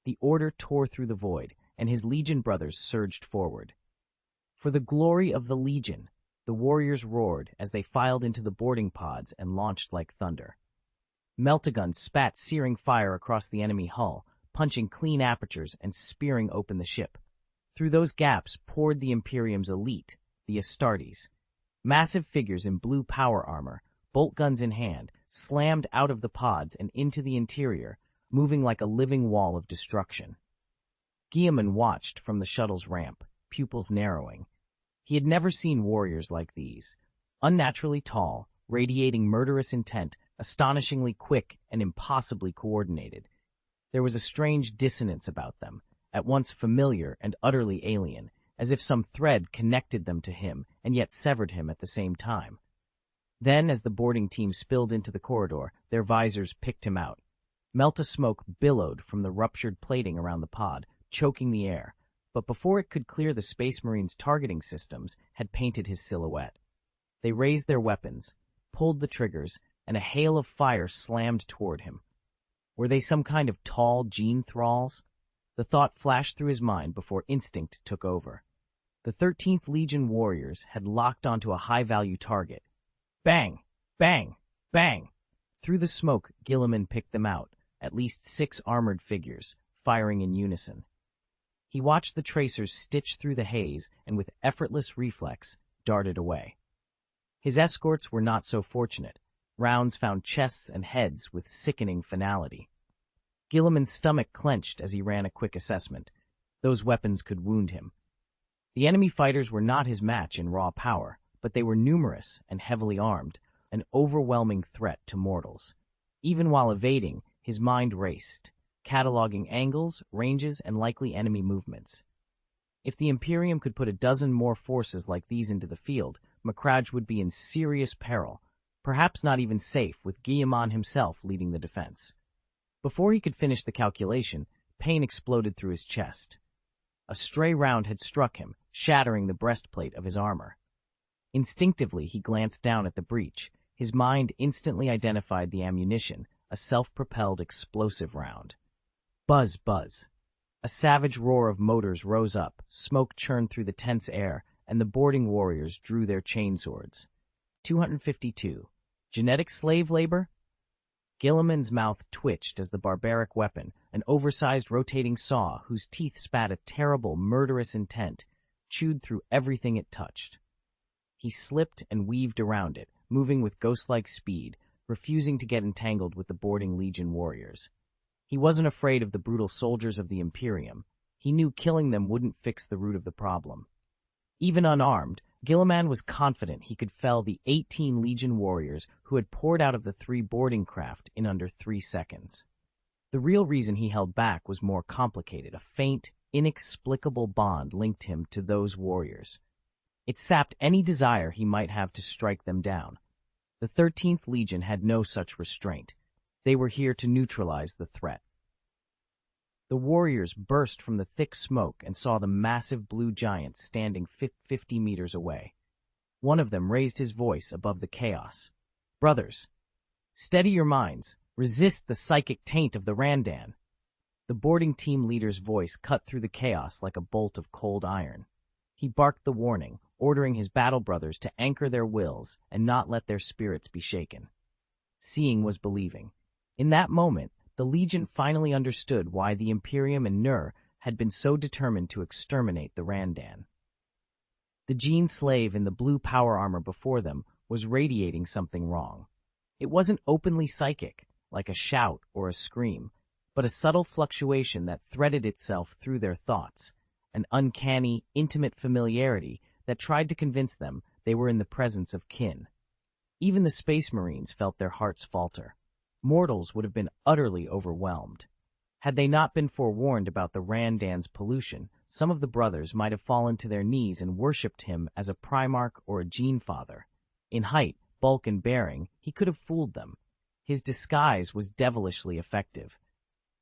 The order tore through the void, and his Legion brothers surged forward. For the glory of the Legion, the warriors roared as they filed into the boarding pods and launched like thunder. Meltaguns spat searing fire across the enemy hull, punching clean apertures and spearing open the ship. Through those gaps poured the Imperium's elite, the Astartes. Massive figures in blue power armor, bolt guns in hand, slammed out of the pods and into the interior, moving like a living wall of destruction. Guilliman watched from the shuttle's ramp, pupils narrowing. He had never seen warriors like these. Unnaturally tall, radiating murderous intent, astonishingly quick and impossibly coordinated. There was a strange dissonance about them, at once familiar and utterly alien, as if some thread connected them to him and yet severed him at the same time. Then, as the boarding team spilled into the corridor, their visors picked him out. Melta smoke billowed from the ruptured plating around the pod, choking the air, but before it could clear, the Space Marines' targeting systems had painted his silhouette. They raised their weapons, pulled the triggers, and a hail of fire slammed toward him. Were they some kind of tall gene thralls? The thought flashed through his mind before instinct took over. The 13th Legion warriors had locked onto a high-value target. Bang! Bang! Bang! Through the smoke, Gilliman picked them out, at least 6 armored figures, firing in unison. He watched the tracers stitch through the haze and with effortless reflex, darted away. His escorts were not so fortunate. Rounds found chests and heads with sickening finality. Gilliman's stomach clenched as he ran a quick assessment. Those weapons could wound him. The enemy fighters were not his match in raw power, but they were numerous and heavily armed, an overwhelming threat to mortals. Even while evading, his mind raced, cataloging angles, ranges, and likely enemy movements. If the Imperium could put a dozen more forces like these into the field, Macragge would be in serious peril, perhaps not even safe, with Guillemot himself leading the defense. Before he could finish the calculation, pain exploded through his chest. A stray round had struck him, shattering the breastplate of his armor. Instinctively, he glanced down at the breach. His mind instantly identified the ammunition, a self-propelled explosive round. Buzz, buzz. A savage roar of motors rose up, smoke churned through the tense air, and the boarding warriors drew their chainswords. 252. Genetic slave labor? Guillemon's mouth twitched as the barbaric weapon, an oversized rotating saw whose teeth spat a terrible, murderous intent, chewed through everything it touched. He slipped and weaved around it, moving with ghost-like speed, refusing to get entangled with the boarding Legion warriors. He wasn't afraid of the brutal soldiers of the Imperium. He knew killing them wouldn't fix the root of the problem. Even unarmed, Guillemot was confident he could fell the 18 Legion warriors who had poured out of the 3 boarding craft in under 3 seconds. The real reason he held back was more complicated. A faint, inexplicable bond linked him to those warriors. It sapped any desire he might have to strike them down. The 13th Legion had no such restraint. They were here to neutralize the threat. The warriors burst from the thick smoke and saw the massive blue giant standing 50 meters away. One of them raised his voice above the chaos. "Brothers, steady your minds. Resist the psychic taint of the Randan." The boarding team leader's voice cut through the chaos like a bolt of cold iron. He barked the warning, ordering his battle brothers to anchor their wills and not let their spirits be shaken. Seeing was believing. In that moment, the Legion finally understood why the Imperium and Nur had been so determined to exterminate the Randan. The gene slave in the blue power armor before them was radiating something wrong. It wasn't openly psychic, like a shout or a scream, but a subtle fluctuation that threaded itself through their thoughts, an uncanny, intimate familiarity that tried to convince them they were in the presence of kin. Even the Space Marines felt their hearts falter. Mortals would have been utterly overwhelmed. Had they not been forewarned about the Randan's pollution, some of the brothers might have fallen to their knees and worshipped him as a Primarch or a Gene Father. In height, bulk, and bearing, he could have fooled them. His disguise was devilishly effective.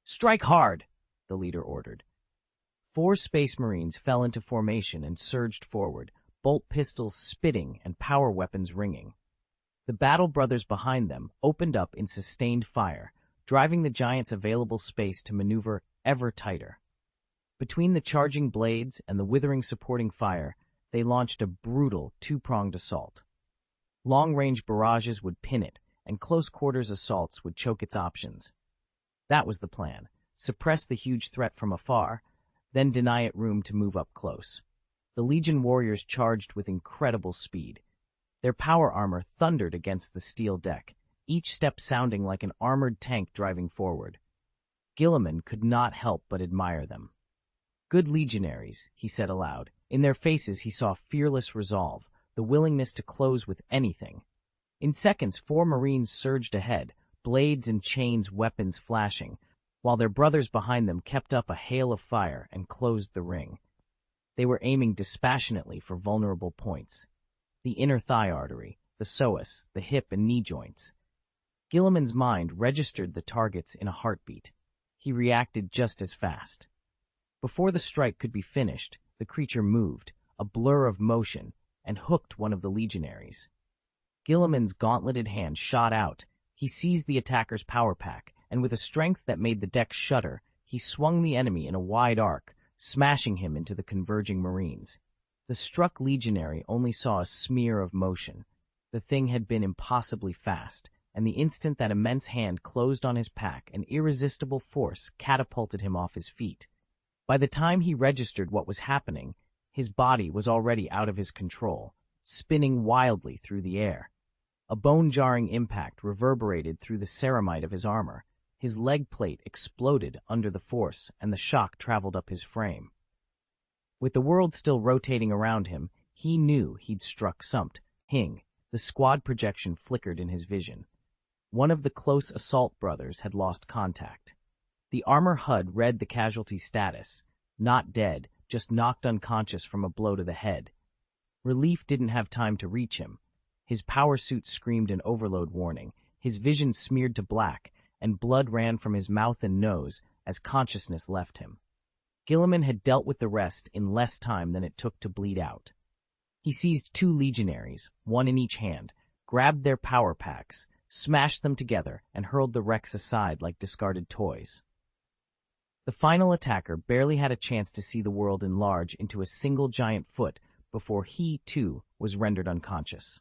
"Strike hard," the leader ordered. 4 Space Marines fell into formation and surged forward, bolt pistols spitting and power weapons ringing. The battle brothers behind them opened up in sustained fire, driving the giant's available space to maneuver ever tighter. Between the charging blades and the withering supporting fire, they launched a brutal 2-pronged assault. Long-range barrages would pin it, and close-quarters assaults would choke its options. That was the plan: suppress the huge threat from afar, then deny it room to move up close. The Legion warriors charged with incredible speed. Their power armor thundered against the steel deck, each step sounding like an armored tank driving forward. Guillemot could not help but admire them. "Good legionaries," he said aloud. In their faces he saw fearless resolve, the willingness to close with anything. In seconds, 4 Marines surged ahead, blades and chains weapons flashing, while their brothers behind them kept up a hail of fire and closed the ring. They were aiming dispassionately for vulnerable points: the inner thigh artery, the psoas, the hip and knee joints. Guillemot's mind registered the targets in a heartbeat. He reacted just as fast. Before the strike could be finished, the creature moved, a blur of motion, and hooked one of the legionaries. Guillemot's gauntleted hand shot out. He seized the attacker's power pack, and with a strength that made the deck shudder, he swung the enemy in a wide arc, smashing him into the converging Marines. The struck legionary only saw a smear of motion. The thing had been impossibly fast, and the instant that immense hand closed on his pack, an irresistible force catapulted him off his feet. By the time he registered what was happening, his body was already out of his control, spinning wildly through the air. A bone-jarring impact reverberated through the ceramite of his armor. His leg plate exploded under the force, and the shock traveled up his frame. With the world still rotating around him, he knew he'd struck something. The squad projection flickered in his vision. One of the close assault brothers had lost contact. The armor HUD read the casualty status. Not dead, just knocked unconscious from a blow to the head. Relief didn't have time to reach him. His power suit screamed an overload warning. His vision smeared to black, and blood ran from his mouth and nose as consciousness left him. Gilliman had dealt with the rest in less time than it took to bleed out. He seized 2 legionaries, one in each hand, grabbed their power packs, smashed them together, and hurled the wrecks aside like discarded toys. The final attacker barely had a chance to see the world enlarge into a single giant foot before he, too, was rendered unconscious.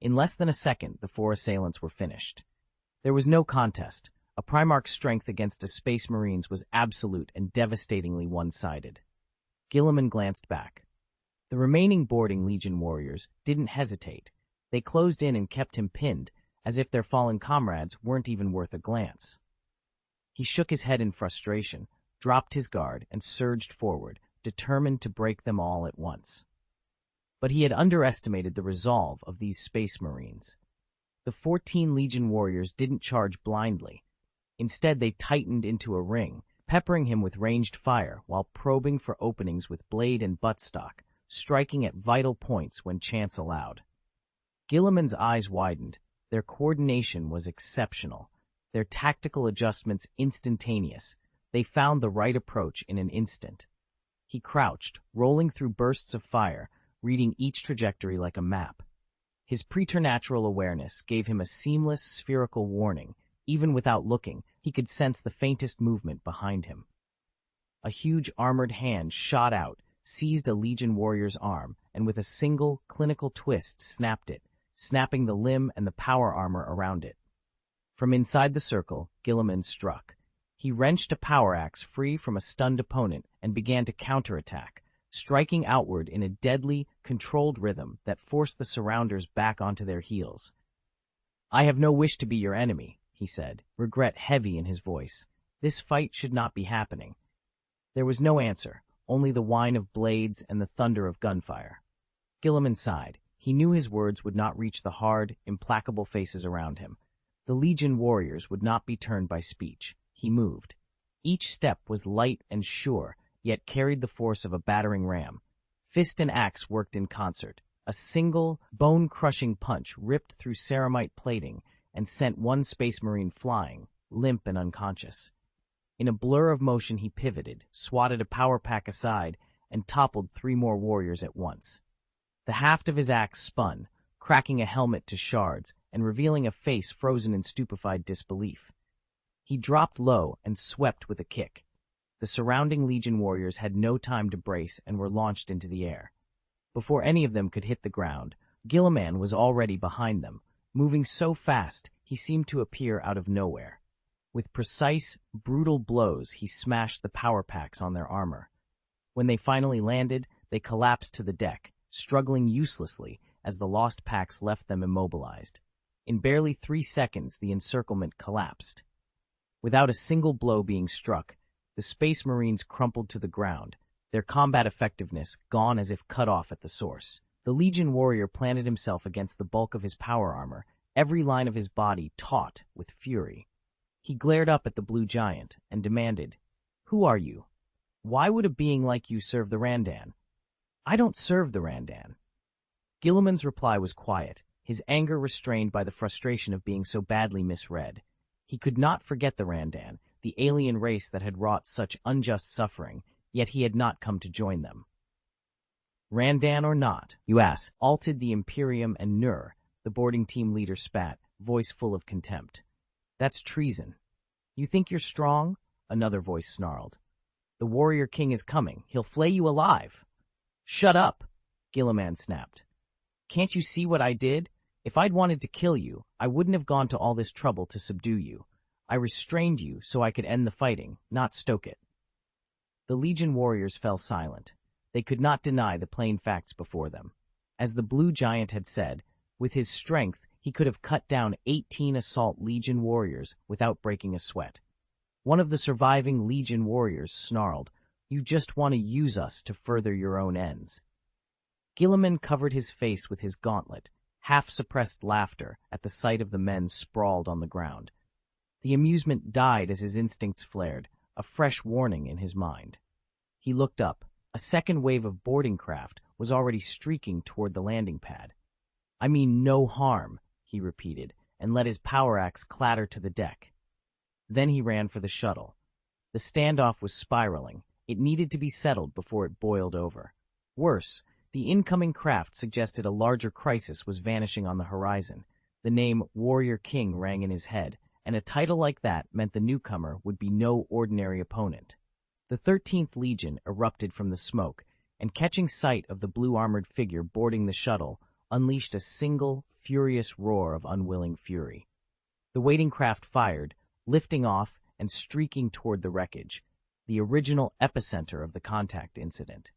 In less than a second, the 4 assailants were finished. There was no contest. A Primarch's strength against a Space Marine's was absolute and devastatingly one-sided. Gilliman glanced back. The remaining boarding Legion warriors didn't hesitate. They closed in and kept him pinned, as if their fallen comrades weren't even worth a glance. He shook his head in frustration, dropped his guard, and surged forward, determined to break them all at once. But he had underestimated the resolve of these Space Marines. The 14 Legion warriors didn't charge blindly. Instead, they tightened into a ring, peppering him with ranged fire while probing for openings with blade and buttstock, striking at vital points when chance allowed. Gilliman's eyes widened. Their coordination was exceptional. Their tactical adjustments instantaneous. They found the right approach in an instant. He crouched, rolling through bursts of fire, reading each trajectory like a map. His preternatural awareness gave him a seamless spherical warning. Even without looking, he could sense the faintest movement behind him. A huge armored hand shot out, seized a Legion warrior's arm, and with a single, clinical twist snapped it, snapping the limb and the power armor around it. From inside the circle, Gilliman struck. He wrenched a power axe free from a stunned opponent and began to counterattack, striking outward in a deadly, controlled rhythm that forced the surrounders back onto their heels. "I have no wish to be your enemy," he said, regret heavy in his voice. "This fight should not be happening." There was no answer, only the whine of blades and the thunder of gunfire. Gilliman sighed. He knew his words would not reach the hard, implacable faces around him. The Legion warriors would not be turned by speech. He moved. Each step was light and sure, yet carried the force of a battering ram. Fist and axe worked in concert. A single, bone-crushing punch ripped through ceramite plating and sent one Space Marine flying, limp and unconscious. In a blur of motion he pivoted, swatted a power pack aside, and toppled 3 more warriors at once. The haft of his axe spun, cracking a helmet to shards and revealing a face frozen in stupefied disbelief. He dropped low and swept with a kick. The surrounding Legion warriors had no time to brace and were launched into the air. Before any of them could hit the ground, Gilliman was already behind them, moving so fast he seemed to appear out of nowhere. With precise, brutal blows, he smashed the power packs on their armor. When they finally landed, they collapsed to the deck, struggling uselessly as the lost packs left them immobilized. In barely 3 seconds, the encirclement collapsed. Without a single blow being struck, the Space Marines crumpled to the ground, their combat effectiveness gone as if cut off at the source. The Legion warrior planted himself against the bulk of his power armor, every line of his body taut with fury. He glared up at the blue giant and demanded, "Who are you? Why would a being like you serve the Randan?" "I don't serve the Randan." Gilliman's reply was quiet, his anger restrained by the frustration of being so badly misread. He could not forget the Randan, the alien race that had wrought such unjust suffering, yet he had not come to join them. "Randan or not, you ass," alted the Imperium and Nur, the boarding team leader spat, voice full of contempt. "That's treason." "You think you're strong?" another voice snarled. "The warrior king is coming. He'll flay you alive." "Shut up," Gilliman snapped. "Can't you see what I did? If I'd wanted to kill you, I wouldn't have gone to all this trouble to subdue you. I restrained you so I could end the fighting, not stoke it." The Legion warriors fell silent. They could not deny the plain facts before them. As the blue giant had said, with his strength, he could have cut down 18 assault Legion warriors without breaking a sweat. One of the surviving Legion warriors snarled, You just want to use us to further your own ends." Gilliman covered his face with his gauntlet, half-suppressed laughter at the sight of the men sprawled on the ground. The amusement died as his instincts flared, a fresh warning in his mind. He looked up. A second wave of boarding craft was already streaking toward the landing pad. "I mean no harm," he repeated, and let his power axe clatter to the deck. Then he ran for the shuttle. The standoff was spiraling. It needed to be settled before it boiled over. Worse, the incoming craft suggested a larger crisis was vanishing on the horizon. The name Warrior King rang in his head, and a title like that meant the newcomer would be no ordinary opponent. The 13th Legion erupted from the smoke, and catching sight of the blue-armored figure boarding the shuttle, unleashed a single, furious roar of unwilling fury. The waiting craft fired, lifting off and streaking toward the wreckage, the original epicenter of the contact incident.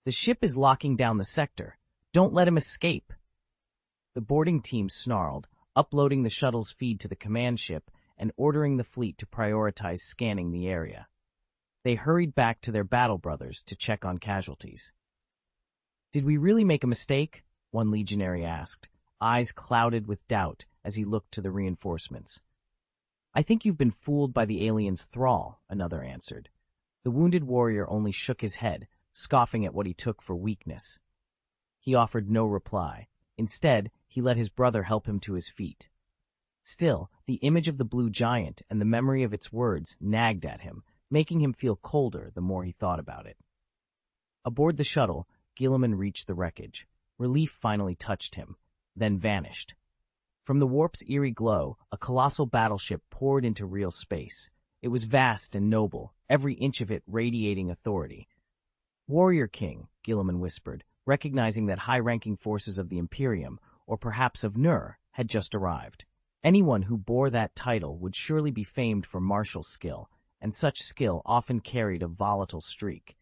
"The ship is locking down the sector. Don't let him escape." The boarding team snarled, uploading the shuttle's feed to the command ship and ordering the fleet to prioritize scanning the area. They hurried back to their battle brothers to check on casualties. "Did we really make a mistake?" one legionary asked, eyes clouded with doubt as he looked to the reinforcements. "I think you've been fooled by the alien's thrall," another answered. The wounded warrior only shook his head, scoffing at what he took for weakness. He offered no reply. Instead, he let his brother help him to his feet. Still, the image of the blue giant and the memory of its words nagged at him, making him feel colder the more he thought about it. Aboard the shuttle, Gilliman reached the wreckage. Relief finally touched him, then vanished. From the warp's eerie glow, a colossal battleship poured into real space. It was vast and noble, every inch of it radiating authority. "Warrior King," Gilliman whispered, recognizing that high-ranking forces of the Imperium, or perhaps of Nur, had just arrived. Anyone who bore that title would surely be famed for martial skill, and such skill often carried a volatile streak.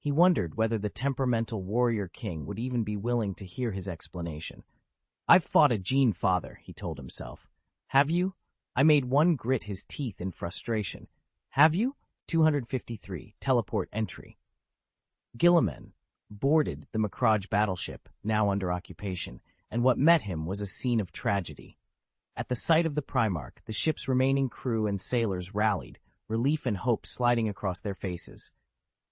He wondered whether the temperamental Warrior King would even be willing to hear his explanation. "I've fought a Gene father," he told himself. "Have you?" I made one grit his teeth in frustration. "Have you?" 253, teleport entry. Gilliman boarded the Macragge battleship, now under occupation, and what met him was a scene of tragedy. At the sight of the Primarch, the ship's remaining crew and sailors rallied, relief and hope sliding across their faces.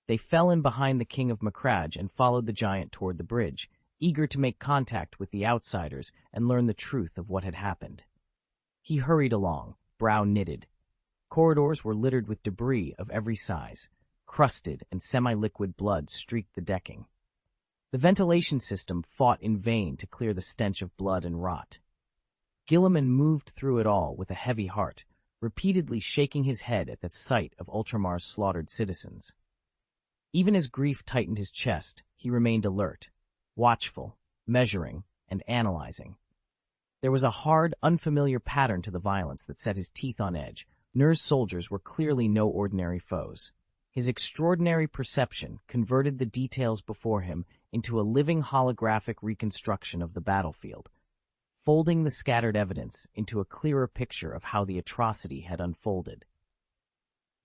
They fell in behind the King of Macragge and followed the giant toward the bridge, eager to make contact with the outsiders and learn the truth of what had happened. He hurried along, brow knitted. Corridors were littered with debris of every size. Crusted and semi-liquid blood streaked the decking. The ventilation system fought in vain to clear the stench of blood and rot. Gilliman moved through it all with a heavy heart, repeatedly shaking his head at the sight of Ultramar's slaughtered citizens. Even as grief tightened his chest, he remained alert, watchful, measuring, and analyzing. There was a hard, unfamiliar pattern to the violence that set his teeth on edge. Nur's soldiers were clearly no ordinary foes. His extraordinary perception converted the details before him into a living holographic reconstruction of the battlefield, folding the scattered evidence into a clearer picture of how the atrocity had unfolded.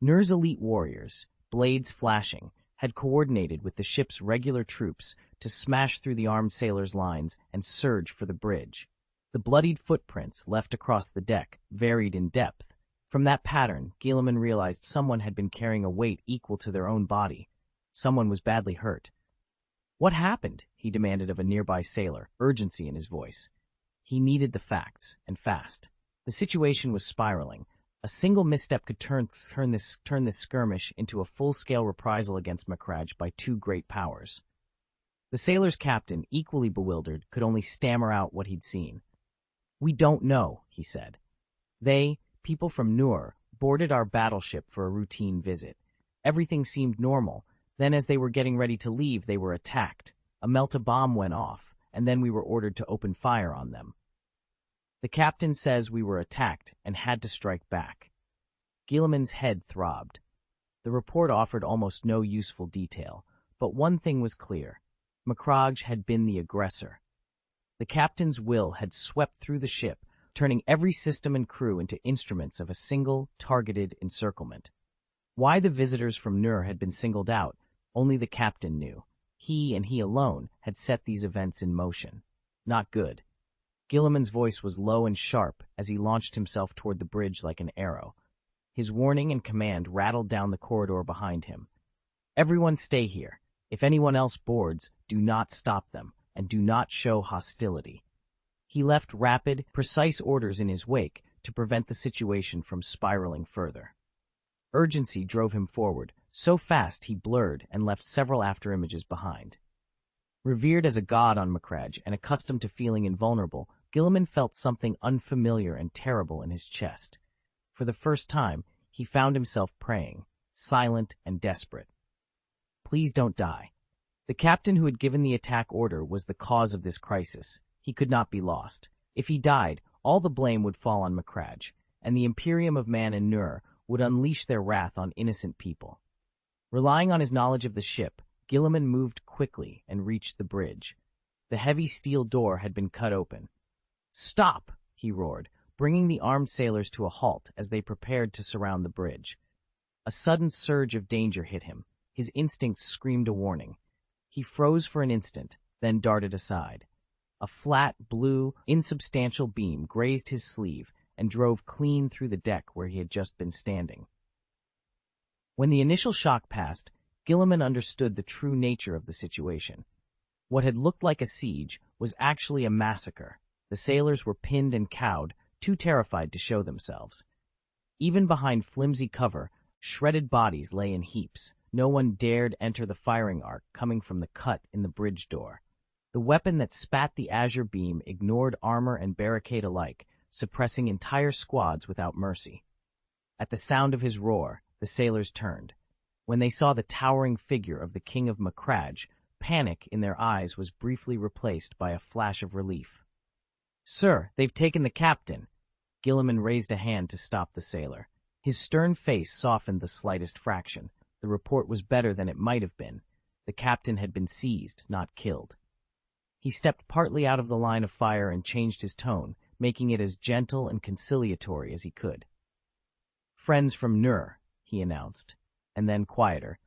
Nur's elite warriors, blades flashing, had coordinated with the ship's regular troops to smash through the armed sailors' lines and surge for the bridge. The bloodied footprints left across the deck varied in depth. From that pattern, Gilliman realized someone had been carrying a weight equal to their own body. Someone was badly hurt. "What happened?" he demanded of a nearby sailor, urgency in his voice. He needed the facts, and fast. The situation was spiraling. A single misstep could turn this skirmish into a full-scale reprisal against Macragge by two great powers. The sailor's captain, equally bewildered, could only stammer out what he'd seen. "We don't know," he said. People from Nur, boarded our battleship for a routine visit. Everything seemed normal. Then as they were getting ready to leave, they were attacked. A melta-bomb went off, and then we were ordered to open fire on them. The captain says we were attacked and had to strike back. Gilliman's head throbbed. The report offered almost no useful detail, but one thing was clear. Macragge had been the aggressor. The captain's will had swept through the ship, turning every system and crew into instruments of a single, targeted encirclement. Why the visitors from Nur had been singled out Only the captain knew. He and he alone had set these events in motion. Not good. Gilliman's voice was low and sharp as he launched himself toward the bridge like an arrow. His warning and command rattled down the corridor behind him. Everyone stay here. If anyone else boards, do not stop them, and do not show hostility. He left rapid, precise orders in his wake to prevent the situation from spiraling further. Urgency drove him forward, so fast he blurred and left several afterimages behind. Revered as a god on Macragge and accustomed to feeling invulnerable, Gilliman felt something unfamiliar and terrible in his chest. For the first time, he found himself praying, silent and desperate. Please don't die. The captain who had given the attack order was the cause of this crisis. He could not be lost. If he died, all the blame would fall on Macragge, and the Imperium of Man and Nur would unleash their wrath on innocent people. Relying on his knowledge of the ship, Gilliman moved quickly and reached the bridge. The heavy steel door had been cut open. "Stop!" he roared, bringing the armed sailors to a halt as they prepared to surround the bridge. A sudden surge of danger hit him. His instincts screamed a warning. He froze for an instant, then darted aside. A flat, blue, insubstantial beam grazed his sleeve and drove clean through the deck where he had just been standing. When the initial shock passed, Gilliman understood the true nature of the situation. What had looked like a siege was actually a massacre. The sailors were pinned and cowed, too terrified to show themselves. Even behind flimsy cover, shredded bodies lay in heaps. No one dared enter the firing arc coming from the cut in the bridge door. The weapon that spat the azure beam ignored armor and barricade alike, suppressing entire squads without mercy. At the sound of his roar, the sailors turned. When they saw the towering figure of the King of Macragge, panic in their eyes was briefly replaced by a flash of relief. "Sir, they've taken the captain." Gilliman raised a hand to stop the sailor. His stern face softened the slightest fraction. The report was better than it might have been. The captain had been seized, not killed. He stepped partly out of the line of fire and changed his tone, making it as gentle and conciliatory as he could. "Friends from Nur," he announced, and then quieter.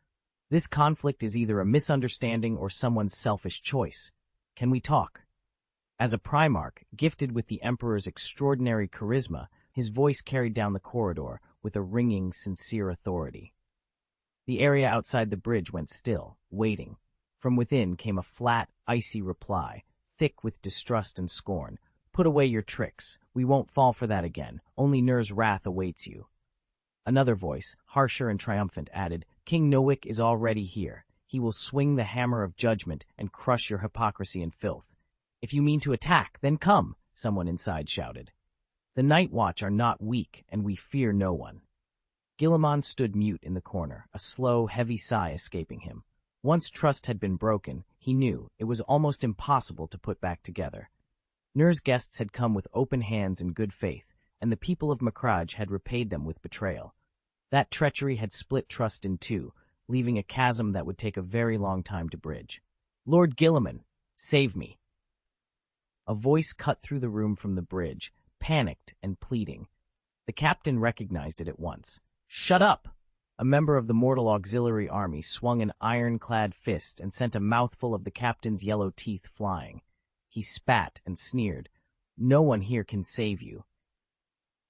"This conflict is either a misunderstanding or someone's selfish choice. Can we talk?" As a Primarch, gifted with the Emperor's extraordinary charisma, his voice carried down the corridor with a ringing, sincere authority. The area outside the bridge went still, waiting. From within came a flat, icy reply, thick with distrust and scorn. "Put away your tricks. We won't fall for that again. Only Nur's wrath awaits you." Another voice, harsher and triumphant, added, "King Nowick is already here. He will swing the hammer of judgment and crush your hypocrisy and filth." "If you mean to attack, then come," someone inside shouted. "The Night Watch are not weak, and we fear no one." Gilliman stood mute in the corner, a slow, heavy sigh escaping him. Once trust had been broken, he knew it was almost impossible to put back together. Nur's guests had come with open hands and good faith, and the people of Macragge had repaid them with betrayal. That treachery had split trust in two, leaving a chasm that would take a very long time to bridge. "Lord Gilliman, save me." A voice cut through the room from the bridge, panicked and pleading. The captain recognized it at once. "Shut up!" A member of the mortal auxiliary army swung an iron-clad fist and sent a mouthful of the captain's yellow teeth flying. He spat and sneered. "No one here can save you."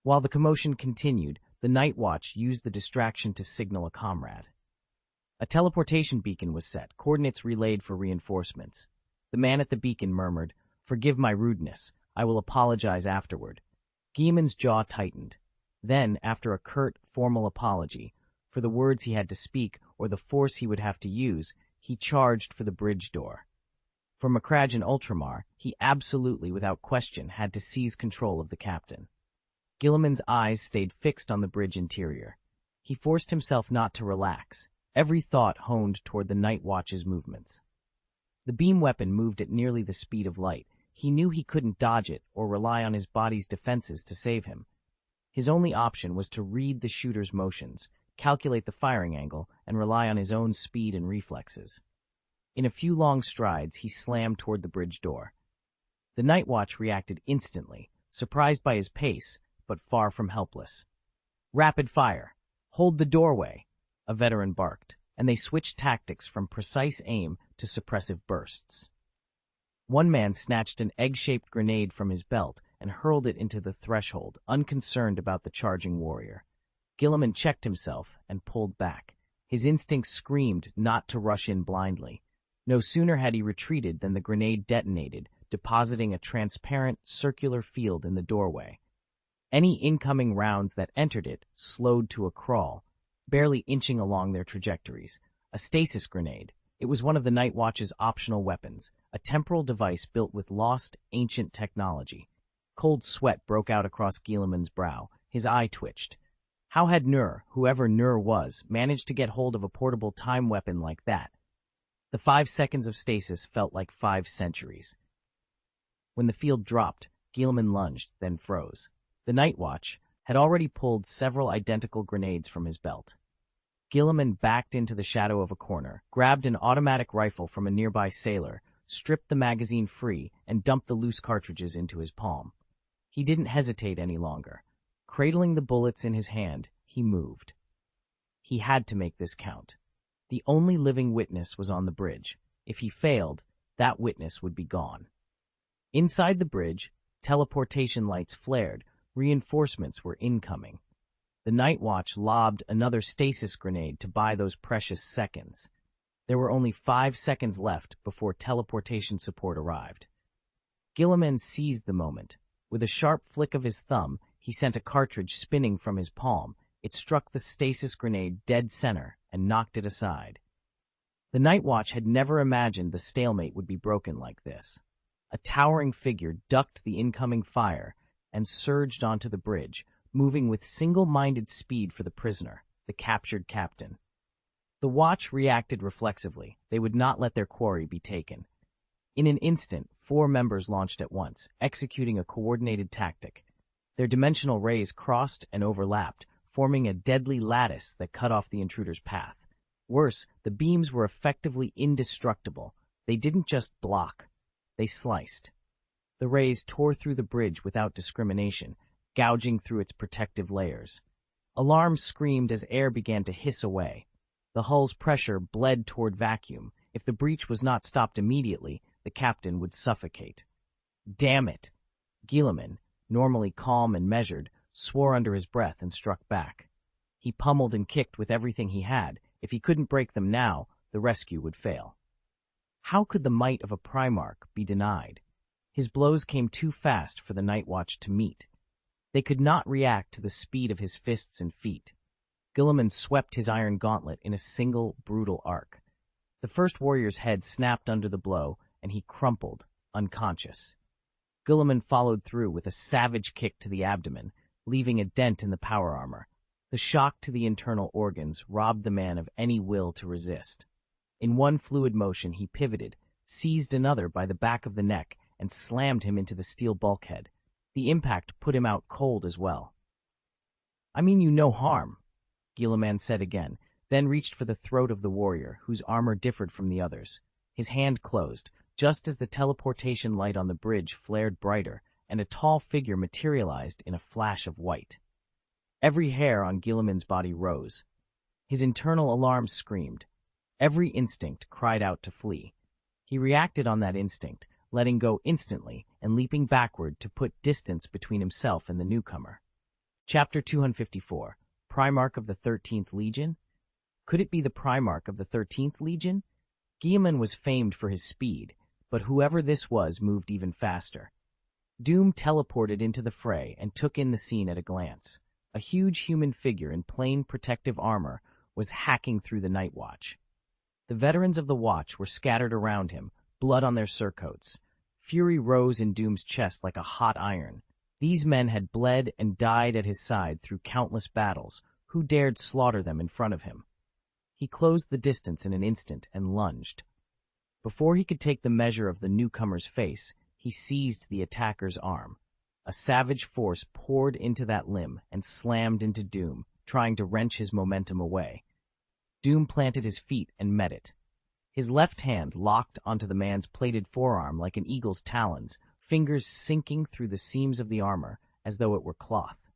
While the commotion continued, the Night Watch used the distraction to signal a comrade. A teleportation beacon was set, coordinates relayed for reinforcements. The man at the beacon murmured, "Forgive my rudeness. I will apologize afterward." Guilliman's jaw tightened. Then, after a curt, formal apology, for the words he had to speak or the force he would have to use, he charged for the bridge door. For Macragge and Ultramar, he absolutely, without question, had to seize control of the captain. Gilliman's eyes stayed fixed on the bridge interior. He forced himself not to relax, every thought honed toward the Night Watch's movements. The beam weapon moved at nearly the speed of light. He knew he couldn't dodge it or rely on his body's defenses to save him. His only option was to read the shooter's motions, calculate the firing angle, and rely on his own speed and reflexes. In a few long strides, he slammed toward the bridge door. The Night Watch reacted instantly, surprised by his pace, but far from helpless. "Rapid fire! Hold the doorway!" a veteran barked. and they switched tactics from precise aim to suppressive bursts. One man snatched an egg-shaped grenade from his belt and hurled it into the threshold, unconcerned about the charging warrior. Guilliman checked himself and pulled back. His instincts screamed not to rush in blindly. No sooner had he retreated than the grenade detonated, depositing a transparent, circular field in the doorway. Any incoming rounds that entered it slowed to a crawl, barely inching along their trajectories. A stasis grenade. It was one of the Night Watch's optional weapons, a temporal device built with lost, ancient technology. Cold sweat broke out across Guilliman's brow. His eye twitched. How had Nur, whoever Nur was, managed to get hold of a portable time weapon like that? The 5 seconds of stasis felt like 5 centuries. When the field dropped, Guilliman lunged, then froze. The Night Watch had already pulled several identical grenades from his belt. Guilliman backed into the shadow of a corner, grabbed an automatic rifle from a nearby sailor, stripped the magazine free, and dumped the loose cartridges into his palm. He didn't hesitate any longer. Cradling the bullets in his hand, he moved. He had to make this count. The only living witness was on the bridge. If he failed, that witness would be gone. Inside the bridge, teleportation lights flared. Reinforcements were incoming. The Night Watch lobbed another stasis grenade to buy those precious seconds. There were only 5 seconds left before teleportation support arrived. Guilliman seized the moment. With a sharp flick of his thumb, he sent a cartridge spinning from his palm. It struck the stasis grenade dead center and knocked it aside. The Night Watch had never imagined the stalemate would be broken like this. A towering figure ducked the incoming fire and surged onto the bridge, moving with single-minded speed for the prisoner, the captured captain. The Watch reacted reflexively. They would not let their quarry be taken. In an instant, 4 members launched at once, executing a coordinated tactic. Their dimensional rays crossed and overlapped, forming a deadly lattice that cut off the intruder's path. Worse, the beams were effectively indestructible. They didn't just block, they sliced. The rays tore through the bridge without discrimination, gouging through its protective layers. Alarms screamed as air began to hiss away. The hull's pressure bled toward vacuum. If the breach was not stopped immediately, the captain would suffocate. Damn it! Guilliman, normally calm and measured, swore under his breath and struck back. He pummeled and kicked with everything he had. If he couldn't break them now, the rescue would fail. How could the might of a Primarch be denied? His blows came too fast for the Night Watch to meet. They could not react to the speed of his fists and feet. Guilliman swept his iron gauntlet in a single, brutal arc. The first warrior's head snapped under the blow, and he crumpled, unconscious. Guilliman followed through with a savage kick to the abdomen, leaving a dent in the power armor. The shock to the internal organs robbed the man of any will to resist. In one fluid motion, he pivoted, seized another by the back of the neck, and slammed him into the steel bulkhead. The impact put him out cold as well. "I mean you no harm," Guilliman said again, then reached for the throat of the warrior, whose armor differed from the others. His hand closed, just as the teleportation light on the bridge flared brighter, and a tall figure materialized in a flash of white. Every hair on Guilliman's body rose. His internal alarm screamed. Every instinct cried out to flee. He reacted on that instinct, letting go instantly and leaping backward to put distance between himself and the newcomer. Chapter 254, Primarch of the 13th Legion? Could it be the Primarch of the 13th Legion? Guilliman was famed for his speed, but whoever this was moved even faster. Doom teleported into the fray and took in the scene at a glance. A huge human figure in plain protective armor was hacking through the Night Watch. The veterans of the Watch were scattered around him, blood on their surcoats. Fury rose in Doom's chest like a hot iron. These men had bled and died at his side through countless battles. Who dared slaughter them in front of him? He closed the distance in an instant and lunged. Before he could take the measure of the newcomer's face, he seized the attacker's arm. A savage force poured into that limb and slammed into Doom, trying to wrench his momentum away. Doom planted his feet and met it. His left hand locked onto the man's plated forearm like an eagle's talons, fingers sinking through the seams of the armor as though it were cloth.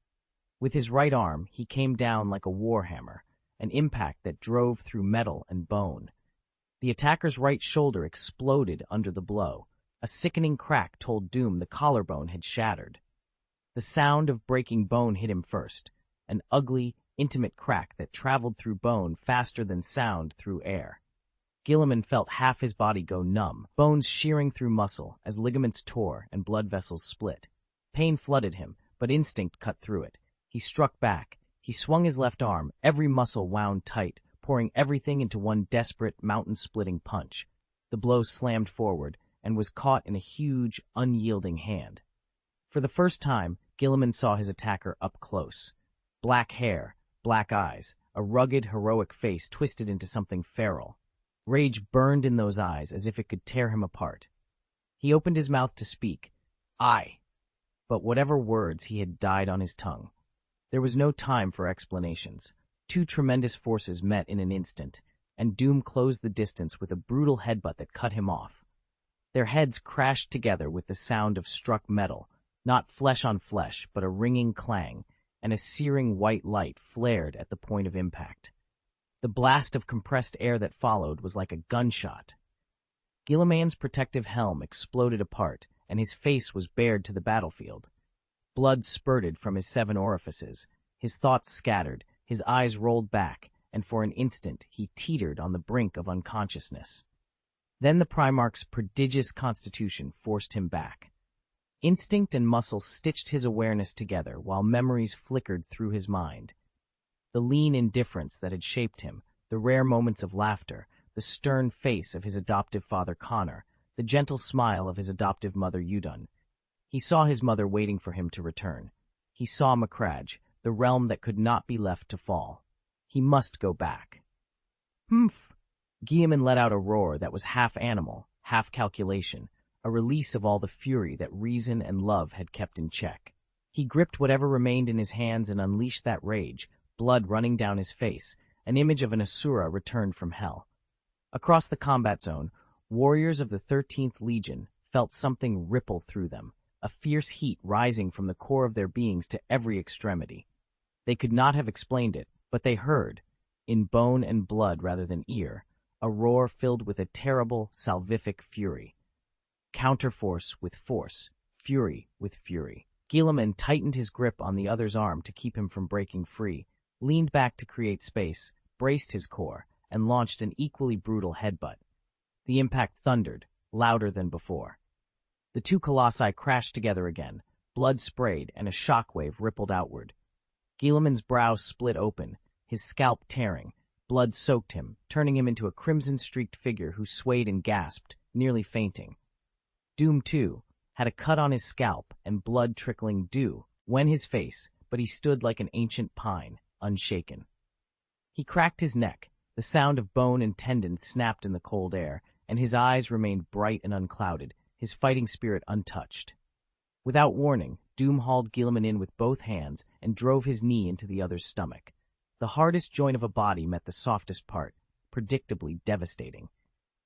With his right arm, he came down like a warhammer. an impact that drove through metal and bone. The attacker's right shoulder exploded under the blow. A sickening crack told Doom the collarbone had shattered. The sound of breaking bone hit him first, an ugly, intimate crack that traveled through bone faster than sound through air. Gilliman felt half his body go numb, bones shearing through muscle as ligaments tore and blood vessels split. Pain flooded him, but instinct cut through it. He struck back. He swung his left arm, every muscle wound tight, pouring everything into one desperate, mountain-splitting punch. The blow slammed forward and was caught in a huge, unyielding hand. For the first time, Gilliman saw his attacker up close. Black hair, black eyes, a rugged, heroic face twisted into something feral. Rage burned in those eyes as if it could tear him apart. He opened his mouth to speak. "I." But whatever words he had died on his tongue. There was no time for explanations. Two tremendous forces met in an instant, and Doom closed the distance with a brutal headbutt that cut him off. Their heads crashed together with the sound of struck metal, not flesh on flesh, but a ringing clang, and a searing white light flared at the point of impact. The blast of compressed air that followed was like a gunshot. Gilliman's protective helm exploded apart, and his face was bared to the battlefield. Blood spurted from his 7 orifices. His thoughts scattered, his eyes rolled back, and for an instant he teetered on the brink of unconsciousness. Then the Primarch's prodigious constitution forced him back. Instinct and muscle stitched his awareness together while memories flickered through his mind. The lean indifference that had shaped him, the rare moments of laughter, the stern face of his adoptive father Connor, the gentle smile of his adoptive mother Udun. He saw his mother waiting for him to return. He saw Macragge, the realm that could not be left to fall. He must go back. "Humph!" Guilliman let out a roar that was half animal, half calculation, a release of all the fury that reason and love had kept in check. He gripped whatever remained in his hands and unleashed that rage, blood running down his face, an image of an Asura returned from hell. Across the combat zone, warriors of the 13th Legion felt something ripple through them, a fierce heat rising from the core of their beings to every extremity. They could not have explained it, but they heard, in bone and blood rather than ear, a roar filled with a terrible, salvific fury. Counterforce with force, fury with fury. Guilliman tightened his grip on the other's arm to keep him from breaking free, leaned back to create space, braced his core, and launched an equally brutal headbutt. The impact thundered, louder than before. The two colossi crashed together again, blood sprayed and a shockwave rippled outward. Guilliman's brow split open, his scalp tearing. Blood soaked him, turning him into a crimson-streaked figure who swayed and gasped, nearly fainting. Doom, too, had a cut on his scalp and blood trickling dew, when his face, but he stood like an ancient pine, unshaken. He cracked his neck, the sound of bone and tendons snapped in the cold air, and his eyes remained bright and unclouded, his fighting spirit untouched. Without warning, Doom hauled Guilliman in with both hands and drove his knee into the other's stomach. The hardest joint of a body met the softest part, predictably devastating.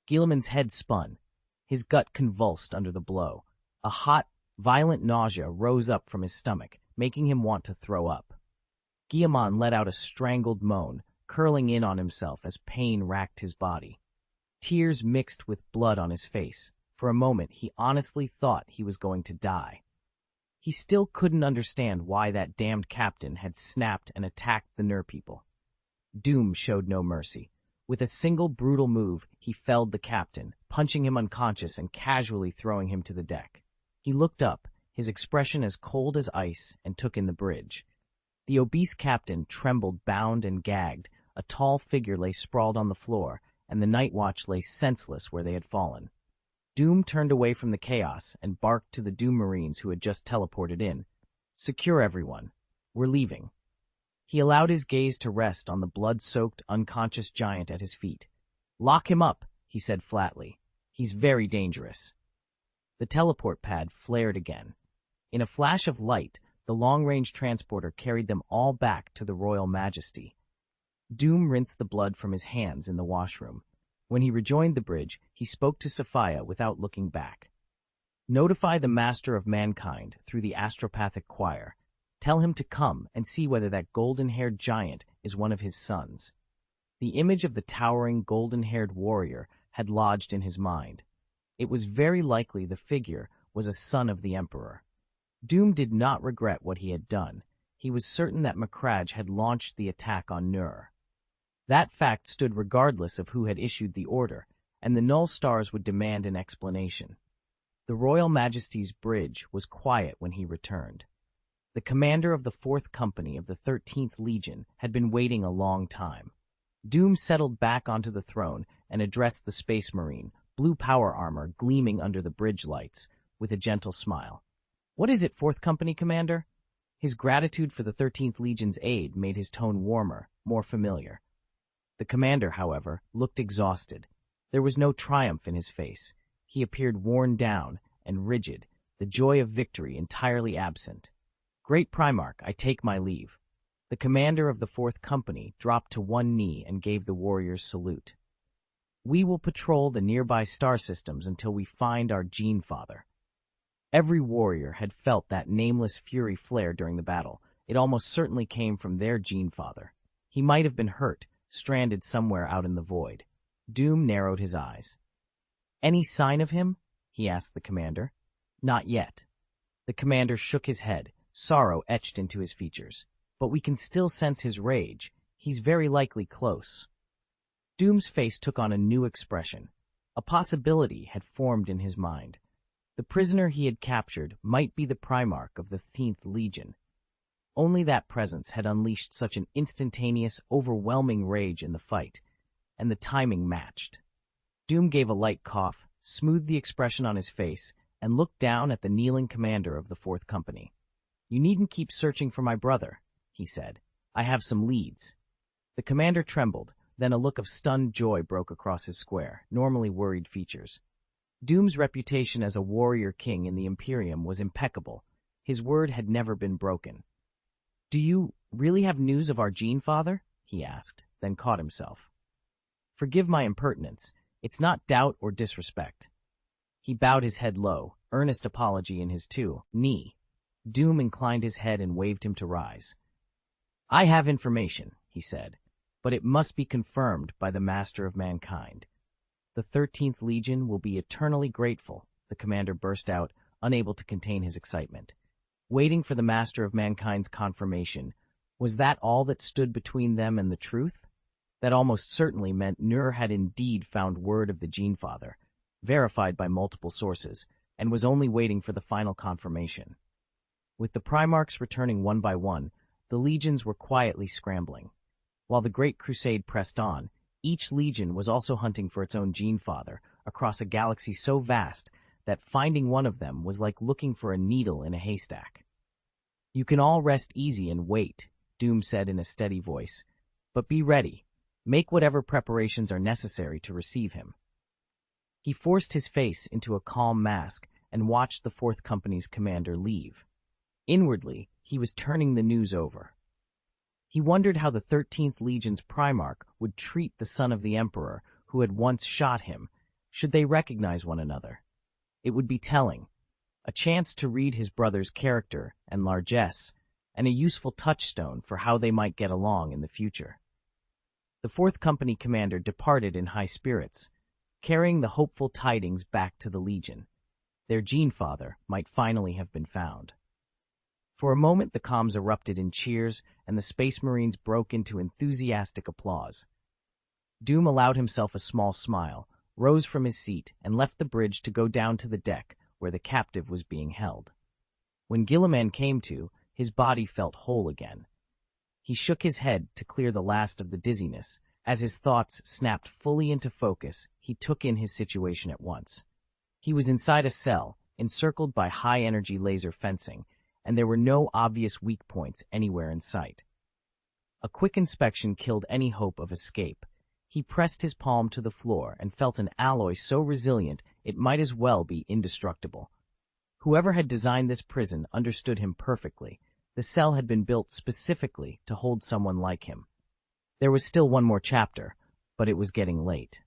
Guilliman's head spun. His gut convulsed under the blow. A hot, violent nausea rose up from his stomach, making him want to throw up. Guilliman let out a strangled moan, curling in on himself as pain racked his body. Tears mixed with blood on his face. For a moment, he honestly thought he was going to die. He still couldn't understand why that damned captain had snapped and attacked the Ner-people. Doom showed no mercy. With a single brutal move, he felled the captain, punching him unconscious and casually throwing him to the deck. He looked up, his expression as cold as ice, and took in the bridge. The obese captain trembled, bound and gagged. A tall figure lay sprawled on the floor, and the night watch lay senseless where they had fallen. Doom turned away from the chaos and barked to the Doom Marines who had just teleported in. "Secure everyone. We're leaving." He allowed his gaze to rest on the blood-soaked, unconscious giant at his feet. "Lock him up," he said flatly. "He's very dangerous." The teleport pad flared again. In a flash of light, the long-range transporter carried them all back to the Royal Majesty. Doom rinsed the blood from his hands in the washroom. When he rejoined the bridge, he spoke to Sophia without looking back. "Notify the Master of Mankind through the astropathic choir. Tell him to come and see whether that golden-haired giant is one of his sons." The image of the towering, golden-haired warrior had lodged in his mind. It was very likely the figure was a son of the Emperor. Doom did not regret what he had done. He was certain that Macragge had launched the attack on Nur. That fact stood regardless of who had issued the order, and the Null Stars would demand an explanation. The Royal Majesty's bridge was quiet when he returned. The commander of the 4th Company of the 13th Legion had been waiting a long time. Doom settled back onto the throne and addressed the Space Marine, blue power armor gleaming under the bridge lights, with a gentle smile. "What is it, 4th Company, Commander?" His gratitude for the 13th Legion's aid made his tone warmer, more familiar. The commander, however, looked exhausted. There was no triumph in his face. He appeared worn down and rigid, the joy of victory entirely absent. "Great Primarch, I take my leave." The commander of the 4th Company dropped to one knee and gave the warrior's salute. "We will patrol the nearby star systems until we find our Gene Father." Every warrior had felt that nameless fury flare during the battle. It almost certainly came from their Gene Father. He might have been hurt, stranded somewhere out in the void. Doom narrowed his eyes. "Any sign of him?" he asked the commander. "Not yet." The commander shook his head, sorrow etched into his features. "But we can still sense his rage. He's very likely close." Doom's face took on a new expression. A possibility had formed in his mind. The prisoner he had captured might be the Primarch of the 13th Legion. Only that presence had unleashed such an instantaneous, overwhelming rage in the fight, and the timing matched. Doom gave a light cough, smoothed the expression on his face, and looked down at the kneeling commander of the 4th Company. "You needn't keep searching for my brother," he said. "I have some leads." The commander trembled, then a look of stunned joy broke across his square, normally worried features. Doom's reputation as a warrior king in the Imperium was impeccable. His word had never been broken. "Do you really have news of our Gene Father?" he asked, then caught himself. "Forgive my impertinence. It's not doubt or disrespect." He bowed his head low, earnest apology in his knee. Doom inclined his head and waved him to rise. "I have information," he said, "but it must be confirmed by the Master of Mankind." "The 13th Legion will be eternally grateful," the commander burst out, unable to contain his excitement. Waiting for the Master of Mankind's confirmation, was that all that stood between them and the truth? That almost certainly meant Nur had indeed found word of the Gene Father, verified by multiple sources, and was only waiting for the final confirmation. With the Primarchs returning one by one, the legions were quietly scrambling. While the Great Crusade pressed on, each legion was also hunting for its own Gene Father across a galaxy so vast that finding one of them was like looking for a needle in a haystack. "You can all rest easy and wait," Doom said in a steady voice, "but be ready. Make whatever preparations are necessary to receive him." He forced his face into a calm mask and watched the 4th Company's commander leave. Inwardly, he was turning the news over. He wondered how the 13th Legion's Primarch would treat the son of the Emperor who had once shot him, should they recognize one another. It would be telling, a chance to read his brother's character and largesse, and a useful touchstone for how they might get along in the future. The 4th Company commander departed in high spirits, carrying the hopeful tidings back to the Legion. Their Gene Father might finally have been found. For a moment the comms erupted in cheers, and the Space Marines broke into enthusiastic applause. Doom allowed himself a small smile, rose from his seat, and left the bridge to go down to the deck where the captive was being held. When Gilliman came to, his body felt whole again. He shook his head to clear the last of the dizziness. As his thoughts snapped fully into focus, he took in his situation at once. He was inside a cell, encircled by high-energy laser fencing, and there were no obvious weak points anywhere in sight. A quick inspection killed any hope of escape. He pressed his palm to the floor and felt an alloy so resilient it might as well be indestructible. Whoever had designed this prison understood him perfectly. The cell had been built specifically to hold someone like him. There was still one more chapter, but it was getting late.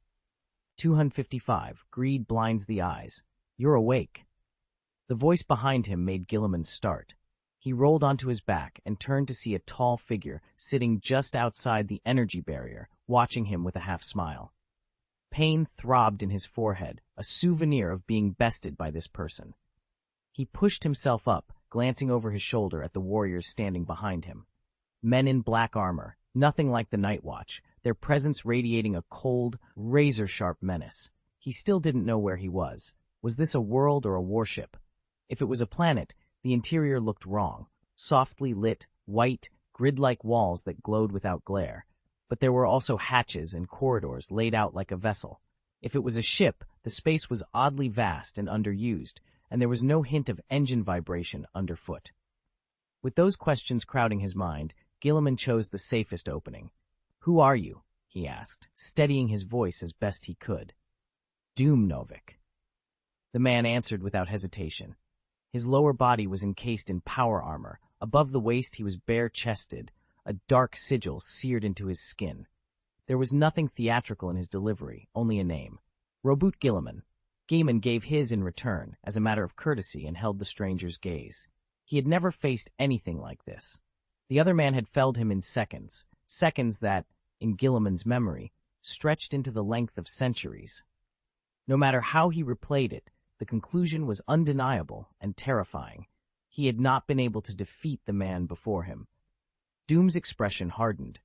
255. Greed blinds the eyes. You're awake. The voice behind him made Gilliman start. He rolled onto his back and turned to see a tall figure sitting just outside the energy barrier watching him with a half-smile. Pain throbbed in his forehead, a souvenir of being bested by this person. He pushed himself up, glancing over his shoulder at the warriors standing behind him. Men in black armor, nothing like the Night Watch, their presence radiating a cold, razor-sharp menace. He still didn't know where he was. Was this a world or a warship? If it was a planet, the interior looked wrong. Softly lit, white, grid-like walls that glowed without glare. But there were also hatches and corridors laid out like a vessel. If it was a ship, the space was oddly vast and underused, and there was no hint of engine vibration underfoot. With those questions crowding his mind, Guilliman chose the safest opening. "Who are you?" he asked, steadying his voice as best he could. "Doom Novik." The man answered without hesitation. His lower body was encased in power armor. Above the waist he was bare-chested, a dark sigil seared into his skin. There was nothing theatrical in his delivery, only a name. Robert Guilliman. Gaiman gave his in return, as a matter of courtesy, and held the stranger's gaze. He had never faced anything like this. The other man had felled him in seconds, seconds that, in Guilliman's memory, stretched into the length of centuries. No matter how he replayed it, the conclusion was undeniable and terrifying. He had not been able to defeat the man before him. Doom's expression hardened.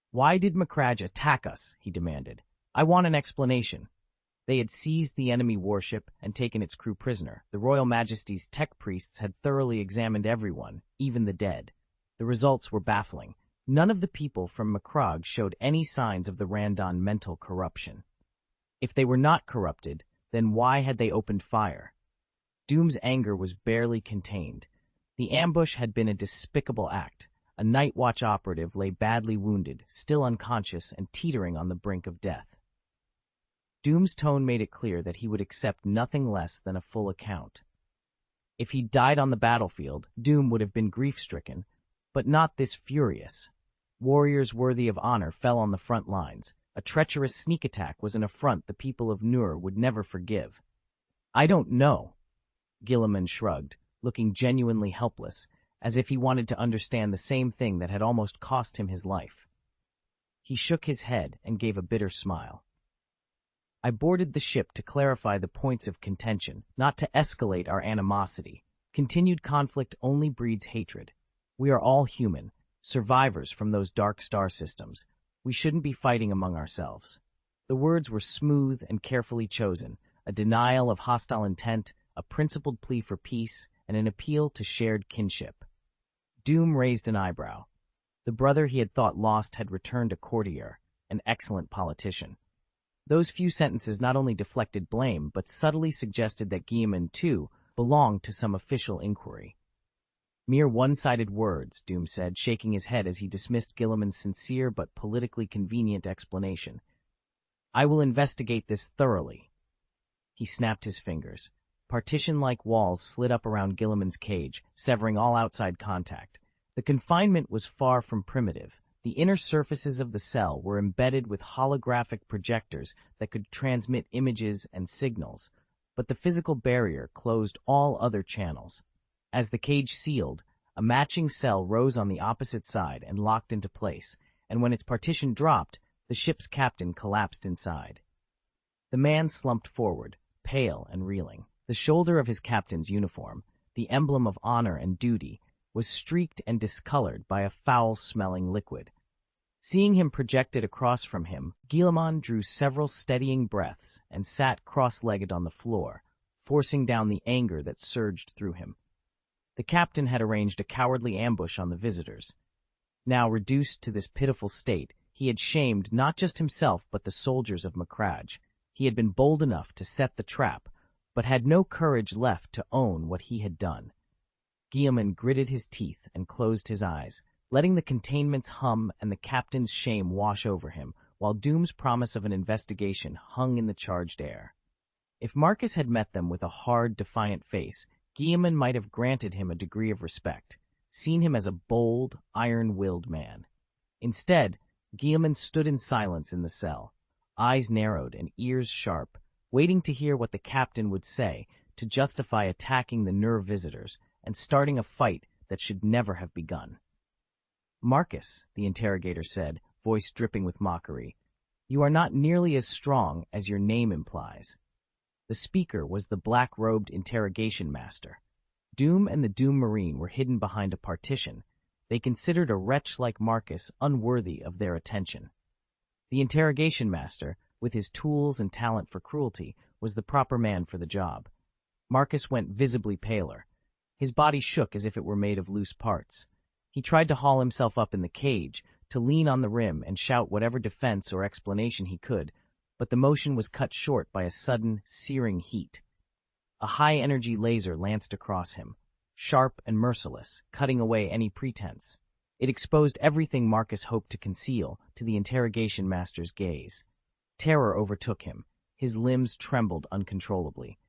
"Why did Macragge attack us?" he demanded. "I want an explanation." They had seized the enemy warship and taken its crew prisoner. The Royal Majesty's tech priests had thoroughly examined everyone, even the dead. The results were baffling. None of the people from Macragge showed any signs of the Randon mental corruption. If they were not corrupted, then why had they opened fire? Doom's anger was barely contained. The ambush had been a despicable act. A Night Watch operative lay badly wounded, still unconscious and teetering on the brink of death. Doom's tone made it clear that he would accept nothing less than a full account. If he died on the battlefield, Doom would have been grief-stricken, but not this furious. Warriors worthy of honor fell on the front lines. A treacherous sneak attack was an affront the people of Nur would never forgive. "I don't know." Guilliman shrugged, looking genuinely helpless, as if he wanted to understand the same thing that had almost cost him his life. He shook his head and gave a bitter smile. "I boarded the ship to clarify the points of contention, not to escalate our animosity. Continued conflict only breeds hatred. We are all human, survivors from those dark star systems. We shouldn't be fighting among ourselves." The words were smooth and carefully chosen, a denial of hostile intent, a principled plea for peace, and an appeal to shared kinship. Doom raised an eyebrow. The brother he had thought lost had returned a courtier, an excellent politician. Those few sentences not only deflected blame, but subtly suggested that Guilliman, too, belonged to some official inquiry. "Mere one-sided words," Doom said, shaking his head as he dismissed Guilliman's sincere but politically convenient explanation. "I will investigate this thoroughly." He snapped his fingers. Partition-like walls slid up around Guilliman's cage, severing all outside contact. The confinement was far from primitive. The inner surfaces of the cell were embedded with holographic projectors that could transmit images and signals, but the physical barrier closed all other channels. As the cage sealed, a matching cell rose on the opposite side and locked into place, and when its partition dropped, the ship's captain collapsed inside. The man slumped forward, pale and reeling. The shoulder of his captain's uniform, the emblem of honor and duty, was streaked and discolored by a foul-smelling liquid. Seeing him projected across from him, Guilliman drew several steadying breaths and sat cross-legged on the floor, forcing down the anger that surged through him. The captain had arranged a cowardly ambush on the visitors. Now, reduced to this pitiful state, he had shamed not just himself but the soldiers of Macragge. He had been bold enough to set the trap, but had no courage left to own what he had done. Guilliman gritted his teeth and closed his eyes, letting the containments hum and the captain's shame wash over him, while Doom's promise of an investigation hung in the charged air. If Marcus had met them with a hard, defiant face, Guilliman might have granted him a degree of respect, seen him as a bold, iron-willed man. Instead, Guilliman stood in silence in the cell, eyes narrowed and ears sharp, waiting to hear what the captain would say to justify attacking the nerve visitors and starting a fight that should never have begun. "Marcus," the interrogator said, voice dripping with mockery. "You are not nearly as strong as your name implies." The speaker was the black-robed interrogation master. Doom and the Doom Marine were hidden behind a partition. They considered a wretch like Marcus unworthy of their attention. The interrogation master, with his tools and talent for cruelty, was the proper man for the job. Marcus went visibly paler. His body shook as if it were made of loose parts. He tried to haul himself up in the cage, to lean on the rim and shout whatever defense or explanation he could, but the motion was cut short by a sudden, searing heat. A high-energy laser lanced across him, sharp and merciless, cutting away any pretense. It exposed everything Marcus hoped to conceal to the interrogation master's gaze. Terror overtook him. His limbs trembled uncontrollably.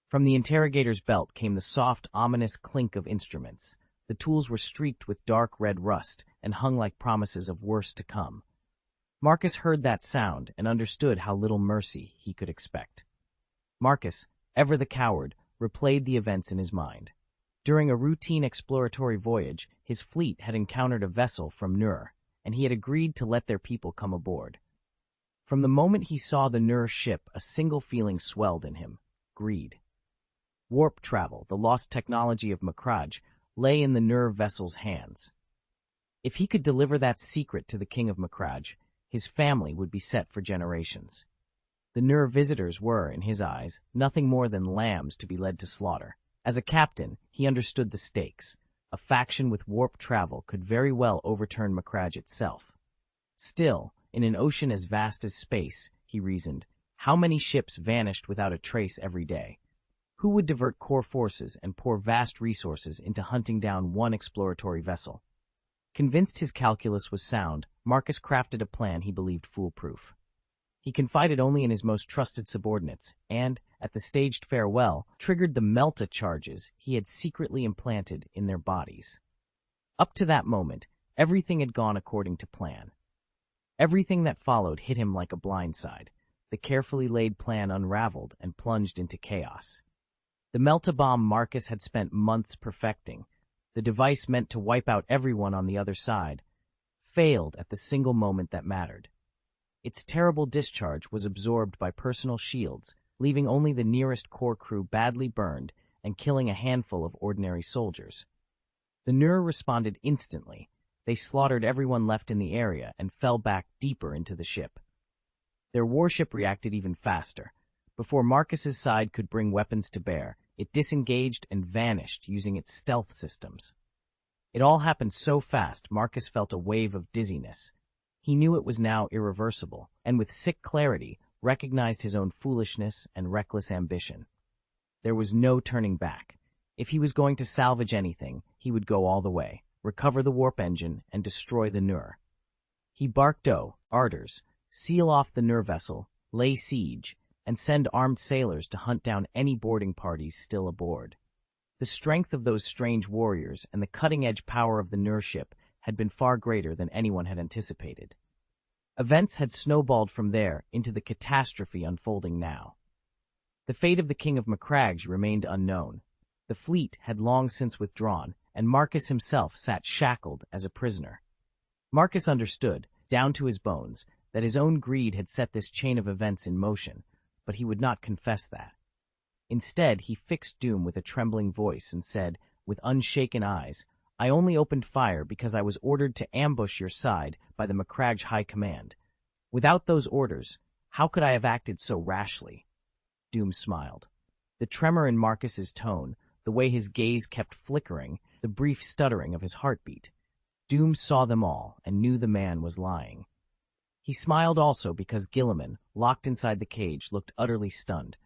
From the interrogator's belt came the soft, ominous clink of instruments. The tools were streaked with dark red rust and hung like promises of worse to come. Marcus heard that sound and understood how little mercy he could expect. Marcus, ever the coward, replayed the events in his mind. During a routine exploratory voyage, his fleet had encountered a vessel from Nur, and he had agreed to let their people come aboard. From the moment he saw the Nur ship, a single feeling swelled in him: greed. Warp travel, the lost technology of Macragge, lay in the Nur vessel's hands. If he could deliver that secret to the king of Macragge, his family would be set for generations. The Nur visitors were, in his eyes, nothing more than lambs to be led to slaughter. As a captain, he understood the stakes. A faction with warp travel could very well overturn Macragge itself. Still, in an ocean as vast as space, he reasoned, how many ships vanished without a trace every day? Who would divert core forces and pour vast resources into hunting down one exploratory vessel? Convinced his calculus was sound, Marcus crafted a plan he believed foolproof. He confided only in his most trusted subordinates and, at the staged farewell, triggered the melta charges he had secretly implanted in their bodies. Up to that moment, everything had gone according to plan. Everything that followed hit him like a blindside. The carefully laid plan unraveled and plunged into chaos. The melta bomb Marcus had spent months perfecting, the device meant to wipe out everyone on the other side, failed at the single moment that mattered. Its terrible discharge was absorbed by personal shields, leaving only the nearest core crew badly burned and killing a handful of ordinary soldiers. The Nur responded instantly. They slaughtered everyone left in the area and fell back deeper into the ship. Their warship reacted even faster. Before Marcus's side could bring weapons to bear, it disengaged and vanished using its stealth systems. It all happened so fast, Marcus felt a wave of dizziness. He knew it was now irreversible, and with sick clarity, recognized his own foolishness and reckless ambition. There was no turning back. If he was going to salvage anything, he would go all the way, recover the warp engine, and destroy the Nur. He barked orders, seal off the Nur vessel, lay siege, and send armed sailors to hunt down any boarding parties still aboard. The strength of those strange warriors and the cutting-edge power of the Nur ship had been far greater than anyone had anticipated. Events had snowballed from there into the catastrophe unfolding now. The fate of the King of Macragge remained unknown. The fleet had long since withdrawn, and Marcus himself sat shackled as a prisoner. Marcus understood, down to his bones, that his own greed had set this chain of events in motion, but he would not confess that. Instead, he fixed Doom with a trembling voice and said, with unshaken eyes, "I only opened fire because I was ordered to ambush your side by the Macragge High Command. Without those orders, how could I have acted so rashly?" Doom smiled. The tremor in Marcus's tone, the way his gaze kept flickering, the brief stuttering of his heartbeat. Doom saw them all and knew the man was lying. He smiled also because Guilliman, locked inside the cage, looked utterly stunned.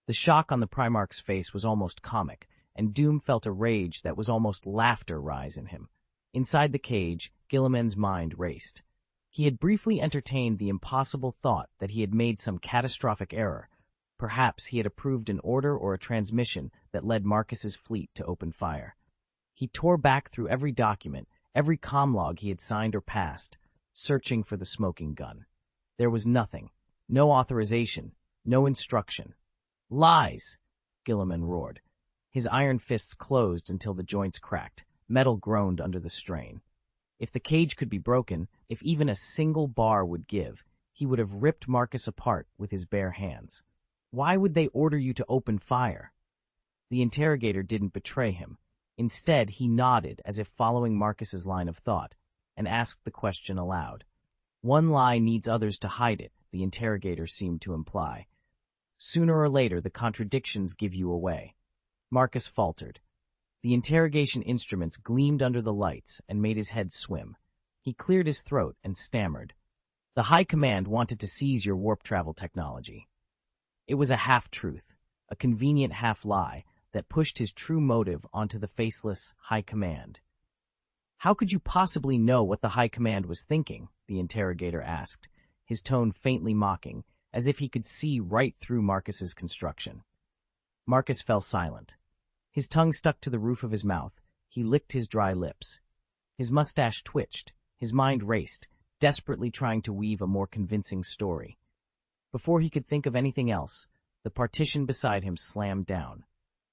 The shock on the Primarch's face was almost comic, and Doom felt a rage that was almost laughter rise in him. Inside the cage, Guilliman's mind raced. He had briefly entertained the impossible thought that he had made some catastrophic error. Perhaps he had approved an order or a transmission that led Marcus's fleet to open fire. He tore back through every document, every comm-log he had signed or passed, searching for the smoking gun. There was nothing. No authorization. No instruction. "Lies!" Guilliman roared. His iron fists closed until the joints cracked. Metal groaned under the strain. If the cage could be broken, if even a single bar would give, he would have ripped Marcus apart with his bare hands. Why would they order you to open fire? The interrogator didn't betray him. Instead, he nodded as if following Marcus's line of thought, and asked the question aloud. One lie needs others to hide it, the interrogator seemed to imply. Sooner or later, the contradictions give you away. Marcus faltered. The interrogation instruments gleamed under the lights and made his head swim. He cleared his throat and stammered. The High Command wanted to seize your warp travel technology. It was a half-truth, a convenient half-lie that pushed his true motive onto the faceless High Command. How could you possibly know what the High Command was thinking? The interrogator asked, his tone faintly mocking, as if he could see right through Marcus's construction. Marcus fell silent. His tongue stuck to the roof of his mouth. He licked his dry lips. His mustache twitched. His mind raced, desperately trying to weave a more convincing story. Before he could think of anything else, the partition beside him slammed down.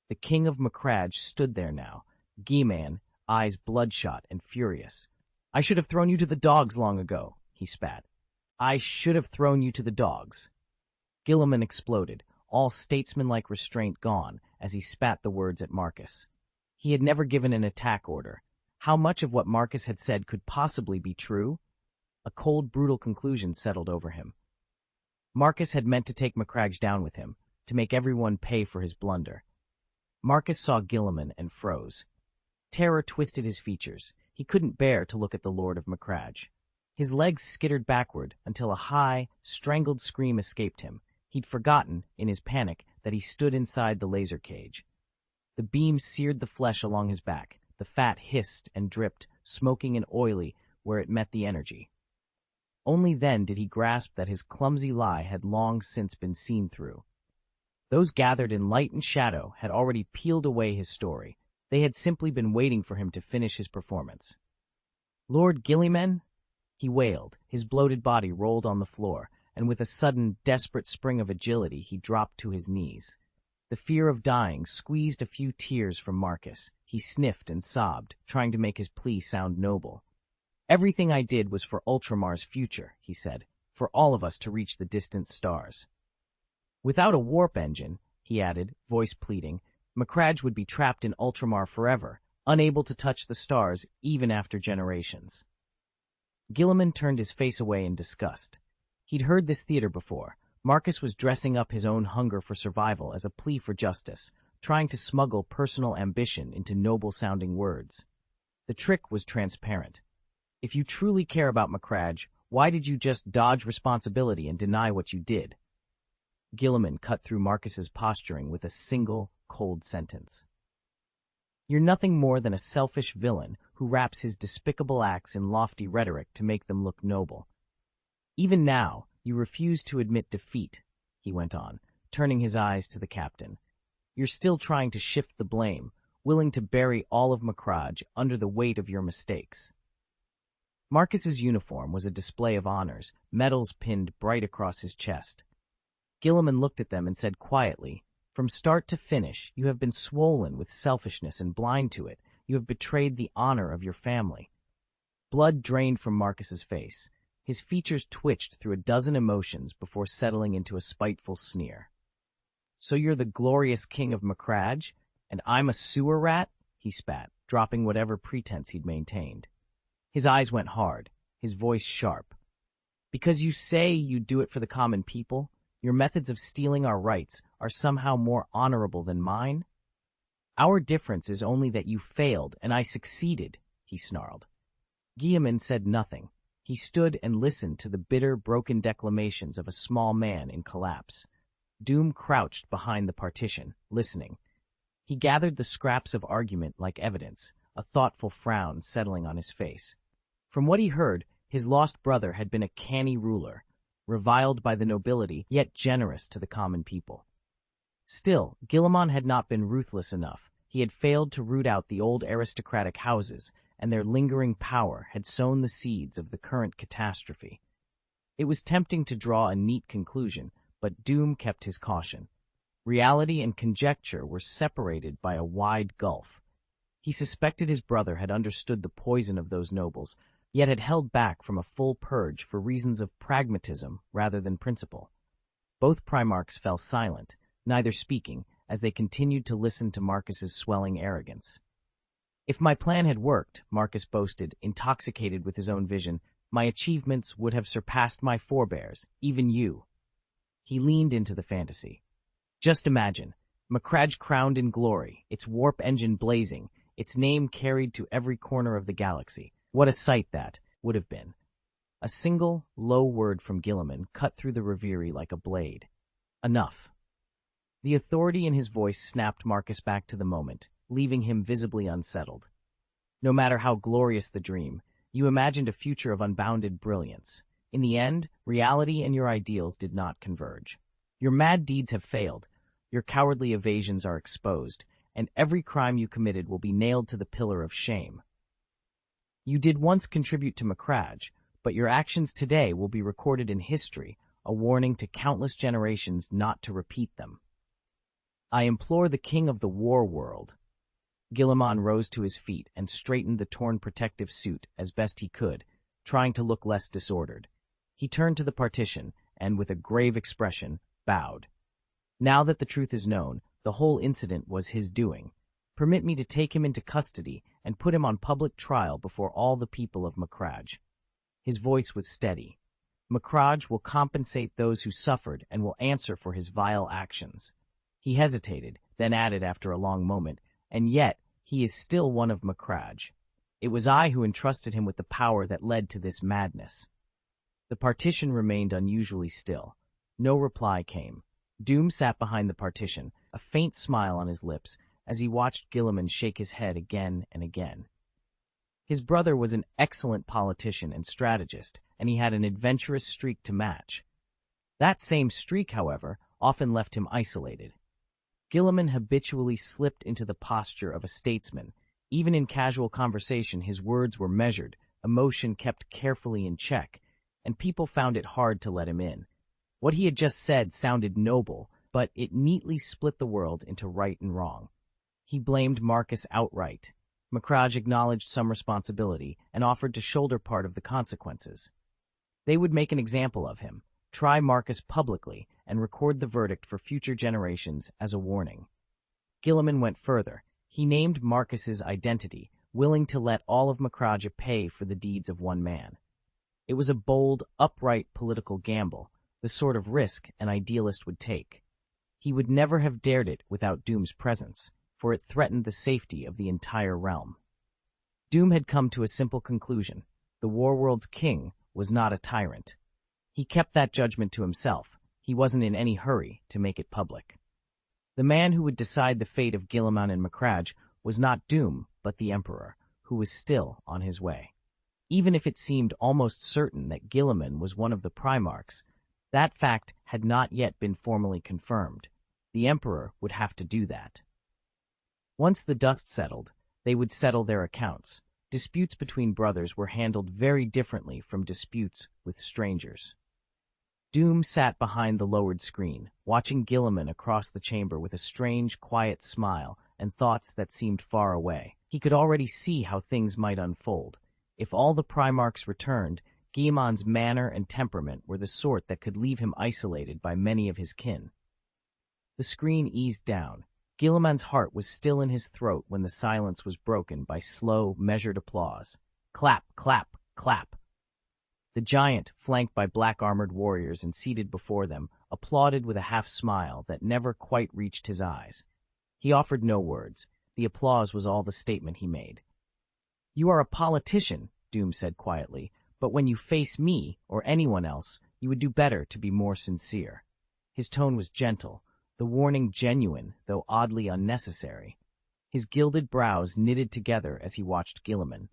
The king of Macragge stood there now, Guy-Man, eyes bloodshot and furious. I should have thrown you to the dogs long ago, he spat. I should have thrown you to the dogs. Guilliman exploded, all statesmanlike restraint gone, as he spat the words at Marcus. He had never given an attack order. How much of what Marcus had said could possibly be true? A cold, brutal conclusion settled over him. Marcus had meant to take Macragge down with him, to make everyone pay for his blunder. Marcus saw Guilliman and froze. Terror twisted his features. He couldn't bear to look at the Lord of Macragge. His legs skittered backward until a high, strangled scream escaped him. He'd forgotten, in his panic, that he stood inside the laser cage. The beam seared the flesh along his back. The fat hissed and dripped, smoking and oily, where it met the energy. Only then did he grasp that his clumsy lie had long since been seen through. Those gathered in light and shadow had already peeled away his story. They had simply been waiting for him to finish his performance. Lord Guilliman? He wailed. His bloated body rolled on the floor, and with a sudden, desperate spring of agility, he dropped to his knees. The fear of dying squeezed a few tears from Marcus. He sniffed and sobbed, trying to make his plea sound noble. Everything I did was for Ultramar's future, he said, for all of us to reach the distant stars. Without a warp engine, he added, voice pleading, Macragge would be trapped in Ultramar forever, unable to touch the stars even after generations. Guilliman turned his face away in disgust. He'd heard this theater before. Marcus was dressing up his own hunger for survival as a plea for justice, trying to smuggle personal ambition into noble-sounding words. The trick was transparent. If you truly care about Macragge, why did you just dodge responsibility and deny what you did? Guilliman cut through Marcus's posturing with a single, cold sentence. You're nothing more than a selfish villain who wraps his despicable acts in lofty rhetoric to make them look noble. Even now, you refuse to admit defeat, he went on, turning his eyes to the captain. You're still trying to shift the blame, willing to bury all of Macragge under the weight of your mistakes. Marcus's uniform was a display of honors, medals pinned bright across his chest. Guilliman looked at them and said quietly, From start to finish, you have been swollen with selfishness and blind to it. You have betrayed the honor of your family. Blood drained from Marcus's face. His features twitched through a dozen emotions before settling into a spiteful sneer. So you're the glorious king of Macragge, and I'm a sewer rat? He spat, dropping whatever pretense he'd maintained. His eyes went hard, his voice sharp. Because you say you do it for the common people, your methods of stealing our rights are somehow more honorable than mine? Our difference is only that you failed and I succeeded, he snarled. Guilliman said nothing. He stood and listened to the bitter, broken declamations of a small man in collapse. Doom crouched behind the partition, listening. He gathered the scraps of argument like evidence, a thoughtful frown settling on his face. From what he heard, his lost brother had been a canny ruler, reviled by the nobility, yet generous to the common people. Still, Guilliman had not been ruthless enough. He had failed to root out the old aristocratic houses, and their lingering power had sown the seeds of the current catastrophe. It was tempting to draw a neat conclusion, but Doom kept his caution. Reality and conjecture were separated by a wide gulf. He suspected his brother had understood the poison of those nobles, yet had held back from a full purge for reasons of pragmatism rather than principle. Both Primarchs fell silent, neither speaking, as they continued to listen to Marcus's swelling arrogance. If my plan had worked, Marcus boasted, intoxicated with his own vision, my achievements would have surpassed my forebears, even you. He leaned into the fantasy. Just imagine, Macragge crowned in glory, its warp engine blazing, its name carried to every corner of the galaxy. What a sight that would have been. A single, low word from Guilliman cut through the reverie like a blade. Enough. The authority in his voice snapped Marcus back to the moment, leaving him visibly unsettled. No matter how glorious the dream, you imagined a future of unbounded brilliance. In the end, reality and your ideals did not converge. Your mad deeds have failed, your cowardly evasions are exposed, and every crime you committed will be nailed to the pillar of shame. You did once contribute to Macragge, but your actions today will be recorded in history, a warning to countless generations not to repeat them. I implore the King of the War World. Guilliman rose to his feet and straightened the torn protective suit as best he could, trying to look less disordered. He turned to the partition and, with a grave expression, bowed. Now that the truth is known, the whole incident was his doing. Permit me to take him into custody and put him on public trial before all the people of Macragge. His voice was steady. Macragge will compensate those who suffered and will answer for his vile actions. He hesitated, then added after a long moment, and yet he is still one of Macragge. It was I who entrusted him with the power that led to this madness. The partition remained unusually still. No reply came. Doom sat behind the partition, a faint smile on his lips, as he watched Guilliman shake his head again and again. His brother was an excellent politician and strategist, and he had an adventurous streak to match. That same streak, however, often left him isolated. Guilliman habitually slipped into the posture of a statesman. Even in casual conversation, his words were measured, emotion kept carefully in check, and people found it hard to let him in. What he had just said sounded noble, but it neatly split the world into right and wrong. He blamed Marcus outright. Macragge acknowledged some responsibility and offered to shoulder part of the consequences. They would make an example of him, try Marcus publicly, and record the verdict for future generations as a warning. Guilliman went further. He named Marcus's identity, willing to let all of Macragge pay for the deeds of one man. It was a bold, upright political gamble, the sort of risk an idealist would take. He would never have dared it without Doom's presence, for it threatened the safety of the entire realm. Doom had come to a simple conclusion. The Warworld's king was not a tyrant. He kept that judgment to himself. He wasn't in any hurry to make it public. The man who would decide the fate of Guilliman and Macragge was not Doom, but the Emperor, who was still on his way. Even if it seemed almost certain that Guilliman was one of the Primarchs, that fact had not yet been formally confirmed. The Emperor would have to do that. Once the dust settled, they would settle their accounts. Disputes between brothers were handled very differently from disputes with strangers. Doom sat behind the lowered screen, watching Guilliman across the chamber with a strange, quiet smile and thoughts that seemed far away. He could already see how things might unfold. If all the Primarchs returned, Guilliman's manner and temperament were the sort that could leave him isolated by many of his kin. The screen eased down. Guilliman's heart was still in his throat when the silence was broken by slow, measured applause. Clap, clap, clap. The giant, flanked by black-armored warriors and seated before them, applauded with a half-smile that never quite reached his eyes. He offered no words. The applause was all the statement he made. "You are a politician," Doom said quietly, "but when you face me, or anyone else, you would do better to be more sincere." His tone was gentle, the warning genuine, though oddly unnecessary. His gilded brows knitted together as he watched Guilliman.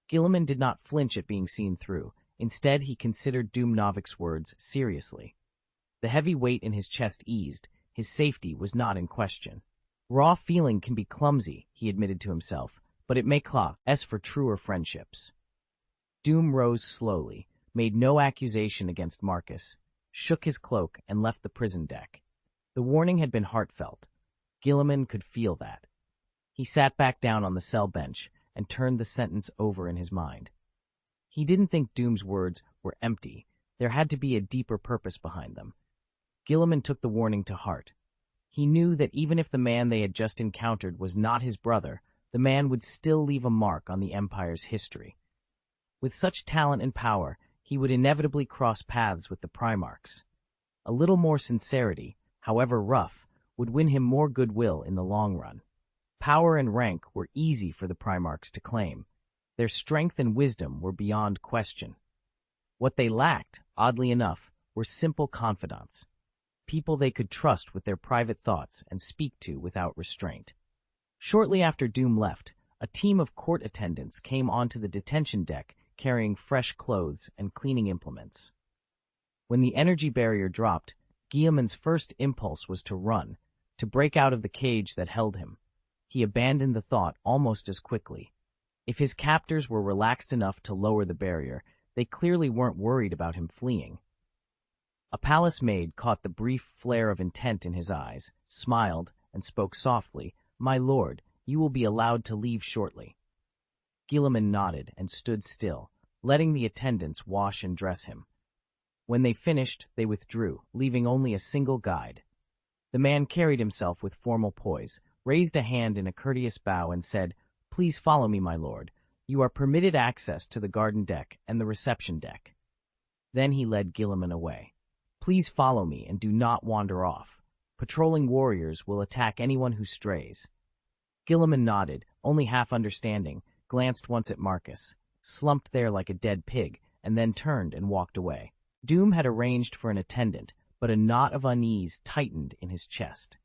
Guilliman did not flinch at being seen through. Instead, he considered Doom Novik's words seriously. The heavy weight in his chest eased. His safety was not in question. Raw feeling can be clumsy, he admitted to himself, but it may claw as for truer friendships. Doom rose slowly, made no accusation against Marcus, shook his cloak, and left the prison deck. The warning had been heartfelt. Guilliman could feel that. He sat back down on the cell bench and turned the sentence over in his mind. He didn't think Doom's words were empty. There had to be a deeper purpose behind them. Gilliman took the warning to heart. He knew that even if the man they had just encountered was not his brother, the man would still leave a mark on the Empire's history. With such talent and power, he would inevitably cross paths with the Primarchs. A little more sincerity, however rough, would win him more goodwill in the long run. Power and rank were easy for the Primarchs to claim. Their strength and wisdom were beyond question. What they lacked, oddly enough, were simple confidants, people they could trust with their private thoughts and speak to without restraint. Shortly after Doom left, a team of court attendants came onto the detention deck carrying fresh clothes and cleaning implements. When the energy barrier dropped, Guilliman's first impulse was to run, to break out of the cage that held him. He abandoned the thought almost as quickly. If his captors were relaxed enough to lower the barrier, they clearly weren't worried about him fleeing. A palace maid caught the brief flare of intent in his eyes, smiled, and spoke softly, "My lord, you will be allowed to leave shortly." Guilliman nodded and stood still, letting the attendants wash and dress him. When they finished, they withdrew, leaving only a single guide. The man carried himself with formal poise, raised a hand in a courteous bow, and said, "Please follow me, my lord. You are permitted access to the garden deck and the reception deck." Then he led Guilliman away. "Please follow me and do not wander off. Patrolling warriors will attack anyone who strays." Guilliman nodded, only half understanding, glanced once at Marcus, slumped there like a dead pig, and then turned and walked away. Doom had arranged for an attendant, but a knot of unease tightened in his chest.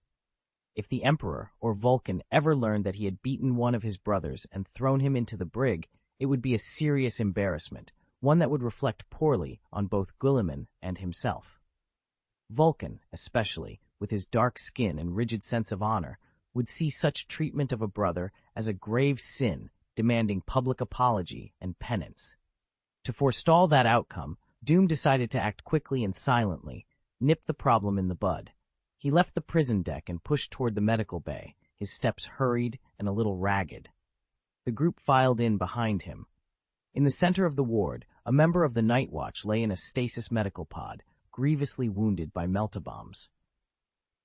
If the Emperor, or Vulcan, ever learned that he had beaten one of his brothers and thrown him into the brig, it would be a serious embarrassment, one that would reflect poorly on both Guilliman and himself. Vulcan, especially, with his dark skin and rigid sense of honor, would see such treatment of a brother as a grave sin demanding public apology and penance. To forestall that outcome, Doom decided to act quickly and silently, nip the problem in the bud. He left the prison deck and pushed toward the medical bay, his steps hurried and a little ragged. The group filed in behind him. In the center of the ward, a member of the Night Watch lay in a stasis medical pod, grievously wounded by meltabombs.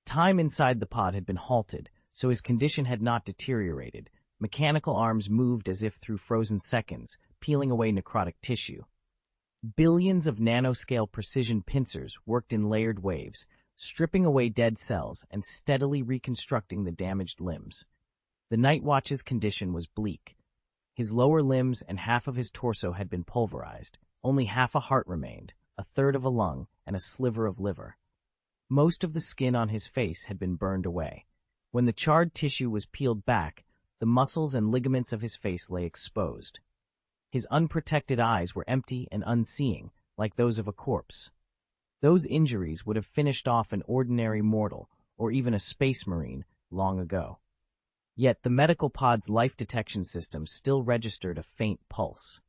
Time inside the pod had been halted, so his condition had not deteriorated. Mechanical arms moved as if through frozen seconds, peeling away necrotic tissue. Billions of nanoscale precision pincers worked in layered waves, stripping away dead cells and steadily reconstructing the damaged limbs. The Night Watch's condition was bleak. His lower limbs and half of his torso had been pulverized. Only half a heart remained, a third of a lung, and a sliver of liver. Most of the skin on his face had been burned away. When the charred tissue was peeled back, the muscles and ligaments of his face lay exposed. His unprotected eyes were empty and unseeing, like those of a corpse. Those injuries would have finished off an ordinary mortal, or even a space marine, long ago. Yet the medical pod's life detection system still registered a faint pulse.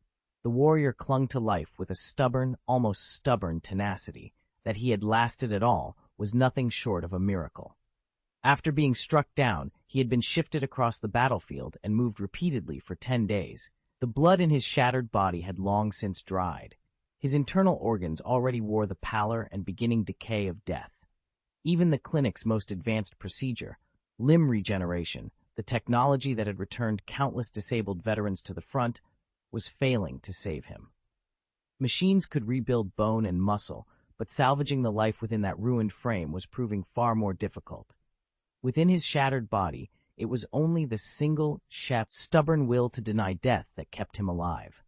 The warrior clung to life with a stubborn, almost stubborn tenacity. That he had lasted at all was nothing short of a miracle. After being struck down, he had been shifted across the battlefield and moved repeatedly for 10 days. The blood in his shattered body had long since dried. His internal organs already wore the pallor and beginning decay of death. Even the clinic's most advanced procedure, limb regeneration, the technology that had returned countless disabled veterans to the front, was failing to save him. Machines could rebuild bone and muscle, but salvaging the life within that ruined frame was proving far more difficult. Within his shattered body, it was only the single, stubborn will to deny death that kept him alive.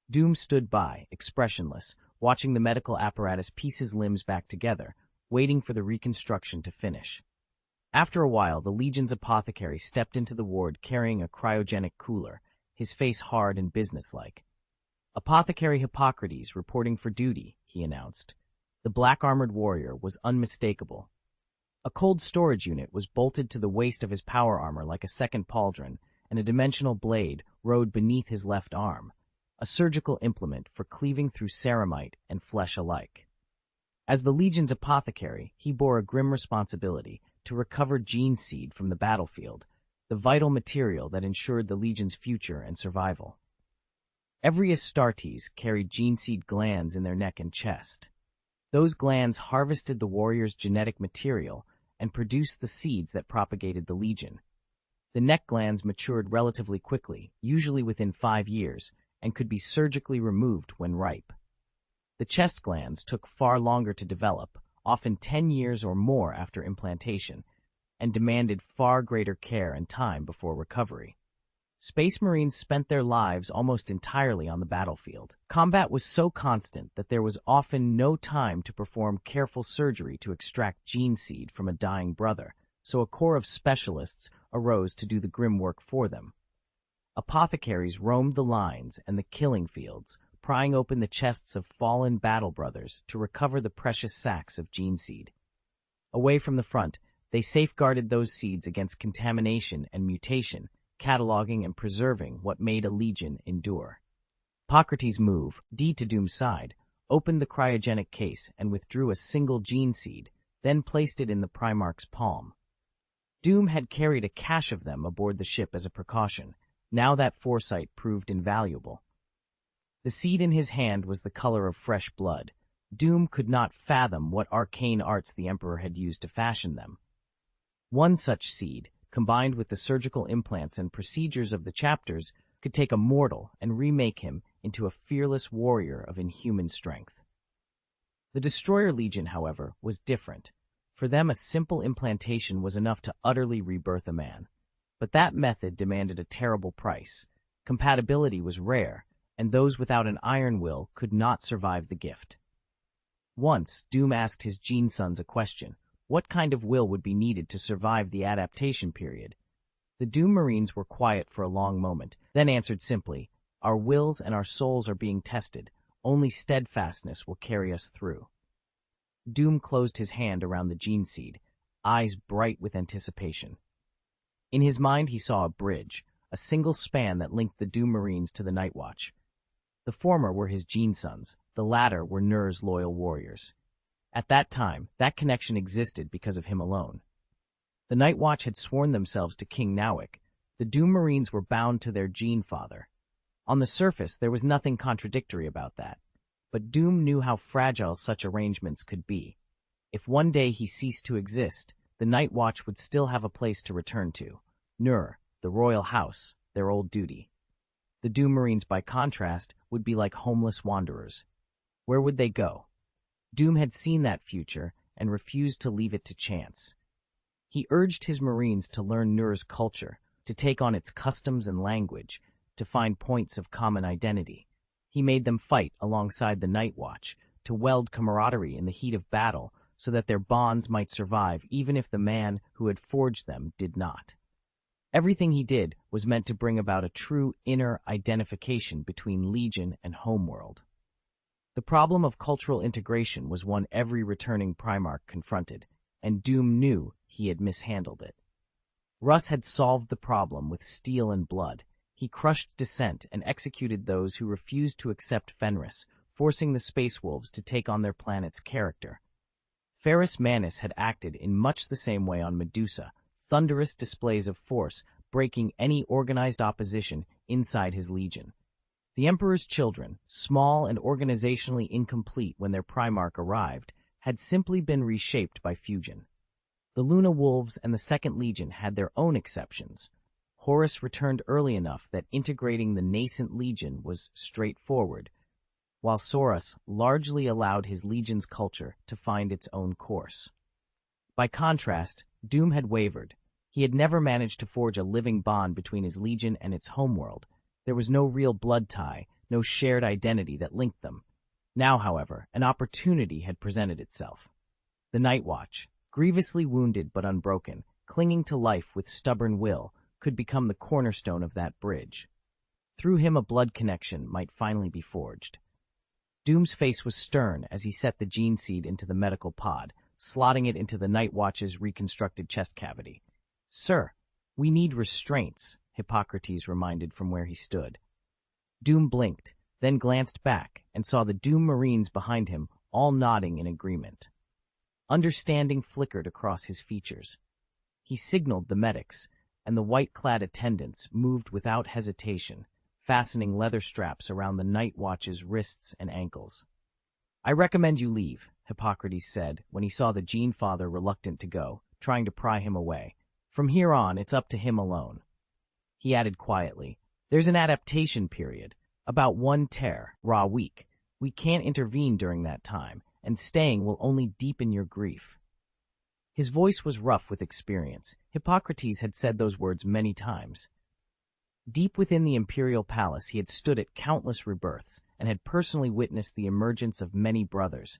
Doom stood by, expressionless, watching the medical apparatus piece his limbs back together, waiting for the reconstruction to finish. After a while, the Legion's apothecary stepped into the ward carrying a cryogenic cooler, his face hard and businesslike. "Apothecary Hippocrates reporting for duty," he announced. The black-armored warrior was unmistakable. A cold storage unit was bolted to the waist of his power armor like a second pauldron, and a dimensional blade rode beneath his left arm, a surgical implement for cleaving through ceramite and flesh alike. As the Legion's apothecary, he bore a grim responsibility to recover gene seed from the battlefield, the vital material that ensured the Legion's future and survival. Every Astartes carried gene seed glands in their neck and chest. Those glands harvested the warrior's genetic material and produced the seeds that propagated the legion. The neck glands matured relatively quickly, usually within 5 years, and could be surgically removed when ripe. The chest glands took far longer to develop, often 10 years or more after implantation, and demanded far greater care and time before recovery. Space Marines spent their lives almost entirely on the battlefield. Combat was so constant that there was often no time to perform careful surgery to extract gene seed from a dying brother, so a corps of specialists arose to do the grim work for them. Apothecaries roamed the lines and the killing fields, prying open the chests of fallen battle brothers to recover the precious sacks of gene seed. Away from the front, they safeguarded those seeds against contamination and mutation, cataloging and preserving what made a legion endure. Hippocrates' move, D to Doom's side, opened the cryogenic case and withdrew a single gene seed, then placed it in the Primarch's palm. Doom had carried a cache of them aboard the ship as a precaution. Now that foresight proved invaluable. The seed in his hand was the color of fresh blood. Doom could not fathom what arcane arts the Emperor had used to fashion them. One such seed, combined with the surgical implants and procedures of the chapters, could take a mortal and remake him into a fearless warrior of inhuman strength. The Destroyer Legion, however, was different. For them, a simple implantation was enough to utterly rebirth a man. But that method demanded a terrible price. Compatibility was rare, and those without an iron will could not survive the gift. Once, Doom asked his gene sons a question. What kind of will would be needed to survive the adaptation period? The Doom Marines were quiet for a long moment, then answered simply, "Our wills and our souls are being tested. Only steadfastness will carry us through." Doom closed his hand around the gene seed, eyes bright with anticipation. In his mind he saw a bridge, a single span that linked the Doom Marines to the Night Watch. The former were his gene sons, the latter were Nur's loyal warriors. At that time, that connection existed because of him alone. The Night Watch had sworn themselves to King Nawick. The Doom Marines were bound to their gene father. On the surface, there was nothing contradictory about that. But Doom knew how fragile such arrangements could be. If one day he ceased to exist, the Night Watch would still have a place to return to. Nur, the royal house, their old duty. The Doom Marines, by contrast, would be like homeless wanderers. Where would they go? Doom had seen that future and refused to leave it to chance. He urged his Marines to learn Nur's culture, to take on its customs and language, to find points of common identity. He made them fight alongside the Night Watch, to weld camaraderie in the heat of battle so that their bonds might survive even if the man who had forged them did not. Everything he did was meant to bring about a true inner identification between Legion and Homeworld. The problem of cultural integration was one every returning Primarch confronted, and Doom knew he had mishandled it. Russ had solved the problem with steel and blood. He crushed dissent and executed those who refused to accept Fenris, forcing the Space Wolves to take on their planet's character. Ferrus Manus had acted in much the same way on Medusa, thunderous displays of force, breaking any organized opposition inside his legion. The Emperor's children, small and organizationally incomplete when their Primarch arrived, had simply been reshaped by fusion. The Luna Wolves and the Second Legion had their own exceptions. Horus returned early enough that integrating the nascent legion was straightforward, while Saurus largely allowed his legion's culture to find its own course. By contrast, Doom had wavered. He had never managed to forge a living bond between his legion and its homeworld. There was no real blood tie, no shared identity that linked them. Now, however, an opportunity had presented itself. The Night Watch, grievously wounded but unbroken, clinging to life with stubborn will, could become the cornerstone of that bridge. Through him a blood connection might finally be forged. Doom's face was stern as he set the gene seed into the medical pod, slotting it into the Night Watch's reconstructed chest cavity. "Sir, we need restraints," Hippocrates reminded from where he stood. Doom blinked, then glanced back and saw the Doom Marines behind him all nodding in agreement. Understanding flickered across his features. He signaled the medics, and the white-clad attendants moved without hesitation, fastening leather straps around the Night Watch's wrists and ankles. "I recommend you leave," Hippocrates said when he saw the Gene Father reluctant to go, trying to pry him away. "From here on, it's up to him alone." He added quietly, "There's an adaptation period, about 1 raw week. We can't intervene during that time, and staying will only deepen your grief." His voice was rough with experience. Hippocrates had said those words many times. Deep within the imperial palace, he had stood at countless rebirths and had personally witnessed the emergence of many brothers.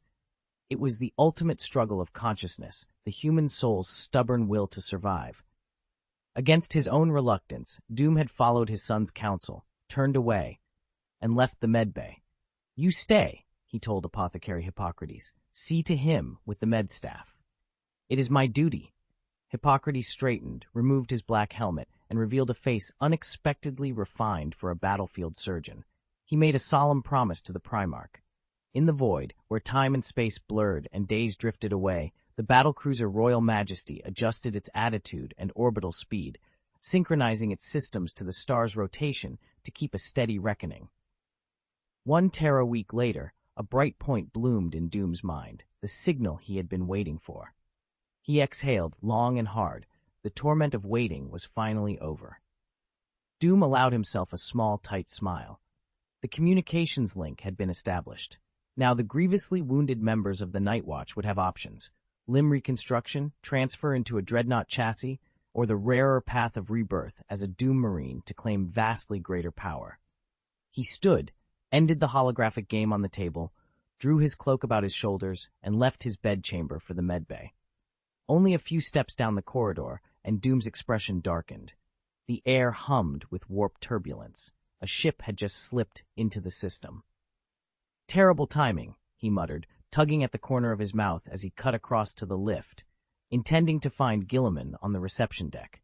It was the ultimate struggle of consciousness, the human soul's stubborn will to survive. Against his own reluctance, Doom had followed his son's counsel, turned away, and left the medbay. "You stay," he told Apothecary Hippocrates. "See to him with the med staff." "It is my duty." Hippocrates straightened, removed his black helmet, and revealed a face unexpectedly refined for a battlefield surgeon. He made a solemn promise to the Primarch. In the void, where time and space blurred and days drifted away, the battlecruiser Royal Majesty adjusted its attitude and orbital speed, synchronizing its systems to the star's rotation to keep a steady reckoning. 1 week later, a bright point bloomed in Doom's mind, the signal he had been waiting for. He exhaled long and hard. The torment of waiting was finally over. Doom allowed himself a small, tight smile. The communications link had been established. Now the grievously wounded members of the Night Watch would have options: limb reconstruction, transfer into a dreadnought chassis, or the rarer path of rebirth as a Doom Marine to claim vastly greater power. He stood, ended the holographic game on the table, drew his cloak about his shoulders, and left his bedchamber for the medbay. Only a few steps down the corridor, and Doom's expression darkened. The air hummed with warp turbulence. A ship had just slipped into the system. "Terrible timing," he muttered, tugging at the corner of his mouth as he cut across to the lift, intending to find Guilliman on the reception deck.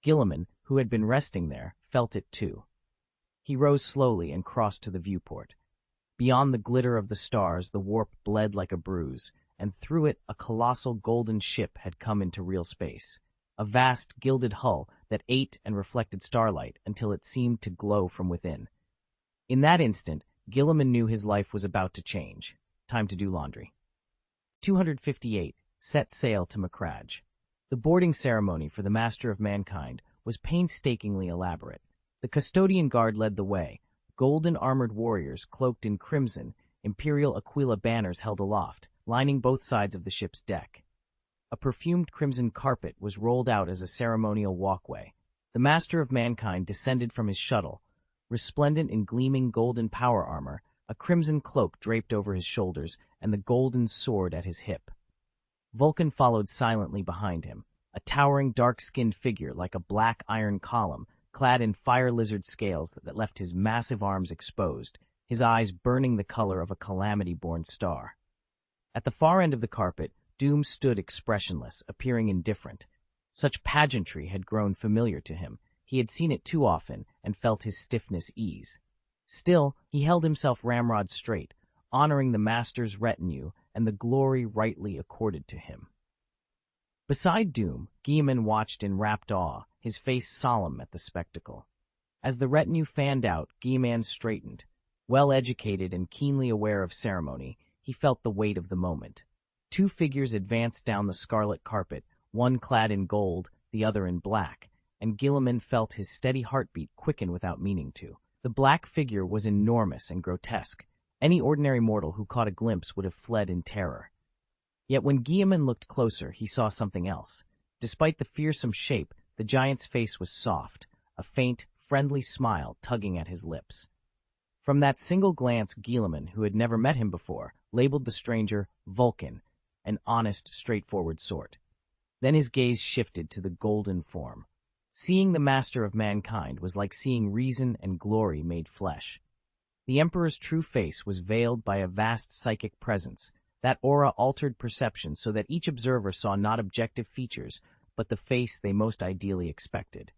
Guilliman, who had been resting there, felt it too. He rose slowly and crossed to the viewport. Beyond the glitter of the stars, the warp bled like a bruise, and through it a colossal golden ship had come into real space, a vast gilded hull that ate and reflected starlight until it seemed to glow from within. In that instant, Guilliman knew his life was about to change. Time to do laundry. 258. Set sail to Macragge. The boarding ceremony for the Master of Mankind was painstakingly elaborate. The custodian guard led the way, golden-armored warriors cloaked in crimson, Imperial Aquila banners held aloft, lining both sides of the ship's deck. A perfumed crimson carpet was rolled out as a ceremonial walkway. The Master of Mankind descended from his shuttle, resplendent in gleaming golden power armor, a crimson cloak draped over his shoulders, and the golden sword at his hip. Vulcan followed silently behind him, a towering dark-skinned figure like a black iron column, clad in fire lizard scales that left his massive arms exposed, his eyes burning the color of a calamity-born star. At the far end of the carpet, Doom stood expressionless, appearing indifferent. Such pageantry had grown familiar to him. He had seen it too often and felt his stiffness ease. Still, he held himself ramrod straight, honoring the Master's retinue and the glory rightly accorded to him. Beside Doom, Guilliman watched in rapt awe, his face solemn at the spectacle. As the retinue fanned out, Guilliman straightened. Well-educated and keenly aware of ceremony, he felt the weight of the moment. 2 figures advanced down the scarlet carpet, one clad in gold, the other in black, and Guilliman felt his steady heartbeat quicken without meaning to. The black figure was enormous and grotesque. Any ordinary mortal who caught a glimpse would have fled in terror. Yet when Guilliman looked closer, he saw something else. Despite the fearsome shape, the giant's face was soft, a faint, friendly smile tugging at his lips. From that single glance, Guilliman, who had never met him before, labeled the stranger Vulcan, an honest, straightforward sort. Then his gaze shifted to the golden form. Seeing the Master of Mankind was like seeing reason and glory made flesh. The Emperor's true face was veiled by a vast psychic presence. That aura altered perception so that each observer saw not objective features, but the face they most ideally expected.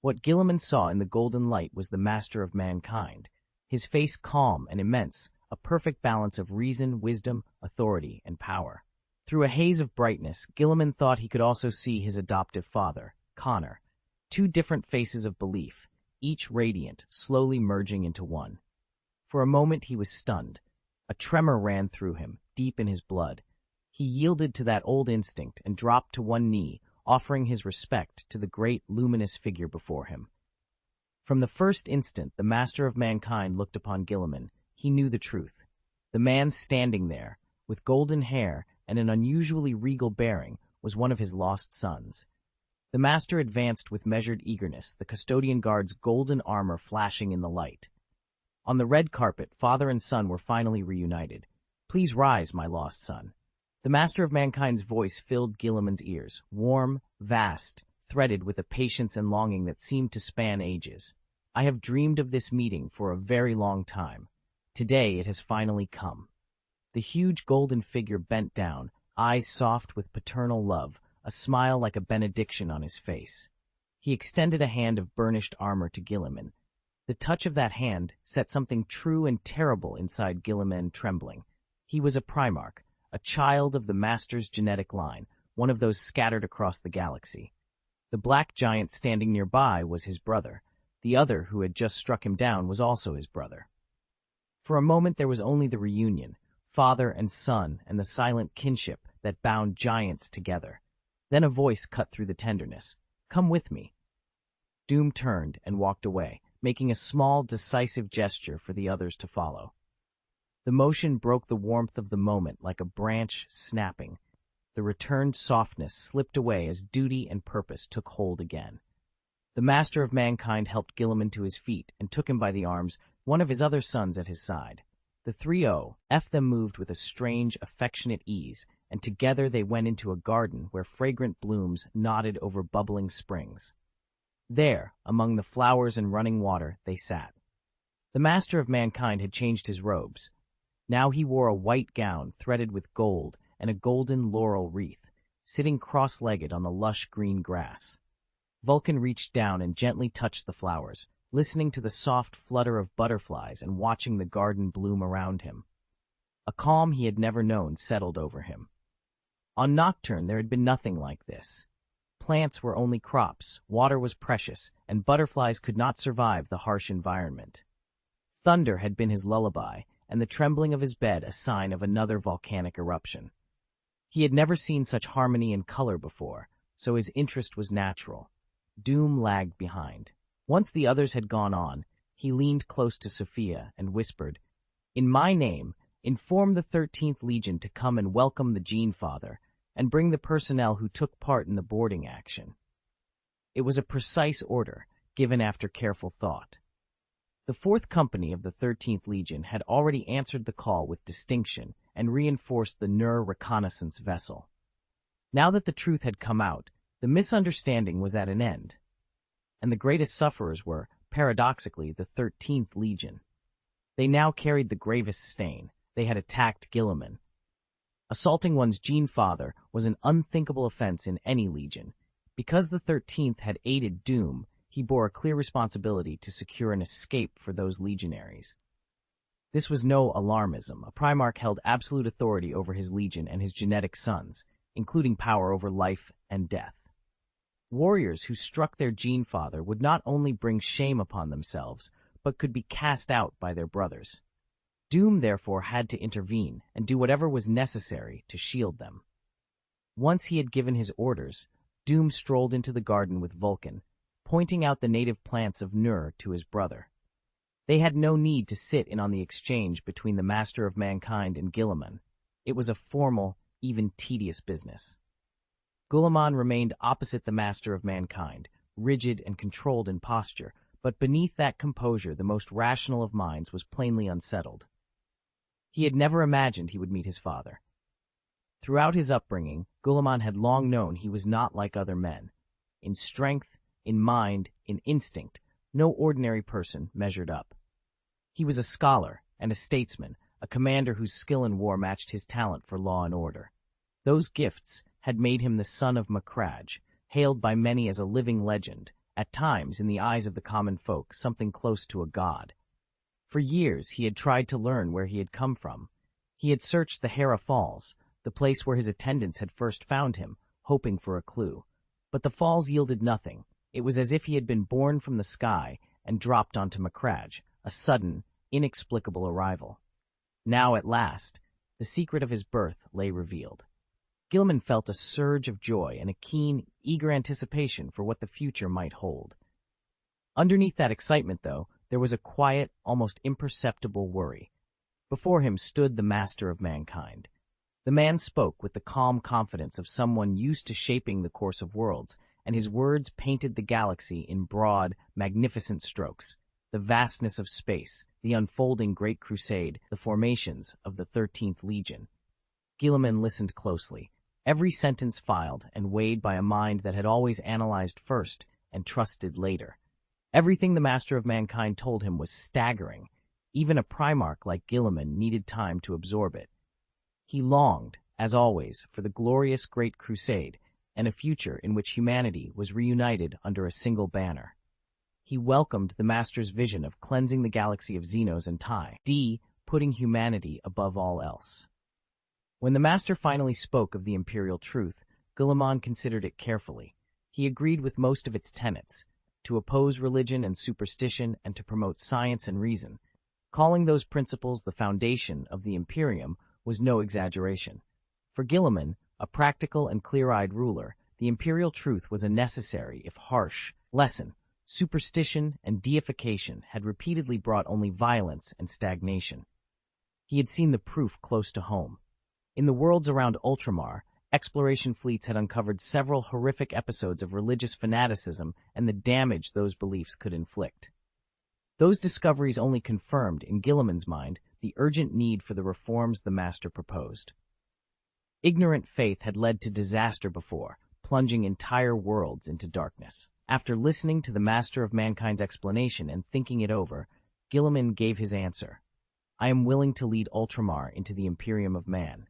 What Guilliman saw in the golden light was the Master of Mankind, his face calm and immense, a perfect balance of reason, wisdom, authority, and power. Through a haze of brightness, Guilliman thought he could also see his adoptive father, Connor. 2 different faces of belief, each radiant, slowly merging into one. For a moment he was stunned. A tremor ran through him, deep in his blood. He yielded to that old instinct and dropped to one knee, offering his respect to the great, luminous figure before him. From the first instant the master of mankind looked upon Guilliman, he knew the truth. The man standing there, with golden hair and an unusually regal bearing, was one of his lost sons. The master advanced with measured eagerness, the custodian guard's golden armor flashing in the light. On the red carpet, father and son were finally reunited. "Please rise, my lost son." The master of mankind's voice filled Guilliman's ears, warm, vast, threaded with a patience and longing that seemed to span ages. "I have dreamed of this meeting for a very long time. Today it has finally come." The huge golden figure bent down, eyes soft with paternal love, a smile like a benediction on his face. He extended a hand of burnished armor to Guilliman. The touch of that hand set something true and terrible inside Guilliman trembling. He was a Primarch, a child of the Master's genetic line, one of those scattered across the galaxy. The black giant standing nearby was his brother. The other, who had just struck him down, was also his brother. For a moment there was only the reunion, father and son, and the silent kinship that bound giants together. Then a voice cut through the tenderness. "Come with me." Doom turned and walked away, making a small, decisive gesture for the others to follow. The motion broke the warmth of the moment like a branch snapping. The returned softness slipped away as duty and purpose took hold again. The master of mankind helped Guilliman to his feet and took him by the arms, one of his other sons at his side. The 3-0 them moved with a strange, affectionate ease, and together they went into a garden where fragrant blooms nodded over bubbling springs. There, among the flowers and running water, they sat. The master of mankind had changed his robes. Now he wore a white gown threaded with gold and a golden laurel wreath, sitting cross-legged on the lush green grass. Vulcan reached down and gently touched the flowers, listening to the soft flutter of butterflies and watching the garden bloom around him. A calm he had never known settled over him. On Nocturne there had been nothing like this. Plants were only crops, water was precious, and butterflies could not survive the harsh environment. Thunder had been his lullaby, and the trembling of his bed a sign of another volcanic eruption. He had never seen such harmony and color before, so his interest was natural. Doom lagged behind. Once the others had gone on, he leaned close to Sophia and whispered, "In my name, inform the 13th Legion to come and welcome the Gene Father, and bring the personnel who took part in the boarding action." It was a precise order, given after careful thought. The 4th Company of the 13th Legion had already answered the call with distinction and reinforced the Nur reconnaissance vessel. Now that the truth had come out, the misunderstanding was at an end. And the greatest sufferers were, paradoxically, the 13th Legion. They now carried the gravest stain. They had attacked Guilliman. Assaulting one's Gene Father was an unthinkable offense in any legion. Because the 13th had aided Doom, he bore a clear responsibility to secure an escape for those legionaries. This was no alarmism. A Primarch held absolute authority over his legion and his genetic sons, including power over life and death. Warriors who struck their Gene Father would not only bring shame upon themselves, but could be cast out by their brothers. Doom, therefore, had to intervene and do whatever was necessary to shield them. Once he had given his orders, Doom strolled into the garden with Vulcan, pointing out the native plants of Nur to his brother. They had no need to sit in on the exchange between the Master of Mankind and Guilliman. It was a formal, even tedious business. Guilliman remained opposite the Master of Mankind, rigid and controlled in posture, but beneath that composure the most rational of minds was plainly unsettled. He had never imagined he would meet his father. Throughout his upbringing, Guilliman had long known he was not like other men. In strength, in mind, in instinct, no ordinary person measured up. He was a scholar and a statesman, a commander whose skill in war matched his talent for law and order. Those gifts had made him the son of Macrage, hailed by many as a living legend, at times, in the eyes of the common folk, something close to a god. For years he had tried to learn where he had come from. He had searched the Hera Falls, the place where his attendants had first found him, hoping for a clue. But the falls yielded nothing. It was as if he had been born from the sky and dropped onto Macragge, a sudden, inexplicable arrival. Now, at last, the secret of his birth lay revealed. Gilliman felt a surge of joy and a keen, eager anticipation for what the future might hold. Underneath that excitement, though, there was a quiet, almost imperceptible worry. Before him stood the master of mankind. The man spoke with the calm confidence of someone used to shaping the course of worlds, and his words painted the galaxy in broad, magnificent strokes. The vastness of space, the unfolding Great Crusade, the formations of the 13th Legion. Gilliman listened closely, every sentence filed and weighed by a mind that had always analyzed first and trusted later. Everything the Master of Mankind told him was staggering. Even a Primarch like Gilliman needed time to absorb it. He longed, as always, for the glorious Great Crusade and a future in which humanity was reunited under a single banner. He welcomed the Master's vision of cleansing the galaxy of Xenos and putting humanity above all else. When the Master finally spoke of the Imperial truth, Gilliman considered it carefully. He agreed with most of its tenets, to oppose religion and superstition and to promote science and reason. Calling those principles the foundation of the Imperium was no exaggeration. For Gilliman, a practical and clear-eyed ruler, the imperial truth was a necessary, if harsh, lesson. Superstition and deification had repeatedly brought only violence and stagnation. He had seen the proof close to home. In the worlds around Ultramar, exploration fleets had uncovered several horrific episodes of religious fanaticism and the damage those beliefs could inflict. Those discoveries only confirmed, in Gilliman's mind, the urgent need for the reforms the Master proposed. Ignorant faith had led to disaster before, plunging entire worlds into darkness. After listening to the Master of Mankind's explanation and thinking it over, Gilliman gave his answer. I am willing to lead Ultramar into the Imperium of Man.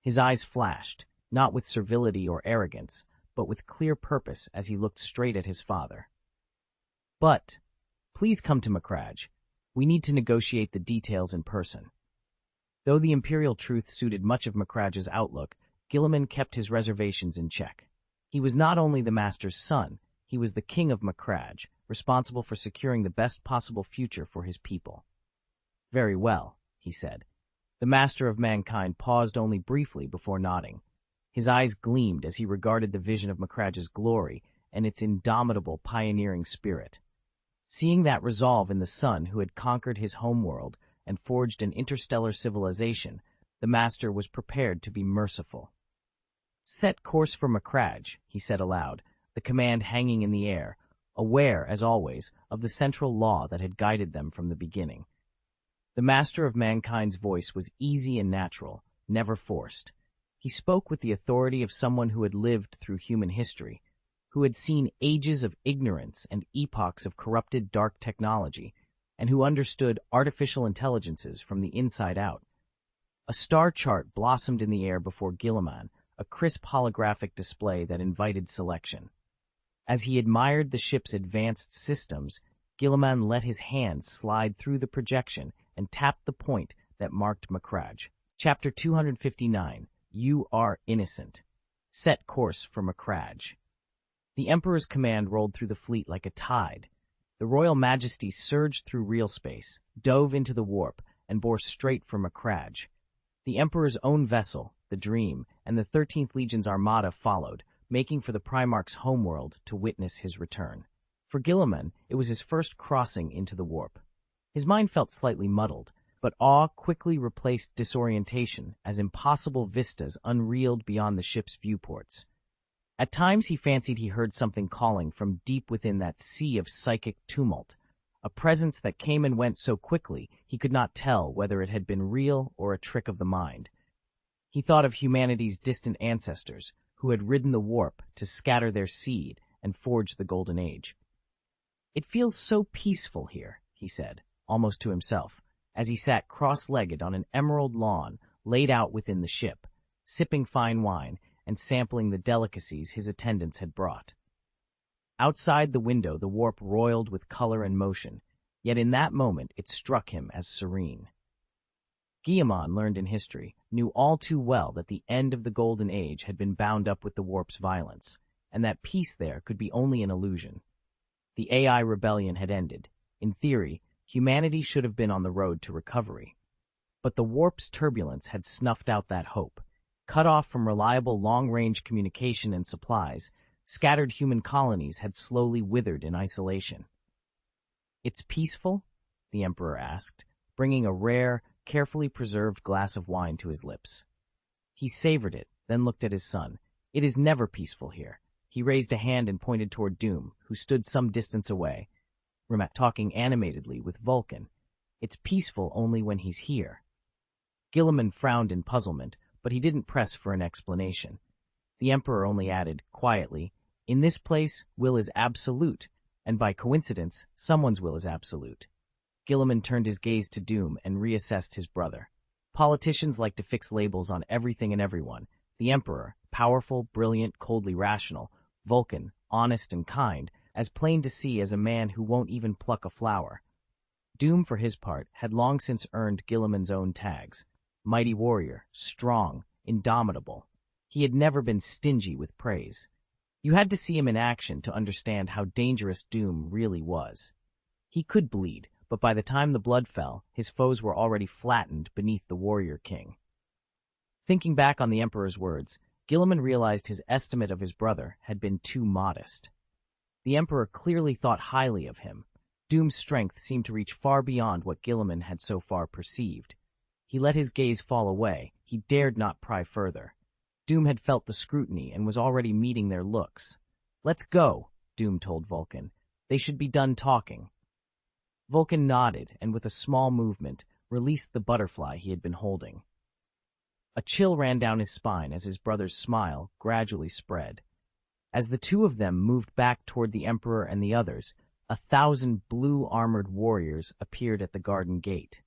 His eyes flashed, not with servility or arrogance, but with clear purpose as he looked straight at his father. But, please come to Macragge. We need to negotiate the details in person. Though the imperial truth suited much of Macragge's outlook, Gilliman kept his reservations in check. He was not only the Master's son, he was the king of Macragge, responsible for securing the best possible future for his people. Very well, he said. The Master of Mankind paused only briefly before nodding. His eyes gleamed as he regarded the vision of Macragge's glory and its indomitable pioneering spirit. Seeing that resolve in the son who had conquered his homeworld and forged an interstellar civilization, the Master was prepared to be merciful. Set course for Macragge, he said aloud, the command hanging in the air, aware, as always, of the central law that had guided them from the beginning. The Master of Mankind's voice was easy and natural, never forced. He spoke with the authority of someone who had lived through human history, who had seen ages of ignorance and epochs of corrupted dark technology, and who understood artificial intelligences from the inside out. A star chart blossomed in the air before Gilliman, a crisp holographic display that invited selection. As he admired the ship's advanced systems, Gilliman let his hand slide through the projection and tapped the point that marked Macragge. Chapter 259, You Are Innocent. Set course for Macragge. The Emperor's command rolled through the fleet like a tide. The Royal Majesty surged through real space, dove into the warp, and bore straight for Macragge. The Emperor's own vessel, the Dream, and the 13th Legion's armada followed, making for the Primarch's homeworld to witness his return. For Gilliman, it was his first crossing into the warp. His mind felt slightly muddled, but awe quickly replaced disorientation as impossible vistas unreeled beyond the ship's viewports. At times he fancied he heard something calling from deep within that sea of psychic tumult, a presence that came and went so quickly he could not tell whether it had been real or a trick of the mind. He thought of humanity's distant ancestors, who had ridden the warp to scatter their seed and forge the Golden Age. It feels so peaceful here, he said, almost to himself, as he sat cross-legged on an emerald lawn laid out within the ship, sipping fine wine and sampling the delicacies his attendants had brought. Outside the window the warp roiled with color and motion, yet in that moment it struck him as serene. Guilliman, learned in history, knew all too well that the end of the Golden Age had been bound up with the warp's violence, and that peace there could be only an illusion. The AI rebellion had ended. In theory, humanity should have been on the road to recovery. But the warp's turbulence had snuffed out that hope. Cut off from reliable long-range communication and supplies, scattered human colonies had slowly withered in isolation. "It's peaceful?" the Emperor asked, bringing a rare, carefully preserved glass of wine to his lips. He savored it, then looked at his son. "It is never peaceful here." He raised a hand and pointed toward Doom, who stood some distance away, talking animatedly with Vulcan. "It's peaceful only when he's here." Gilliman frowned in puzzlement, but he didn't press for an explanation. The Emperor only added, quietly, "In this place, will is absolute, and by coincidence, someone's will is absolute." Gilliman turned his gaze to Doom and reassessed his brother. Politicians like to fix labels on everything and everyone. The Emperor, powerful, brilliant, coldly rational. Vulcan, honest and kind, as plain to see as a man who won't even pluck a flower. Doom, for his part, had long since earned Gilliman's own tags. Mighty warrior, strong, indomitable. He had never been stingy with praise. You had to see him in action to understand how dangerous Doom really was. He could bleed, but by the time the blood fell, his foes were already flattened beneath the warrior king. Thinking back on the Emperor's words, Gilliman realized his estimate of his brother had been too modest. The Emperor clearly thought highly of him. Doom's strength seemed to reach far beyond what Gilliman had so far perceived. He let his gaze fall away. He dared not pry further. Doom had felt the scrutiny and was already meeting their looks. "Let's go," Doom told Vulcan. "They should be done talking." Vulcan nodded and, with a small movement, released the butterfly he had been holding. A chill ran down his spine as his brother's smile gradually spread. As the two of them moved back toward the Emperor and the others, 1,000 blue-armored warriors appeared at the garden gate.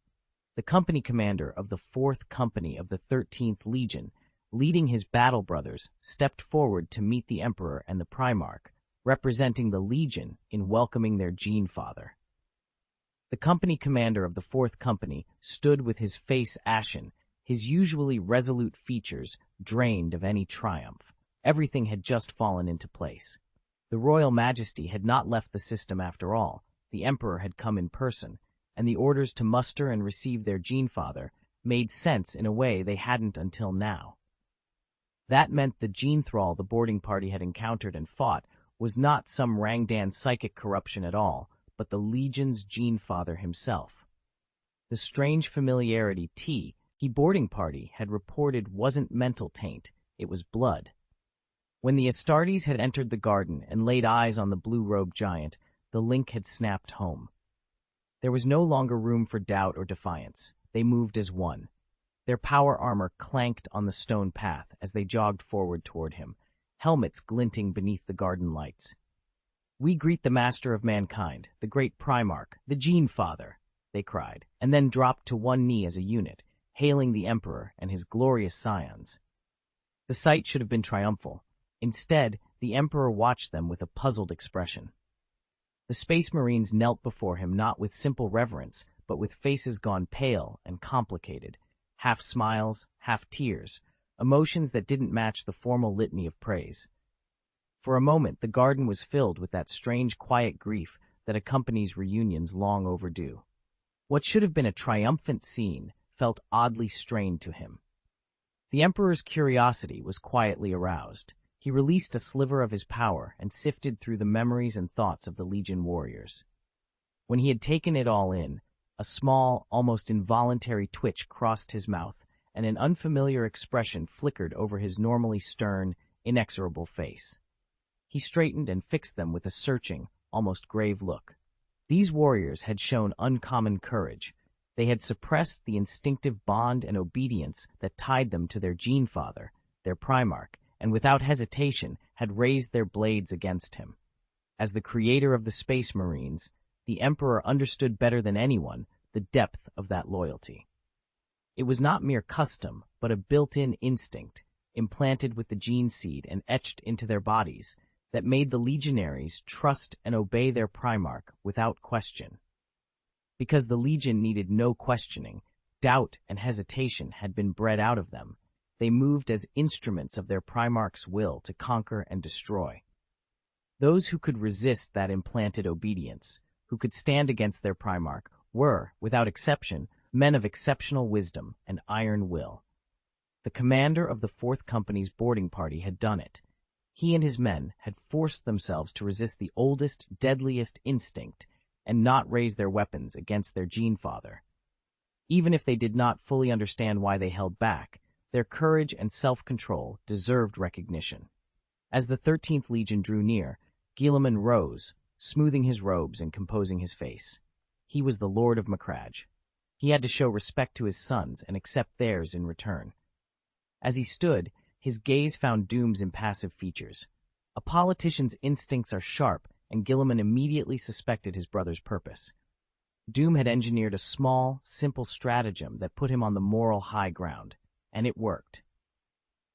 The company commander of the 4th Company of the 13th Legion, leading his battle brothers, stepped forward to meet the Emperor and the Primarch, representing the Legion in welcoming their Gene-Father. The company commander of the 4th Company stood with his face ashen, his usually resolute features drained of any triumph. Everything had just fallen into place. The royal majesty had not left the system after all. The Emperor had come in person, and the orders to muster and receive their Gene-Father made sense in a way they hadn't until now. That meant the Gene Thrall the boarding party had encountered and fought was not some Rangdan psychic corruption at all, but the Legion's Gene-Father himself. The strange familiarity he boarding party had reported wasn't mental taint, it was blood. When the Astartes had entered the garden and laid eyes on the blue-robed giant, the link had snapped home. There was no longer room for doubt or defiance. They moved as one. Their power armor clanked on the stone path as they jogged forward toward him, helmets glinting beneath the garden lights. "We greet the master of mankind, the great Primarch, the Gene-Father," they cried, and then dropped to one knee as a unit, hailing the Emperor and his glorious scions. The sight should have been triumphal. Instead, the Emperor watched them with a puzzled expression. The Space Marines knelt before him not with simple reverence, but with faces gone pale and complicated, half smiles, half tears, emotions that didn't match the formal litany of praise. For a moment, the garden was filled with that strange, quiet grief that accompanies reunions long overdue. What should have been a triumphant scene felt oddly strained to him. The Emperor's curiosity was quietly aroused. He released a sliver of his power and sifted through the memories and thoughts of the Legion warriors. When he had taken it all in, a small, almost involuntary twitch crossed his mouth, and an unfamiliar expression flickered over his normally stern, inexorable face. He straightened and fixed them with a searching, almost grave look. These warriors had shown uncommon courage. They had suppressed the instinctive bond and obedience that tied them to their Gene-Father, their Primarch, and without hesitation had raised their blades against him. As the creator of the Space Marines, the Emperor understood better than anyone the depth of that loyalty. It was not mere custom, but a built-in instinct, implanted with the gene seed and etched into their bodies, that made the legionaries trust and obey their Primarch without question. Because the Legion needed no questioning, doubt and hesitation had been bred out of them. They moved as instruments of their Primarch's will to conquer and destroy. Those who could resist that implanted obedience, who could stand against their Primarch, were, without exception, men of exceptional wisdom and iron will. The commander of the 4th Company's boarding party had done it. He and his men had forced themselves to resist the oldest, deadliest instinct and not raise their weapons against their gene-father. Even if they did not fully understand why they held back, their courage and self-control deserved recognition. As the 13th Legion drew near, Guilliman rose, smoothing his robes and composing his face. He was the Lord of Macragge. He had to show respect to his sons and accept theirs in return. As he stood, his gaze found Doom's impassive features. A politician's instincts are sharp, and Guilliman immediately suspected his brother's purpose. Doom had engineered a small, simple stratagem that put him on the moral high ground, and it worked.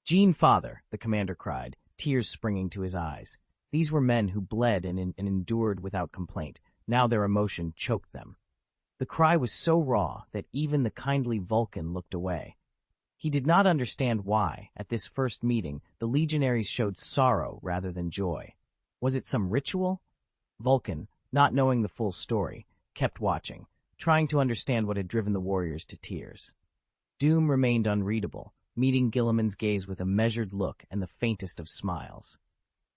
"Gene Father," the commander cried, tears springing to his eyes. These were men who bled and endured without complaint. Now their emotion choked them. The cry was so raw that even the kindly Vulcan looked away. He did not understand why, at this first meeting, the legionaries showed sorrow rather than joy. Was it some ritual? Vulcan, not knowing the full story, kept watching, trying to understand what had driven the warriors to tears. Doom remained unreadable, meeting Guilliman's gaze with a measured look and the faintest of smiles.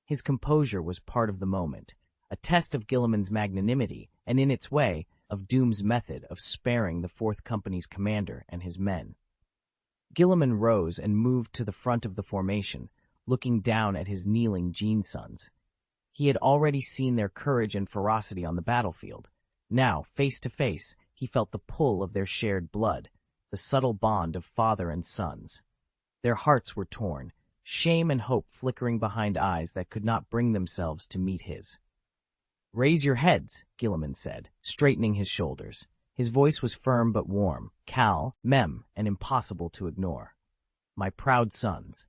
His composure was part of the moment, a test of Guilliman's magnanimity, and in its way, of Doom's method of sparing the 4th Company's commander and his men. Guilliman rose and moved to the front of the formation, looking down at his kneeling gene sons. He had already seen their courage and ferocity on the battlefield. Now, face to face, he felt the pull of their shared blood, the subtle bond of father and sons. Their hearts were torn, shame and hope flickering behind eyes that could not bring themselves to meet his. "Raise your heads," Guilliman said, straightening his shoulders. His voice was firm but warm, cal, mem, and impossible to ignore. "My proud sons."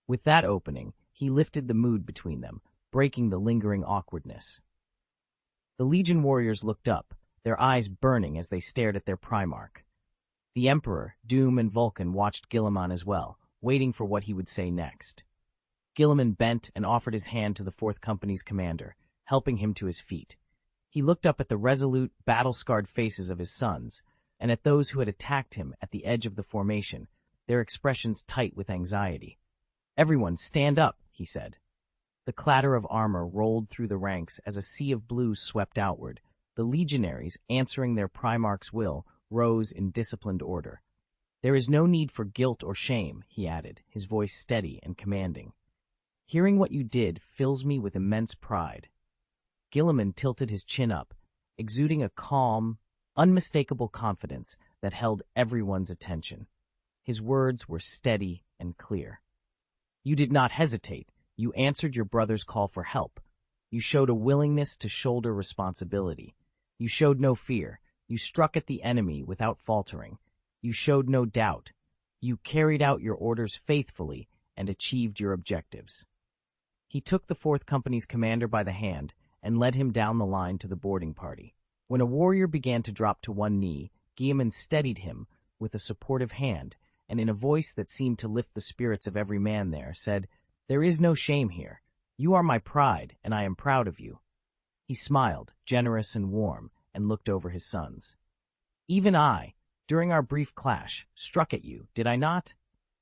With that opening, he lifted the mood between them, breaking the lingering awkwardness. The Legion warriors looked up, their eyes burning as they stared at their Primarch. The Emperor, Doom, and Vulcan watched Guilliman as well, waiting for what he would say next. Guilliman bent and offered his hand to the 4th Company's commander, helping him to his feet. He looked up at the resolute, battle-scarred faces of his sons, and at those who had attacked him at the edge of the formation, their expressions tight with anxiety. "Everyone, stand up," he said. The clatter of armor rolled through the ranks as a sea of blue swept outward. The legionaries, answering their Primarch's will, rose in disciplined order. "There is no need for guilt or shame," he added, his voice steady and commanding. "Hearing what you did fills me with immense pride." Guilliman tilted his chin up, exuding a calm, unmistakable confidence that held everyone's attention. His words were steady and clear. "You did not hesitate. You answered your brother's call for help. You showed a willingness to shoulder responsibility. You showed no fear. You struck at the enemy without faltering. You showed no doubt. You carried out your orders faithfully and achieved your objectives." He took the 4th Company's commander by the hand and led him down the line to the boarding party. When a warrior began to drop to one knee, Guilliman steadied him with a supportive hand, and in a voice that seemed to lift the spirits of every man there, said, "There is no shame here. You are my pride, and I am proud of you." He smiled, generous and warm, and looked over his sons. "Even I, during our brief clash, struck at you, did I not?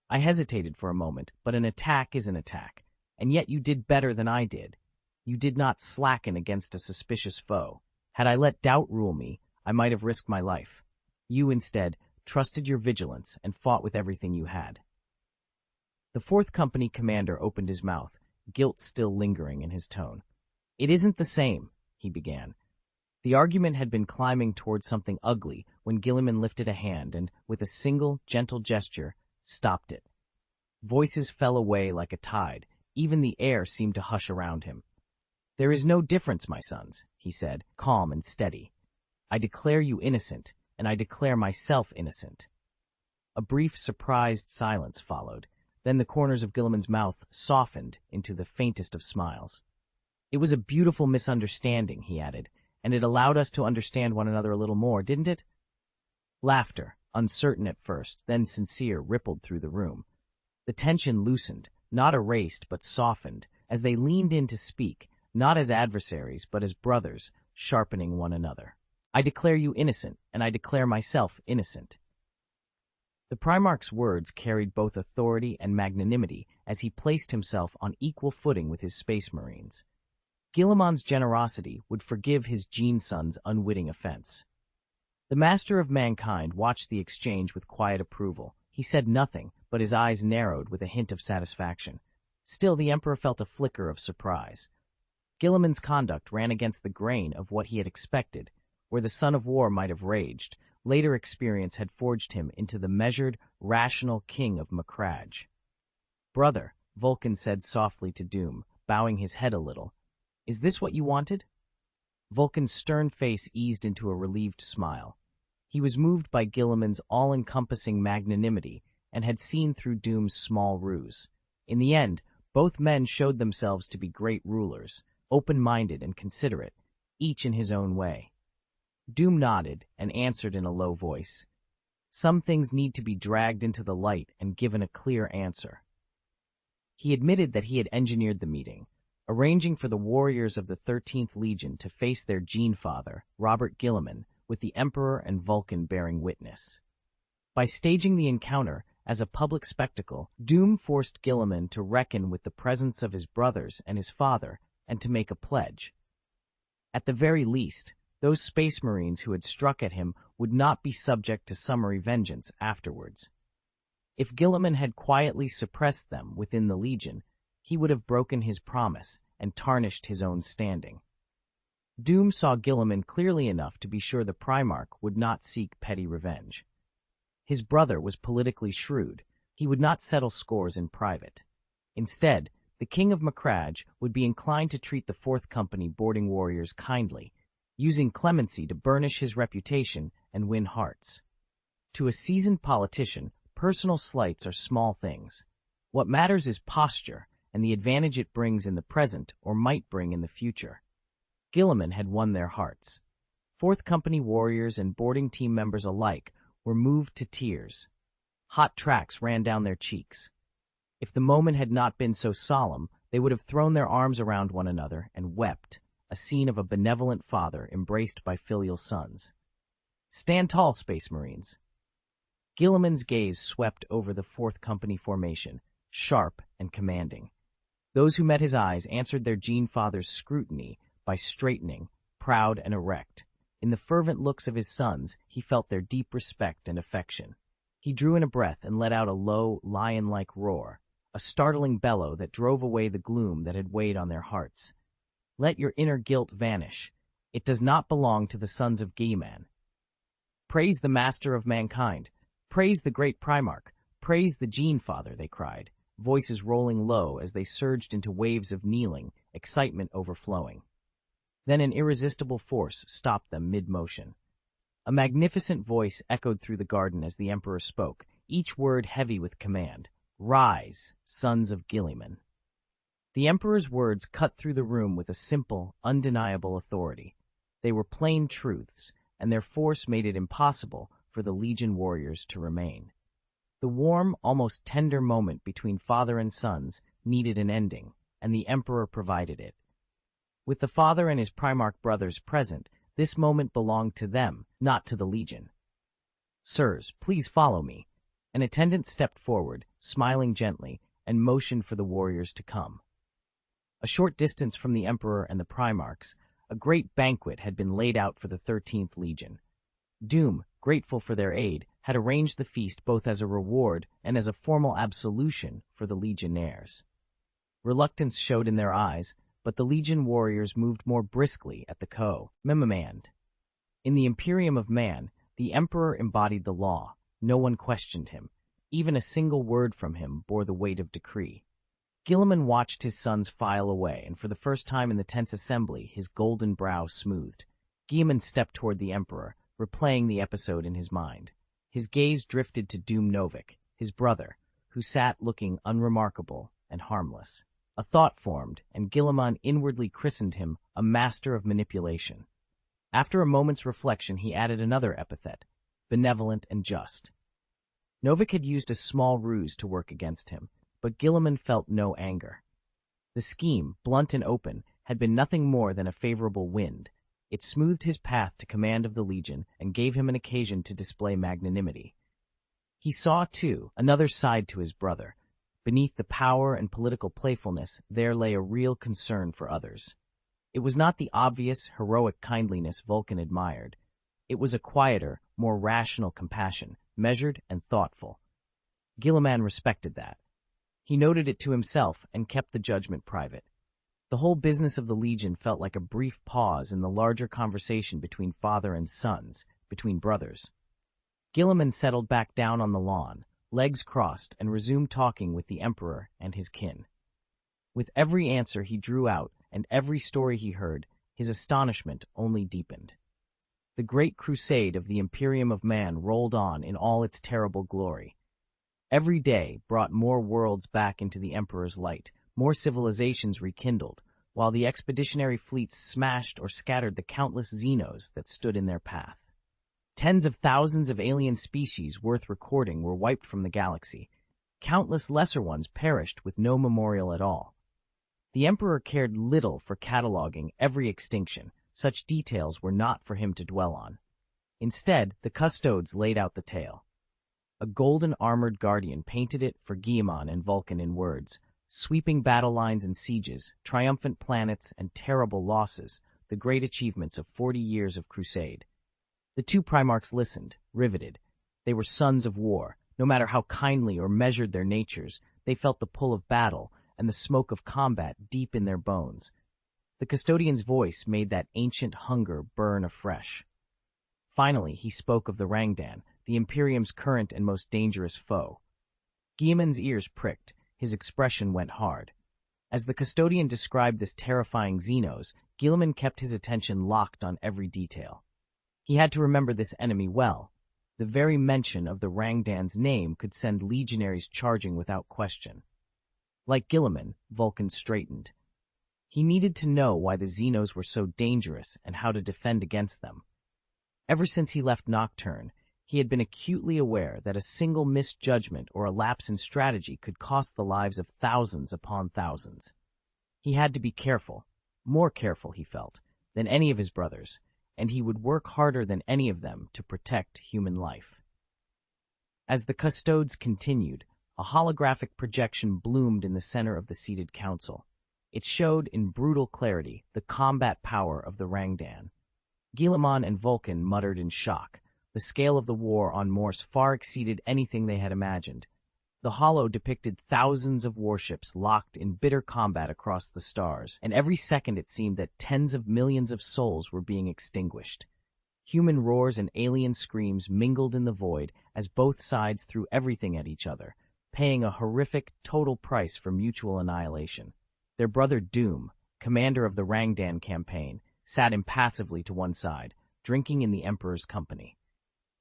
I hesitated for a moment, but an attack is an attack, and yet you did better than I did. You did not slacken against a suspicious foe. Had I let doubt rule me, I might have risked my life. You, instead, trusted your vigilance and fought with everything you had." The 4th Company commander opened his mouth, guilt still lingering in his tone. "It isn't the same," he began. The argument had been climbing toward something ugly when Guilliman lifted a hand and, with a single, gentle gesture, stopped it. Voices fell away like a tide. Even the air seemed to hush around him. "There is no difference, my sons," he said, calm and steady. "I declare you innocent, and I declare myself innocent." A brief, surprised silence followed. Then the corners of Guilliman's mouth softened into the faintest of smiles. "It was a beautiful misunderstanding," he added, "and it allowed us to understand one another a little more, didn't it?" Laughter, uncertain at first, then sincere, rippled through the room. The tension loosened, not erased but softened, as they leaned in to speak, not as adversaries, but as brothers, sharpening one another. I declare you innocent, and I declare myself innocent. The Primarch's words carried both authority and magnanimity as he placed himself on equal footing with his Space Marines. Guilliman's generosity would forgive his Gene Son's unwitting offense. The Master of Mankind watched the exchange with quiet approval. He said nothing, but his eyes narrowed with a hint of satisfaction. Still, the Emperor felt a flicker of surprise. Guilliman's conduct ran against the grain of what he had expected. Where the son of war might have raged, later experience had forged him into the measured, rational king of Macragge. "Brother," Vulcan said softly to Doom, bowing his head a little, "is this what you wanted?" Vulcan's stern face eased into a relieved smile. He was moved by Guilliman's all-encompassing magnanimity and had seen through Doom's small ruse. In the end, both men showed themselves to be great rulers, open-minded and considerate, each in his own way. Doom nodded and answered in a low voice. Some things need to be dragged into the light and given a clear answer. He admitted that he had engineered the meeting, arranging for the warriors of the 13th Legion to face their gene-father, Robert Guilliman, with the Emperor and Vulcan bearing witness. By staging the encounter as a public spectacle, Doom forced Guilliman to reckon with the presence of his brothers and his father and to make a pledge. At the very least, those Space Marines who had struck at him would not be subject to summary vengeance afterwards. If Guilliman had quietly suppressed them within the Legion, he would have broken his promise and tarnished his own standing. Doom saw Guilliman clearly enough to be sure the Primarch would not seek petty revenge. His brother was politically shrewd. He would not settle scores in private. Instead, the King of Macragge would be inclined to treat the 4th Company boarding warriors kindly, using clemency to burnish his reputation and win hearts. To a seasoned politician, personal slights are small things. What matters is posture and the advantage it brings in the present or might bring in the future. Guilliman had won their hearts. 4th Company warriors and boarding team members alike were moved to tears. Hot tracks ran down their cheeks. If the moment had not been so solemn, they would have thrown their arms around one another and wept, a scene of a benevolent father embraced by filial sons. "Stand tall, Space Marines." Guilliman's gaze swept over the 4th Company formation, sharp and commanding. Those who met his eyes answered their gene-father's scrutiny by straightening, proud and erect. In the fervent looks of his sons, he felt their deep respect and affection. He drew in a breath and let out a low, lion-like roar, a startling bellow that drove away the gloom that had weighed on their hearts. "Let your inner guilt vanish. It does not belong to the sons of Guilliman. Praise the Master of Mankind. Praise the great Primarch. Praise the Gene-Father," they cried, voices rolling low as they surged into waves of kneeling, excitement overflowing. Then an irresistible force stopped them mid-motion. A magnificent voice echoed through the garden as the Emperor spoke, each word heavy with command. "Rise, sons of Guilliman." The Emperor's words cut through the room with a simple, undeniable authority. They were plain truths, and their force made it impossible for the Legion warriors to remain. The warm, almost tender moment between father and sons needed an ending, and the Emperor provided it. With the father and his Primarch brothers present, this moment belonged to them, not to the Legion. "Sirs, please follow me." An attendant stepped forward, smiling gently, and motioned for the warriors to come. A short distance from the Emperor and the Primarchs, a great banquet had been laid out for the 13th Legion. Doom, grateful for their aid, had arranged the feast both as a reward and as a formal absolution for the Legionnaires. Reluctance showed in their eyes, but the Legion warriors moved more briskly at the command. In the Imperium of Man, the Emperor embodied the law. No one questioned him. Even a single word from him bore the weight of decree. Guilliman watched his sons file away, and for the first time in the tense assembly, his golden brow smoothed. Guilliman stepped toward the Emperor, replaying the episode in his mind. His gaze drifted to Doom Novik, his brother, who sat looking unremarkable and harmless. A thought formed, and Guilliman inwardly christened him a master of manipulation. After a moment's reflection, he added another epithet, benevolent and just. Novik had used a small ruse to work against him, but Guilliman felt no anger. The scheme, blunt and open, had been nothing more than a favorable wind. It smoothed his path to command of the Legion and gave him an occasion to display magnanimity. He saw, too, another side to his brother. Beneath the power and political playfulness, there lay a real concern for others. It was not the obvious, heroic kindliness Vulcan admired. It was a quieter, more rational compassion, measured and thoughtful. Guilliman respected that. He noted it to himself and kept the judgment private. The whole business of the Legion felt like a brief pause in the larger conversation between father and sons, between brothers. Guilliman settled back down on the lawn, legs crossed, and resumed talking with the Emperor and his kin. With every answer he drew out and every story he heard, his astonishment only deepened. The great crusade of the Imperium of Man rolled on in all its terrible glory. Every day brought more worlds back into the Emperor's light, more civilizations rekindled, while the expeditionary fleets smashed or scattered the countless Xenos that stood in their path. Tens of thousands of alien species worth recording were wiped from the galaxy. Countless lesser ones perished with no memorial at all. The Emperor cared little for cataloging every extinction. Such details were not for him to dwell on. Instead, the custodes laid out the tale. A golden armored guardian painted it for Guilliman and Vulcan in words: sweeping battle lines and sieges, triumphant planets and terrible losses, the great achievements of 40 years of crusade. The two Primarchs listened, riveted. They were sons of war. No matter how kindly or measured their natures, they felt the pull of battle and the smoke of combat deep in their bones. The custodian's voice made that ancient hunger burn afresh. Finally, he spoke of the Rangdan, the Imperium's current and most dangerous foe. Guilliman's ears pricked. His expression went hard. As the custodian described this terrifying Xenos, Guilliman kept his attention locked on every detail. He had to remember this enemy well. The very mention of the Rangdan's name could send legionaries charging without question. Like Guilliman, Vulcan straightened. He needed to know why the Xenos were so dangerous and how to defend against them. Ever since he left Nocturne, he had been acutely aware that a single misjudgment or a lapse in strategy could cost the lives of thousands upon thousands. He had to be careful, more careful, he felt, than any of his brothers, and he would work harder than any of them to protect human life. As the custodes continued, a holographic projection bloomed in the center of the seated council. It showed in brutal clarity the combat power of the Rangdan. Guilliman and Vulcan muttered in shock. The scale of the war on Morse far exceeded anything they had imagined. The holo depicted thousands of warships locked in bitter combat across the stars, and every second it seemed that tens of millions of souls were being extinguished. Human roars and alien screams mingled in the void as both sides threw everything at each other, paying a horrific, total price for mutual annihilation. Their brother Doom, commander of the Rangdan campaign, sat impassively to one side, drinking in the Emperor's company.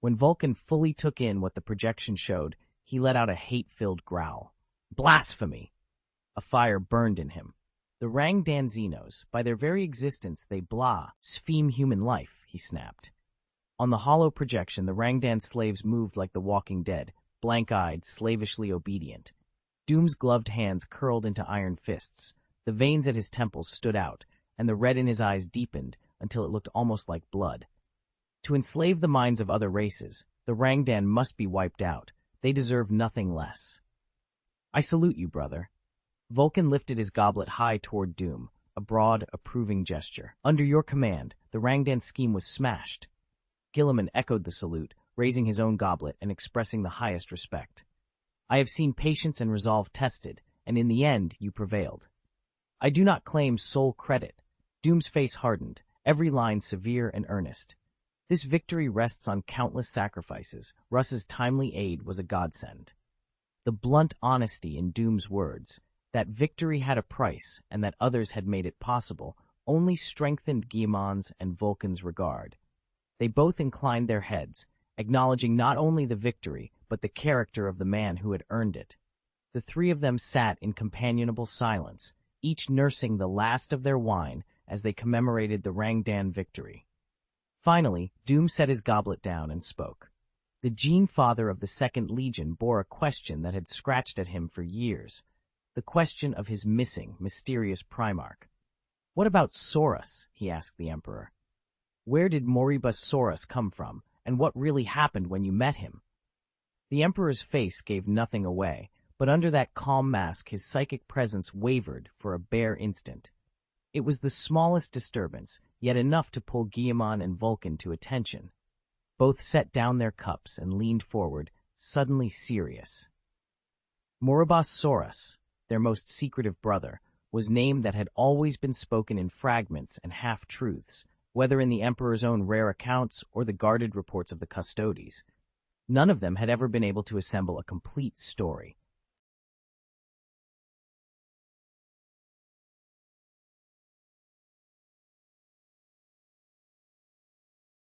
When Vulcan fully took in what the projection showed, he let out a hate-filled growl. Blasphemy! A fire burned in him. The Rangdan Xenos, by their very existence they blaspheme human life, he snapped. On the hollow projection, the Rangdan slaves moved like the walking dead, blank-eyed, slavishly obedient. Doom's gloved hands curled into iron fists. The veins at his temples stood out, and the red in his eyes deepened until it looked almost like blood. To enslave the minds of other races, the Rangdan must be wiped out. They deserve nothing less. I salute you, brother. Vulcan lifted his goblet high toward Doom, a broad, approving gesture. Under your command, the Rangdan scheme was smashed. Guilliman echoed the salute, raising his own goblet and expressing the highest respect. I have seen patience and resolve tested, and in the end you prevailed. I do not claim sole credit. Doom's face hardened, every line severe and earnest. This victory rests on countless sacrifices. Russ's timely aid was a godsend. The blunt honesty in Doom's words, that victory had a price and that others had made it possible, only strengthened Guilliman's and Vulcan's regard. They both inclined their heads, acknowledging not only the victory, but the character of the man who had earned it. The three of them sat in companionable silence, each nursing the last of their wine as they commemorated the Rangdan victory. Finally, Doom set his goblet down and spoke. The Gene Father of the Second Legion bore a question that had scratched at him for years, the question of his missing, mysterious Primarch. "What about Saurus?" he asked the Emperor. "Where did Moribus Saurus come from, and what really happened when you met him?" The Emperor's face gave nothing away, but under that calm mask his psychic presence wavered for a bare instant. It was the smallest disturbance, yet enough to pull Guillemon and Vulcan to attention. Both set down their cups and leaned forward, suddenly serious. Moribus Saurus, their most secretive brother, was name that had always been spoken in fragments and half-truths, whether in the Emperor's own rare accounts or the guarded reports of the Custodes. None of them had ever been able to assemble a complete story.